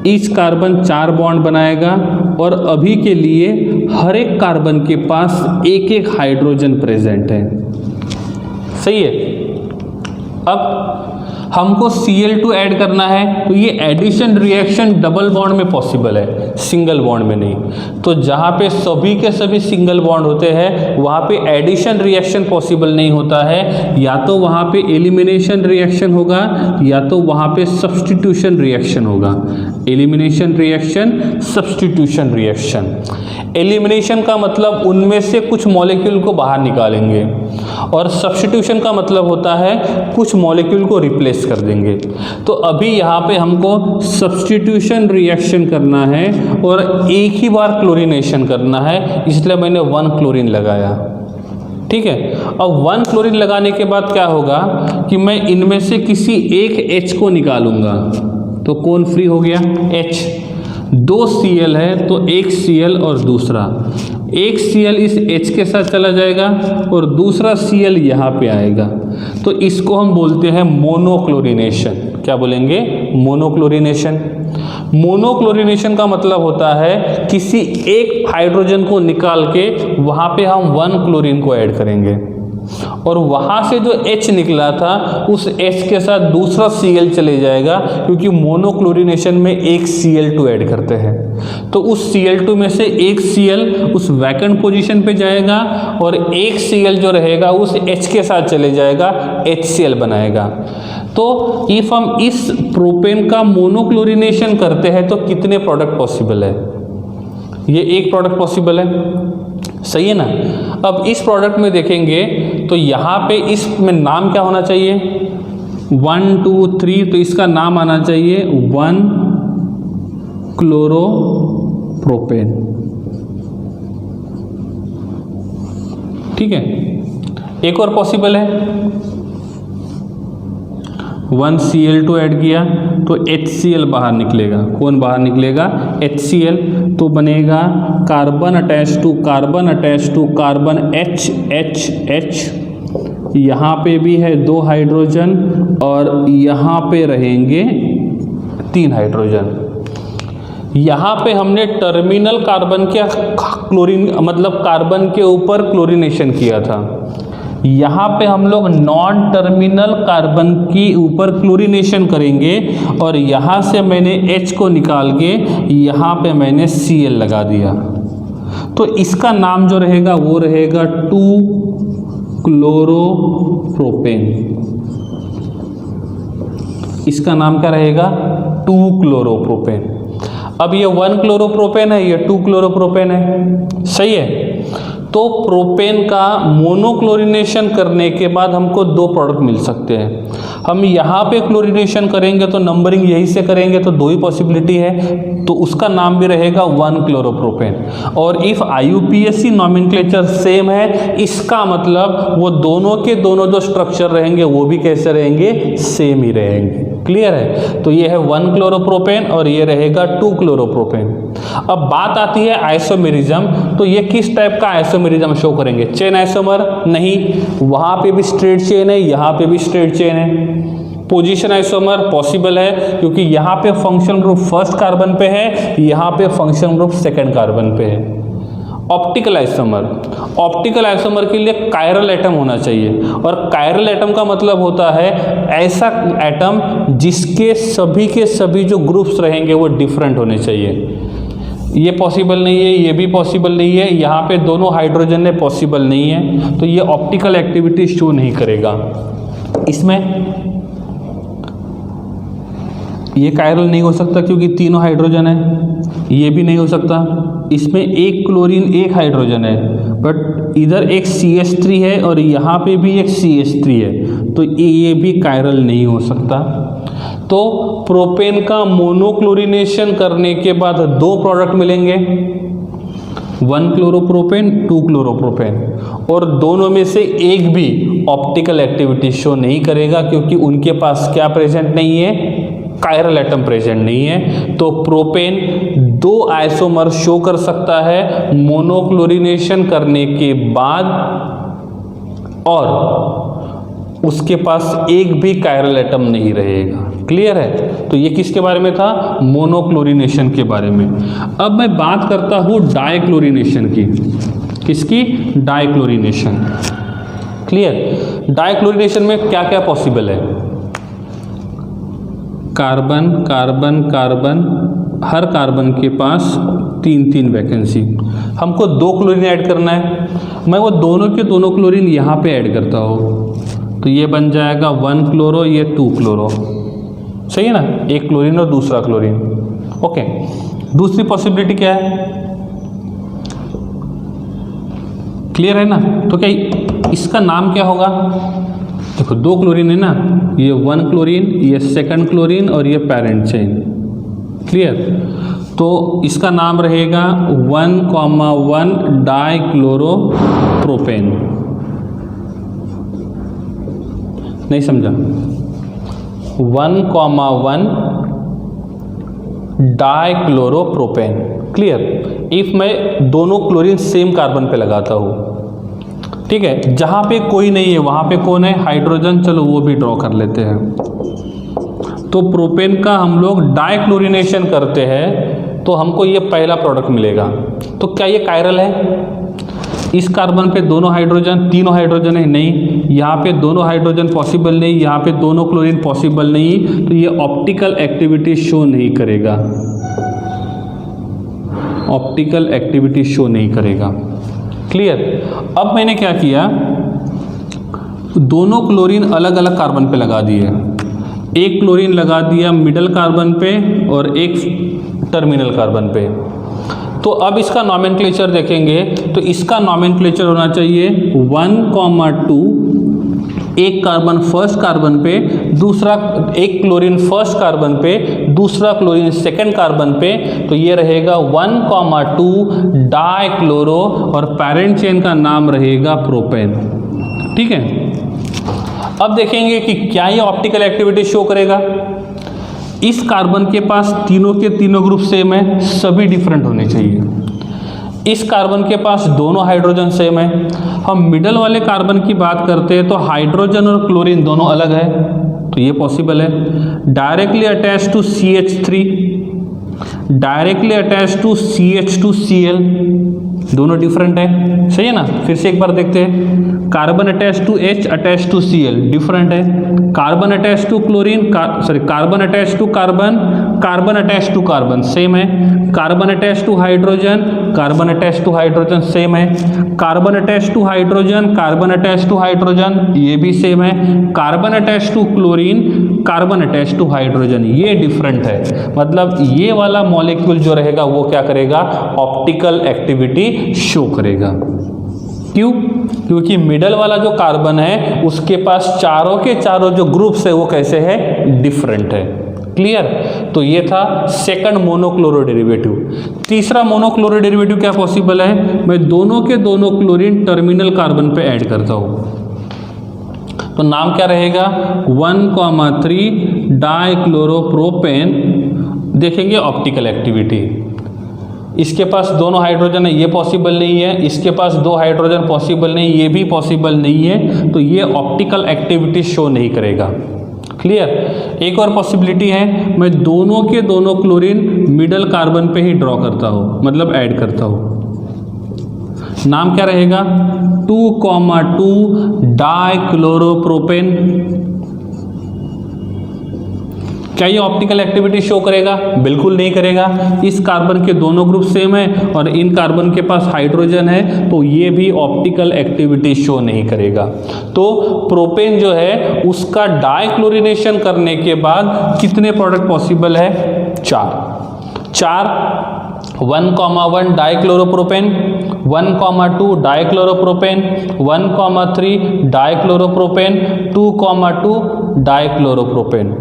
each carbon 4 bond बनाएगा और अभी के लिए हर एक कार्बन के पास एक एक हाइड्रोजन प्रेजेंट है। सही है? अब हमको Cl2 ऐड करना है, तो ये एडिशन रिएक्शन डबल बॉन्ड में पॉसिबल है, सिंगल बॉन्ड में नहीं। तो जहाँ पे सभी के सभी सिंगल बॉन्ड होते हैं वहाँ पे एडिशन रिएक्शन पॉसिबल नहीं होता है, या तो वहाँ पे एलिमिनेशन रिएक्शन होगा या तो वहाँ पे सब्स्टिट्यूशन रिएक्शन होगा। Elimination reaction, substitution reaction. Elimination का मतलब उनमें से कुछ मॉलिक्यूल को बाहर निकालेंगे और सब्स्टिट्यूशन का मतलब होता है कुछ मॉलिक्यूल को रिप्लेस कर देंगे। तो अभी यहाँ पे हमको सब्स्टिट्यूशन रिएक्शन करना है और एक ही बार क्लोरीनेशन करना है, इसलिए मैंने 1 क्लोरीन लगाया। ठीक है? अब 1 क्लोरीन लगाने के बाद क्या होगा कि मैं इनमें से किसी एक H को निकालूंगा, तो कौन फ्री हो गया, H। 2 Cl है तो एक Cl और दूसरा, एक Cl इस H के साथ चला जाएगा और दूसरा Cl यहाँ पे आएगा, तो इसको हम बोलते हैं मोनोक्लोरिनेशन। क्या बोलेंगे, मोनोक्लोरिनेशन। मोनोक्लोरिनेशन का मतलब होता है किसी एक हाइड्रोजन को निकाल के वहाँ पे हम 1 क्लोरीन को ऐड करेंगे और वहाँ से जो H निकला था उस H के साथ दूसरा Cl चले जाएगा, क्योंकि मोनोक्लोरिनेशन में एक Cl2 ऐड करते हैं। तो उस Cl2 में से एक Cl उस वैकेंट पोजीशन पे जाएगा और एक Cl जो रहेगा उस H के साथ चले जाएगा, HCl बनाएगा। तो इफ हम इस प्रोपेन का मोनोक्लोरिनेशन करते हैं तो कितने प्रोडक्ट पॉसिबल है, ये एक प्रोडक्ट पॉसिबल है। सही है ना? अब इस प्रोडक्ट में देखेंगे तो यहाँ पे इसमें नाम क्या होना चाहिए, 1 2 3, तो इसका नाम आना चाहिए 1 क्लोरोप्रोपेन। ठीक है? एक और पॉसिबल है, 1 Cl2 ऐड किया तो HCl बाहर निकलेगा। कौन बाहर निकलेगा, HCl। तो बनेगा carbon attach to carbon attach to carbon HHH। यहाँ पे भी है 2 हाइड्रोजन और यहाँ पे रहेंगे 3 हाइड्रोजन। यहाँ पे हमने टर्मिनल कार्बन के क्लोरीन मतलब कार्बन के ऊपर क्लोरीनेशन किया था, यहाँ पे हम लोग नॉन टर्मिनल कार्बन के ऊपर क्लोरीनेशन करेंगे और यहाँ से मैंने H को निकाल के यहाँ पे मैंने Cl लगा दिया। तो इसका नाम जो रहेगा वो रहेगा 2 क्लोरोप्रोपेन। इसका नाम क्या रहेगा, 2 क्लोरोप्रोपेन। अब ये 1 क्लोरोप्रोपेन है, ये 2 क्लोरोप्रोपेन है। सही है? तो प्रोपेन का मोनोक्लोरिनेशन करने के बाद हमको 2 प्रोडक्ट मिल सकते हैं। हम यहाँ पे क्लोरिनेशन करेंगे तो नंबरिंग यही से करेंगे तो 2 ही पॉसिबिलिटी है, तो उसका नाम भी रहेगा 1 क्लोरोप्रोपेन। और इफ IUPAC नॉमेनक्लेचर सेम है, इसका मतलब वो दोनों के दोनों जो स्ट्रक्चर रहेंगे वो भी कैसे रहेंगे, सेम ही रहेंगे। क्लियर है? तो ये है 1 क्लोरोप्रोपेन और ये रहेगा 2 क्लोरोप्रोपेन। अब बात आती है आइसोमेरिज्म, तो ये किस टाइप का आइसोमेरिज्म शो करेंगे? Chain isomer? नहीं, वहां पे भी स्ट्रेट चेन है, यहां पे भी स्ट्रेट चेन है। पोजीशन आइसोमर पॉसिबल है क्योंकि यहाँ पे फंक्शनल ग्रुप फर्स्ट कार्बन पे है, यहाँ पे फंक्शनल ग्रुप सेकंड कार्बन पे है। ऑप्टिकल आइसोमर, ऑप्टिकल आइसोमर के लिए कायरल एटम होना चाहिए, और कायरल एटम का मतलब होता है ऐसा एटम जिसके सभी के सभी जो ग्रुप्स रहेंगे वो डिफरेंट होने चाहिए। ये पॉसिबल नहीं है, ये भी पॉसिबल नहीं है, यहाँ पे दोनों हाइड्रोजन है पॉसिबल नहीं है, तो ये ऑप्टिकल एक्टिविटी शो नहीं करेगा। इसमें ये कायरल नहीं हो सकता क्योंकि तीनों हाइड्रोजन है, ये भी नहीं हो सकता। इसमें एक क्लोरीन एक हाइड्रोजन है, बट इधर एक CH3 है और यहाँ पे भी एक CH3 है, तो ये भी कायरल नहीं हो सकता। तो प्रोपेन का मोनोक्लोरिनेशन करने के बाद 2 प्रोडक्ट मिलेंगे, 1 क्लोरोप्रोपेन 2 क्लोरोप्रोपेन, और दोनों में से एक भी ऑप्टिकल एक्टिविटी शो नहीं करेगा क्योंकि उनके पास क्या प्रेजेंट नहीं है? कायरल एटम प्रेजेंट नहीं है। तो प्रोपेन 2 आइसोमर शो कर सकता है मोनोक्लोरिनेशन करने के बाद, और उसके पास एक भी कायरल एटम नहीं रहेगा। क्लियर है? तो ये किसके बारे में था? मोनोक्लोरिनेशन के बारे में। अब मैं बात करता हूँ डाइक्लोरिनेशन की। किसकी? डाइक्लोरिनेशन। क्लियर? डाइक्लोरिनेशन में क्या क्या पॉसिबल है? कार्बन कार्बन कार्बन, हर कार्बन के पास 3 वैकेंसी। हमको 2 क्लोरीन ऐड करना है, मैं वो दोनों के दोनों क्लोरीन यहाँ पे ऐड करता हूँ, तो ये बन जाएगा 1 क्लोरो, ये 2 क्लोरो। सही है ना? एक क्लोरीन और दूसरा क्लोरीन। ओके, दूसरी पॉसिबिलिटी क्या है? क्लियर है ना? तो क्या इसका नाम क्या होगा? देखो 2 क्लोरीन है ना, ये 1 क्लोरीन, ये सेकंड क्लोरीन और ये पेरेंट चेन। क्लियर? तो इसका नाम रहेगा 1,1 डाइक्लोरोप्रोपेन। नहीं समझा? 1,1 डाइक्लोरोप्रोपेन। क्लियर? इफ मैं दोनों क्लोरीन सेम कार्बन पे लगाता हूँ, ठीक है, जहां पे कोई नहीं है वहां पे कौन है? हाइड्रोजन। चलो वो भी ड्रॉ कर लेते हैं। तो प्रोपेन का हम लोग डाइक्लोरिनेशन करते हैं तो हमको ये पहला प्रोडक्ट मिलेगा। तो क्या ये कायरल है? इस कार्बन पे दोनों हाइड्रोजन, तीनों हाइड्रोजन है? नहीं, यहाँ पे दोनों हाइड्रोजन पॉसिबल नहीं, यहाँ पे दोनों क्लोरीन पॉसिबल नहीं, तो ये ऑप्टिकल एक्टिविटी शो नहीं करेगा। ऑप्टिकल एक्टिविटी शो नहीं करेगा। क्लियर? अब मैंने क्या किया, दोनों क्लोरीन अलग अलग कार्बन पे लगा दिए। एक क्लोरीन लगा दिया मिडल कार्बन पे और एक टर्मिनल कार्बन पे। तो अब इसका नॉमेनक्लेचर देखेंगे, तो इसका नॉमेनक्लेचर होना चाहिए 1,2, एक कार्बन फर्स्ट कार्बन पे, दूसरा एक क्लोरीन फर्स्ट कार्बन पे, दूसरा क्लोरीन सेकंड कार्बन पे, तो ये रहेगा 1,2 डाइक्लोरो और पेरेंट चेन का नाम रहेगा प्रोपेन। ठीक है? अब देखेंगे कि क्या ये ऑप्टिकल एक्टिविटी शो करेगा। इस कार्बन के पास तीनों के तीनों ग्रुप सेम है, सभी डिफरेंट होने चाहिए। इस कार्बन के पास दोनों हाइड्रोजन सेम है। हम मिडल वाले कार्बन की बात करते हैं तो हाइड्रोजन और क्लोरीन दोनों अलग है, तो ये पॉसिबल है। Directly attach to CH3, directly attach to CH2Cl, दोनों डिफरेंट है। सही है ना? फिर से एक बार देखते हैं। Carbon attach to H attach to Cl different है। Carbon attach to chlorine, carbon attach to carbon, carbon attach to carbon same है। Carbon attach to hydrogen, carbon attach to hydrogen same है। Carbon attach to hydrogen, carbon attach to hydrogen, ये भी same है। Carbon attach to chlorine, carbon attach to hydrogen, ये different है। मतलब ये वाला मॉलिक्यूल जो रहेगा वो क्या करेगा? ऑप्टिकल एक्टिविटी शो करेगा। क्यों? क्योंकि मिडल वाला जो कार्बन है उसके पास चारों के चारों जो ग्रुप्स है वो कैसे है? डिफरेंट है। क्लियर? तो ये था सेकंड मोनोक्लोरो डेरिवेटिव। तीसरा मोनोक्लोरो डेरिवेटिव क्या पॉसिबल है? मैं दोनों के दोनों क्लोरीन टर्मिनल कार्बन पे ऐड करता हूं। तो नाम क्या रहेगा 1,3 डाइक्लोरोप्रोपेन। देखेंगे ऑप्टिकल एक्टिविटी, इसके पास दोनों हाइड्रोजन है, ये पॉसिबल नहीं है, इसके पास 2 हाइड्रोजन पॉसिबल नहीं, ये भी पॉसिबल नहीं है, तो ये ऑप्टिकल एक्टिविटी शो नहीं करेगा। क्लियर। एक और पॉसिबिलिटी है, मैं दोनों के दोनों क्लोरीन मिडल कार्बन पे ही ड्रॉ करता हूँ, मतलब ऐड करता हूँ। नाम क्या रहेगा 2,2 डाइक्लोरोप्रोपेन। क्या ये ऑप्टिकल एक्टिविटी शो करेगा? बिल्कुल नहीं करेगा। इस कार्बन के दोनों ग्रुप सेम है और इन कार्बन के पास हाइड्रोजन है, तो ये भी ऑप्टिकल एक्टिविटी शो नहीं करेगा। तो प्रोपेन जो है उसका डाइक्लोरिनेशन करने के बाद कितने प्रोडक्ट पॉसिबल है? 4। 1,1 डाइक्लोरोप्रोपेन, 1,2 डाइक्लोरोप्रोपेन, 1,3 डाइक्लोरोप्रोपेन, 2,2 डाइक्लोरोप्रोपेन।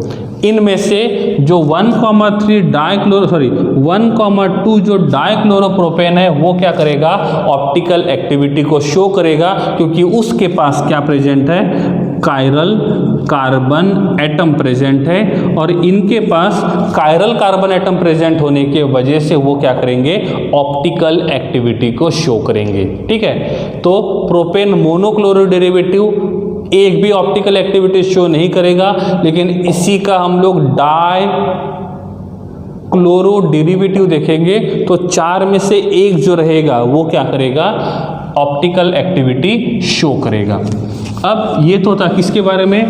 इनमें से जो 1,2 जो डाइक्लोरोप्रोपेन है वो क्या करेगा? ऑप्टिकल एक्टिविटी को शो करेगा, क्योंकि उसके पास क्या प्रेजेंट है? कायरल कार्बन एटम प्रेजेंट है, और इनके पास कायरल कार्बन एटम प्रेजेंट होने के वजह से वो क्या करेंगे? ऑप्टिकल एक्टिविटी को शो करेंगे। ठीक है, तो प्रोपेन मोनोक्लोरो डेरिवेटिव एक भी ऑप्टिकल एक्टिविटी शो नहीं करेगा, लेकिन इसी का हम लोग डाई क्लोरो डेरिवेटिव देखेंगे तो 4 में से एक जो रहेगा वो क्या करेगा? ऑप्टिकल एक्टिविटी शो करेगा। अब ये तो था किसके बारे में?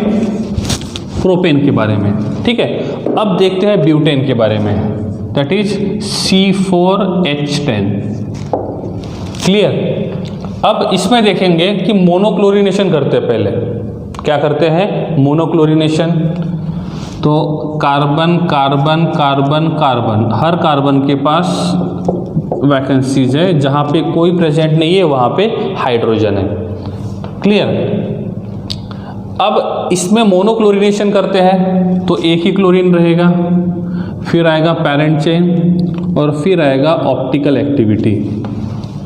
प्रोपेन के बारे में। ठीक है, अब देखते हैं ब्यूटेन के बारे में, दैट इज C4H10। क्लियर। अब इसमें देखेंगे कि मोनोक्लोरिनेशन करते हैं। पहले क्या करते हैं? मोनोक्लोरिनेशन। तो कार्बन कार्बन कार्बन कार्बन, हर कार्बन के पास वैकेंसीज है, जहाँ पे कोई प्रेजेंट नहीं है वहाँ पे हाइड्रोजन है। क्लियर। अब इसमें मोनोक्लोरिनेशन करते हैं तो एक ही क्लोरीन रहेगा, फिर आएगा पैरेंट चेन और फिर आएगा ऑप्टिकल एक्टिविटी।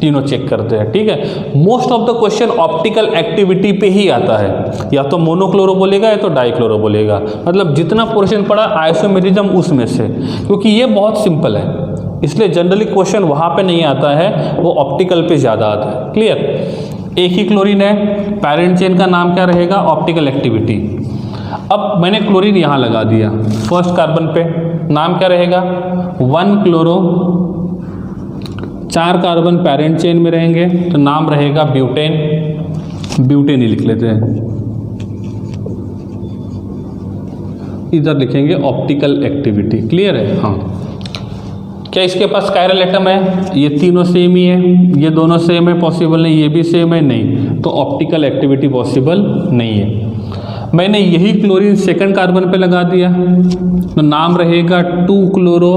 तीनों चेक करते हैं। ठीक है, most of the question optical activity पे ही आता है, या तो मोनोक्लोरो बोलेगा या तो डाइक्लोरो बोलेगा। मतलब जितना पोर्शन पड़ा आइसोमेरिज्म उसमें से, क्योंकि ये बहुत सिंपल है इसलिए जनरली क्वेश्चन वहाँ पे नहीं आता है, वो ऑप्टिकल पे ज़्यादा आता है। क्लियर। एक ही क्लोरीन है, पैरेंट चेन का नाम क्या रहेगा? Optical activity. अब मैंने क्लोरीन यहाँ लगा दिया फर्स्ट कार्बन पे, नाम क्या रहेगा? 1 क्लोरो, 4 कार्बन पैरेंट चेन में रहेंगे तो नाम रहेगा ब्यूटेन। ब्यूटेन ही लिख लेते हैं, इधर लिखेंगे ऑप्टिकल एक्टिविटी। क्लियर है? हाँ। क्या इसके पास कायरल एटम है? ये तीनों सेम ही है, ये दोनों सेम है, पॉसिबल नहीं, ये भी सेम है, नहीं, तो ऑप्टिकल एक्टिविटी पॉसिबल नहीं है। मैंने यही क्लोरीन सेकंड कार्बन पे लगा दिया तो नाम रहेगा 2 क्लोरो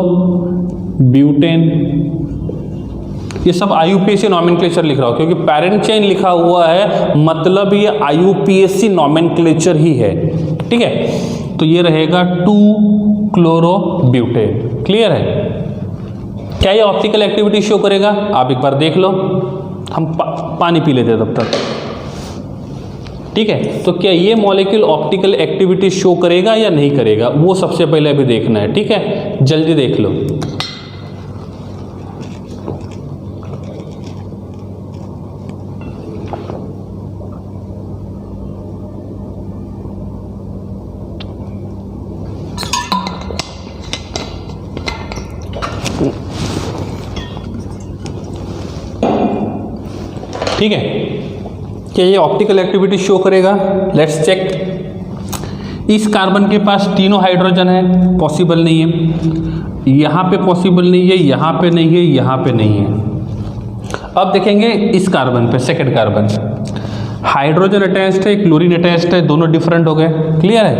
ब्यूटेन। ये सब IUPAC नॉमेनक्लेचर लिख रहा हूँ, क्योंकि पैरेंट चेन लिखा हुआ है मतलब ये IUPAC नॉमेनक्लेचर ही है। ठीक है, तो ये रहेगा 2 क्लोरो ब्यूटेन। क्लियर है? क्या ये ऑप्टिकल एक्टिविटी शो करेगा? आप एक बार देख लो, हम पानी पी लेते हैं तब तक। ठीक है, तो क्या ये मॉलिक्यूल ऑप्टिकल एक्टिविटी शो करेगा या नहीं करेगा, वो सबसे पहले अभी देखना है। ठीक है, जल्दी देख लो। ठीक है, क्या ये ऑप्टिकल एक्टिविटी शो करेगा? Let's check. इस कार्बन के पास तीनों हाइड्रोजन है, पॉसिबल नहीं है, यहाँ पे पॉसिबल नहीं है, यहाँ पे नहीं है, यहाँ पे नहीं है। अब देखेंगे इस कार्बन पे, सेकेंड कार्बन, हाइड्रोजन अटैच्ड है, क्लोरीन अटैच्ड है, दोनों डिफरेंट हो गए। क्लियर है?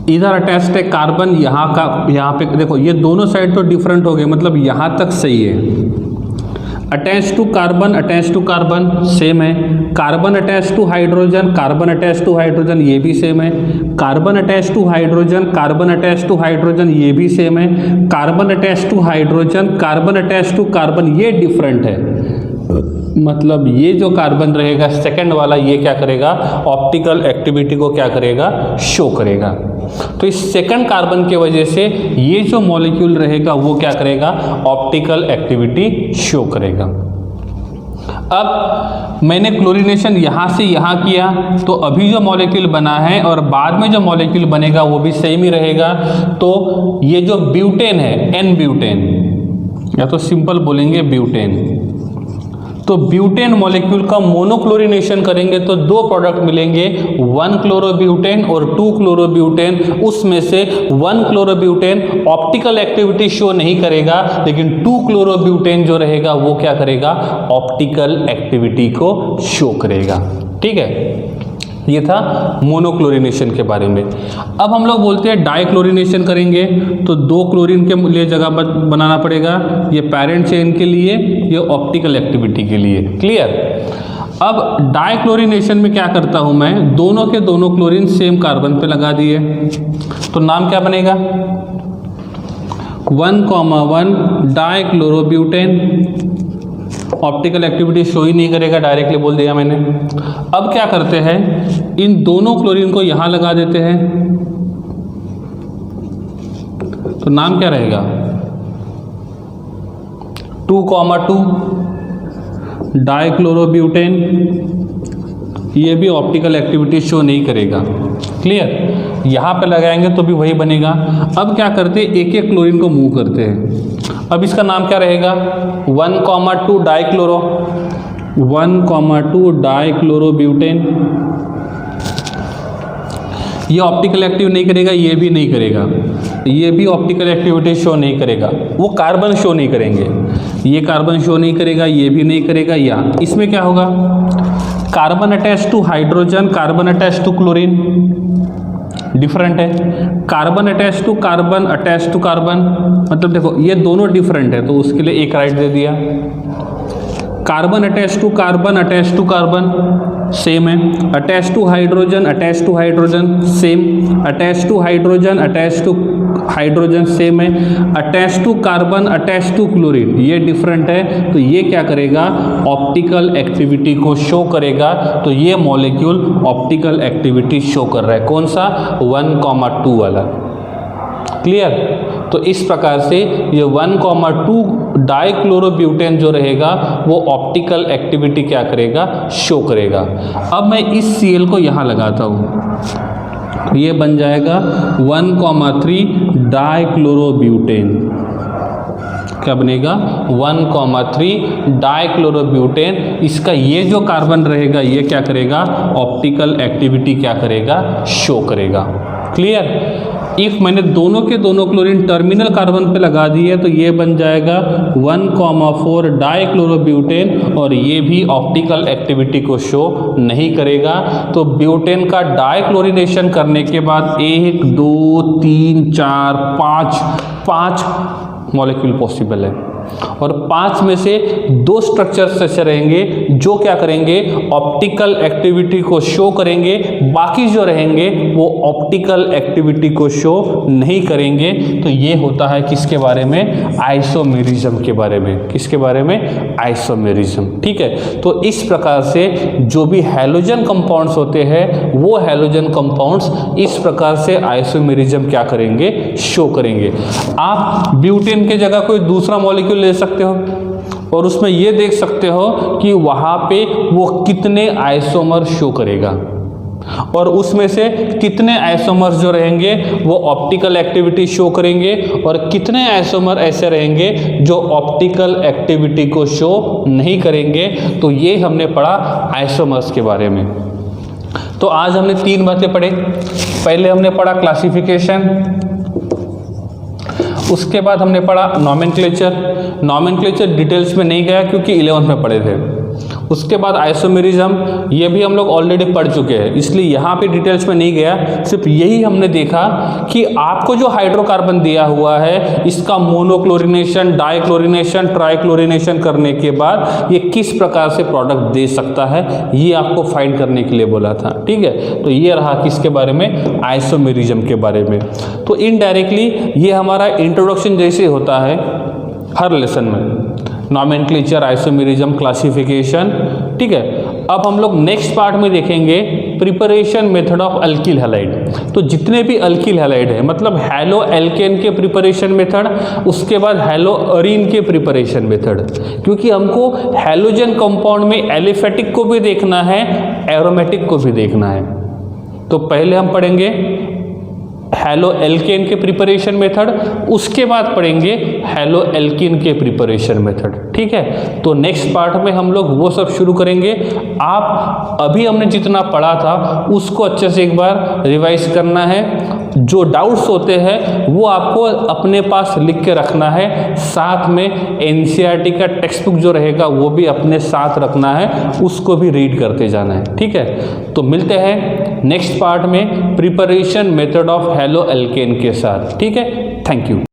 इधर अटैच्ड है कार्बन, यहाँ पे देखो, ये दोनों साइड तो डिफरेंट हो गए, मतलब यहाँ तक सही है। अटैच टू कार्बन सेम है, carbon attach to hydrogen, carbon attach to hydrogen ये भी सेम है, carbon attach to hydrogen, carbon attach to hydrogen ये भी सेम है, carbon attach to hydrogen, carbon attach to carbon ये डिफरेंट है। मतलब ये जो कार्बन रहेगा सेकंड वाला, ये क्या करेगा, ऑप्टिकल एक्टिविटी को क्या करेगा, शो करेगा। तो इस सेकंड कार्बन की वजह से ये जो मॉलिक्यूल रहेगा वो क्या करेगा, ऑप्टिकल एक्टिविटी शो करेगा। अब मैंने क्लोरीनेशन यहाँ से यहाँ किया, तो अभी जो मॉलिक्यूल बना है और बाद में जो मॉलिक्यूल बनेगा वो भी सेम ही रहेगा। तो ये जो ब्यूटेन है, एन ब्यूटेन, या तो सिंपल बोलेंगे ब्यूटेन, तो ब्यूटेन मॉलिक्यूल का मोनोक्लोरिनेशन करेंगे तो दो प्रोडक्ट मिलेंगे, 1 क्लोरोब्यूटेन और 2 क्लोरोब्यूटेन। उसमें से 1 क्लोरोब्यूटेन ऑप्टिकल एक्टिविटी शो नहीं करेगा, लेकिन 2 क्लोरोब्यूटेन जो रहेगा वो क्या करेगा, ऑप्टिकल एक्टिविटी को शो करेगा। ठीक है, ये था मोनोक्लोरिनेशन के बारे में। अब हम लोग बोलते हैं डाइक्लोरिनेशन करेंगे, तो 2 क्लोरीन के लिए जगह बनाना पड़ेगा, ये पेरेंट चेन के लिए, ये ऑप्टिकल एक्टिविटी के लिए। क्लियर। अब डाइक्लोरिनेशन में क्या करता हूं मैं, दोनों के दोनों क्लोरीन सेम कार्बन पे लगा दिए, तो नाम क्या बनेगा, 1,1 डाइक्लोरोब्यूटेन। ऑप्टिकल एक्टिविटी शो ही नहीं करेगा, डायरेक्टली बोल दिया मैंने। अब क्या करते हैं, इन दोनों क्लोरीन को यहां लगा देते हैं, तो नाम क्या रहेगा, 2,2 डाइक्लोरोब्यूटेन। ये भी ऑप्टिकल एक्टिविटी शो नहीं करेगा। क्लियर। यहाँ पे लगाएंगे तो भी वही बनेगा। अब क्या करते हैं, एक एक क्लोरीन को मूव करते हैं। अब इसका नाम क्या रहेगा, 1,2 डाइक्लोरो, 1,2 डाइक्लोरोब्यूटेन। ये ऑप्टिकल एक्टिव नहीं करेगा, ये भी नहीं करेगा, ये भी ऑप्टिकल एक्टिविटी शो नहीं करेगा, वो कार्बन शो नहीं करेंगे, ये कार्बन शो नहीं करेगा, ये भी नहीं करेगा। या इसमें क्या होगा, carbon attach to hydrogen, carbon attach to chlorine, different है। Carbon attach to carbon, attach to carbon, मतलब देखो ये दोनों डिफरेंट है, तो उसके लिए एक राइट दे दिया। Carbon attach to carbon, attach to carbon same है। Attach to hydrogen, attach to hydrogen same. Attach to hydrogen, attach to hydrogen same है। Attach to carbon, attach to chlorine, ये डिफरेंट है, तो ये क्या करेगा, ऑप्टिकल एक्टिविटी को show करेगा। तो ये मॉलिक्यूल ऑप्टिकल एक्टिविटी शो कर रहा है, कौन सा, 1,2 वाला। क्लियर। तो इस प्रकार से ये 1,2 डाइक्लोरोब्यूटेन जो रहेगा वो ऑप्टिकल एक्टिविटी क्या करेगा, शो करेगा। अब मैं इस Cl को यहाँ लगाता हूँ, ये बन जाएगा 1,3 डाइक्लोरोब्यूटेन। क्या बनेगा, 1,3 डाइक्लोरोब्यूटेन। इसका ये जो कार्बन रहेगा ये क्या करेगा, ऑप्टिकल एक्टिविटी क्या करेगा, शो करेगा। क्लियर। इफ मैंने दोनों के दोनों क्लोरीन टर्मिनल कार्बन पे लगा दिए तो ये बन जाएगा 1,4 डाइक्लोरोब्यूटेन, और ये भी ऑप्टिकल एक्टिविटी को शो नहीं करेगा। तो ब्यूटेन का डाइक्लोरिनेशन करने के बाद 1, 2, 3, 4, 5 मॉलिक्यूल पॉसिबल है, और 5 में से 2 स्ट्रक्चर्स ऐसे रहेंगे जो क्या करेंगे, ऑप्टिकल एक्टिविटी को शो करेंगे, बाकी जो रहेंगे वो ऑप्टिकल एक्टिविटी को शो नहीं करेंगे। तो ये होता है किसके बारे में, आइसोमेरिज्म के बारे में। किसके बारे में, आइसोमेरिज्म। ठीक है। तो इस प्रकार से जो भी हैलोजन कंपाउंड्स होते हैं वो हैलोजन कंपाउंड्स इस प्रकार से आइसोमेरिज्म क्या करेंगे, शो करेंगे। आप ब्यूटेन के जगह कोई दूसरा मॉलिक्यूल ले सकते हो और उसमें ये देख सकते हो कि वहां पे वो कितने आइसोमर शो करेगा, और उसमें से कितने आइसोमर्स जो रहेंगे वो ऑप्टिकल एक्टिविटी शो करेंगे, और कितने आइसोमर ऐसे रहेंगे जो ऑप्टिकल एक्टिविटी को शो नहीं करेंगे। तो ये हमने पढ़ा आइसोमर्स के बारे में। तो आज हमने 3 बातें पढ़े। पहले हमने पढ़ा क्लासिफिकेशन, उसके बाद हमने पढ़ा नॉमेनक्लेचर। नॉमेनक्लेचर डिटेल्स में नहीं गया क्योंकि 11th में पढ़े थे। उसके बाद आइसोमेरिज्म, ये भी हम लोग ऑलरेडी पढ़ चुके हैं, इसलिए यहाँ पे डिटेल्स में नहीं गया। सिर्फ यही हमने देखा कि आपको जो हाइड्रोकार्बन दिया हुआ है इसका मोनोक्लोरिनेशन, डाइक्लोरिनेशन, ट्राइक्लोरिनेशन करने के बाद ये किस प्रकार से प्रोडक्ट दे सकता है, ये आपको फाइंड करने के लिए बोला था। ठीक है। तो ये रहा किसके बारे में, आइसोमेरिज्म के बारे में। तो इनडायरेक्टली ये हमारा इंट्रोडक्शन जैसे होता है हर लेसन में, नॉमेनक्लेचर, आइसोमेरिज्म, क्लासिफिकेशन। ठीक है, अब हम लोग नेक्स्ट पार्ट में देखेंगे preparation method of alkyl halide. तो जितने भी अल्किल हैलाइड है, मतलब हैलो एल्केन के प्रिपरेशन मेथड, उसके बाद हैलो अरीन के प्रिपरेशन मेथड, क्योंकि हमको हैलोजन कंपाउंड में एलिफेटिक को भी देखना है, एरोमेटिक को भी देखना है। तो पहले हम पढ़ेंगे हैलो एल्केन के प्रिपरेशन मेथड, उसके बाद पढ़ेंगे हैलो एल्कीन के प्रिपरेशन मेथड। ठीक है, तो नेक्स्ट पार्ट में हम लोग वो सब शुरू करेंगे। आप अभी हमने जितना पढ़ा था उसको अच्छे से एक बार रिवाइज करना है। जो डाउट्स होते हैं वो आपको अपने पास लिख के रखना है, साथ में एनसीईआरटी का टेक्स्ट बुक जो रहेगा वो भी अपने साथ रखना है, उसको भी रीड करते जाना है। ठीक है, तो मिलते हैं नेक्स्ट पार्ट में preparation method of halo alkane के साथ। ठीक है, थैंक यू।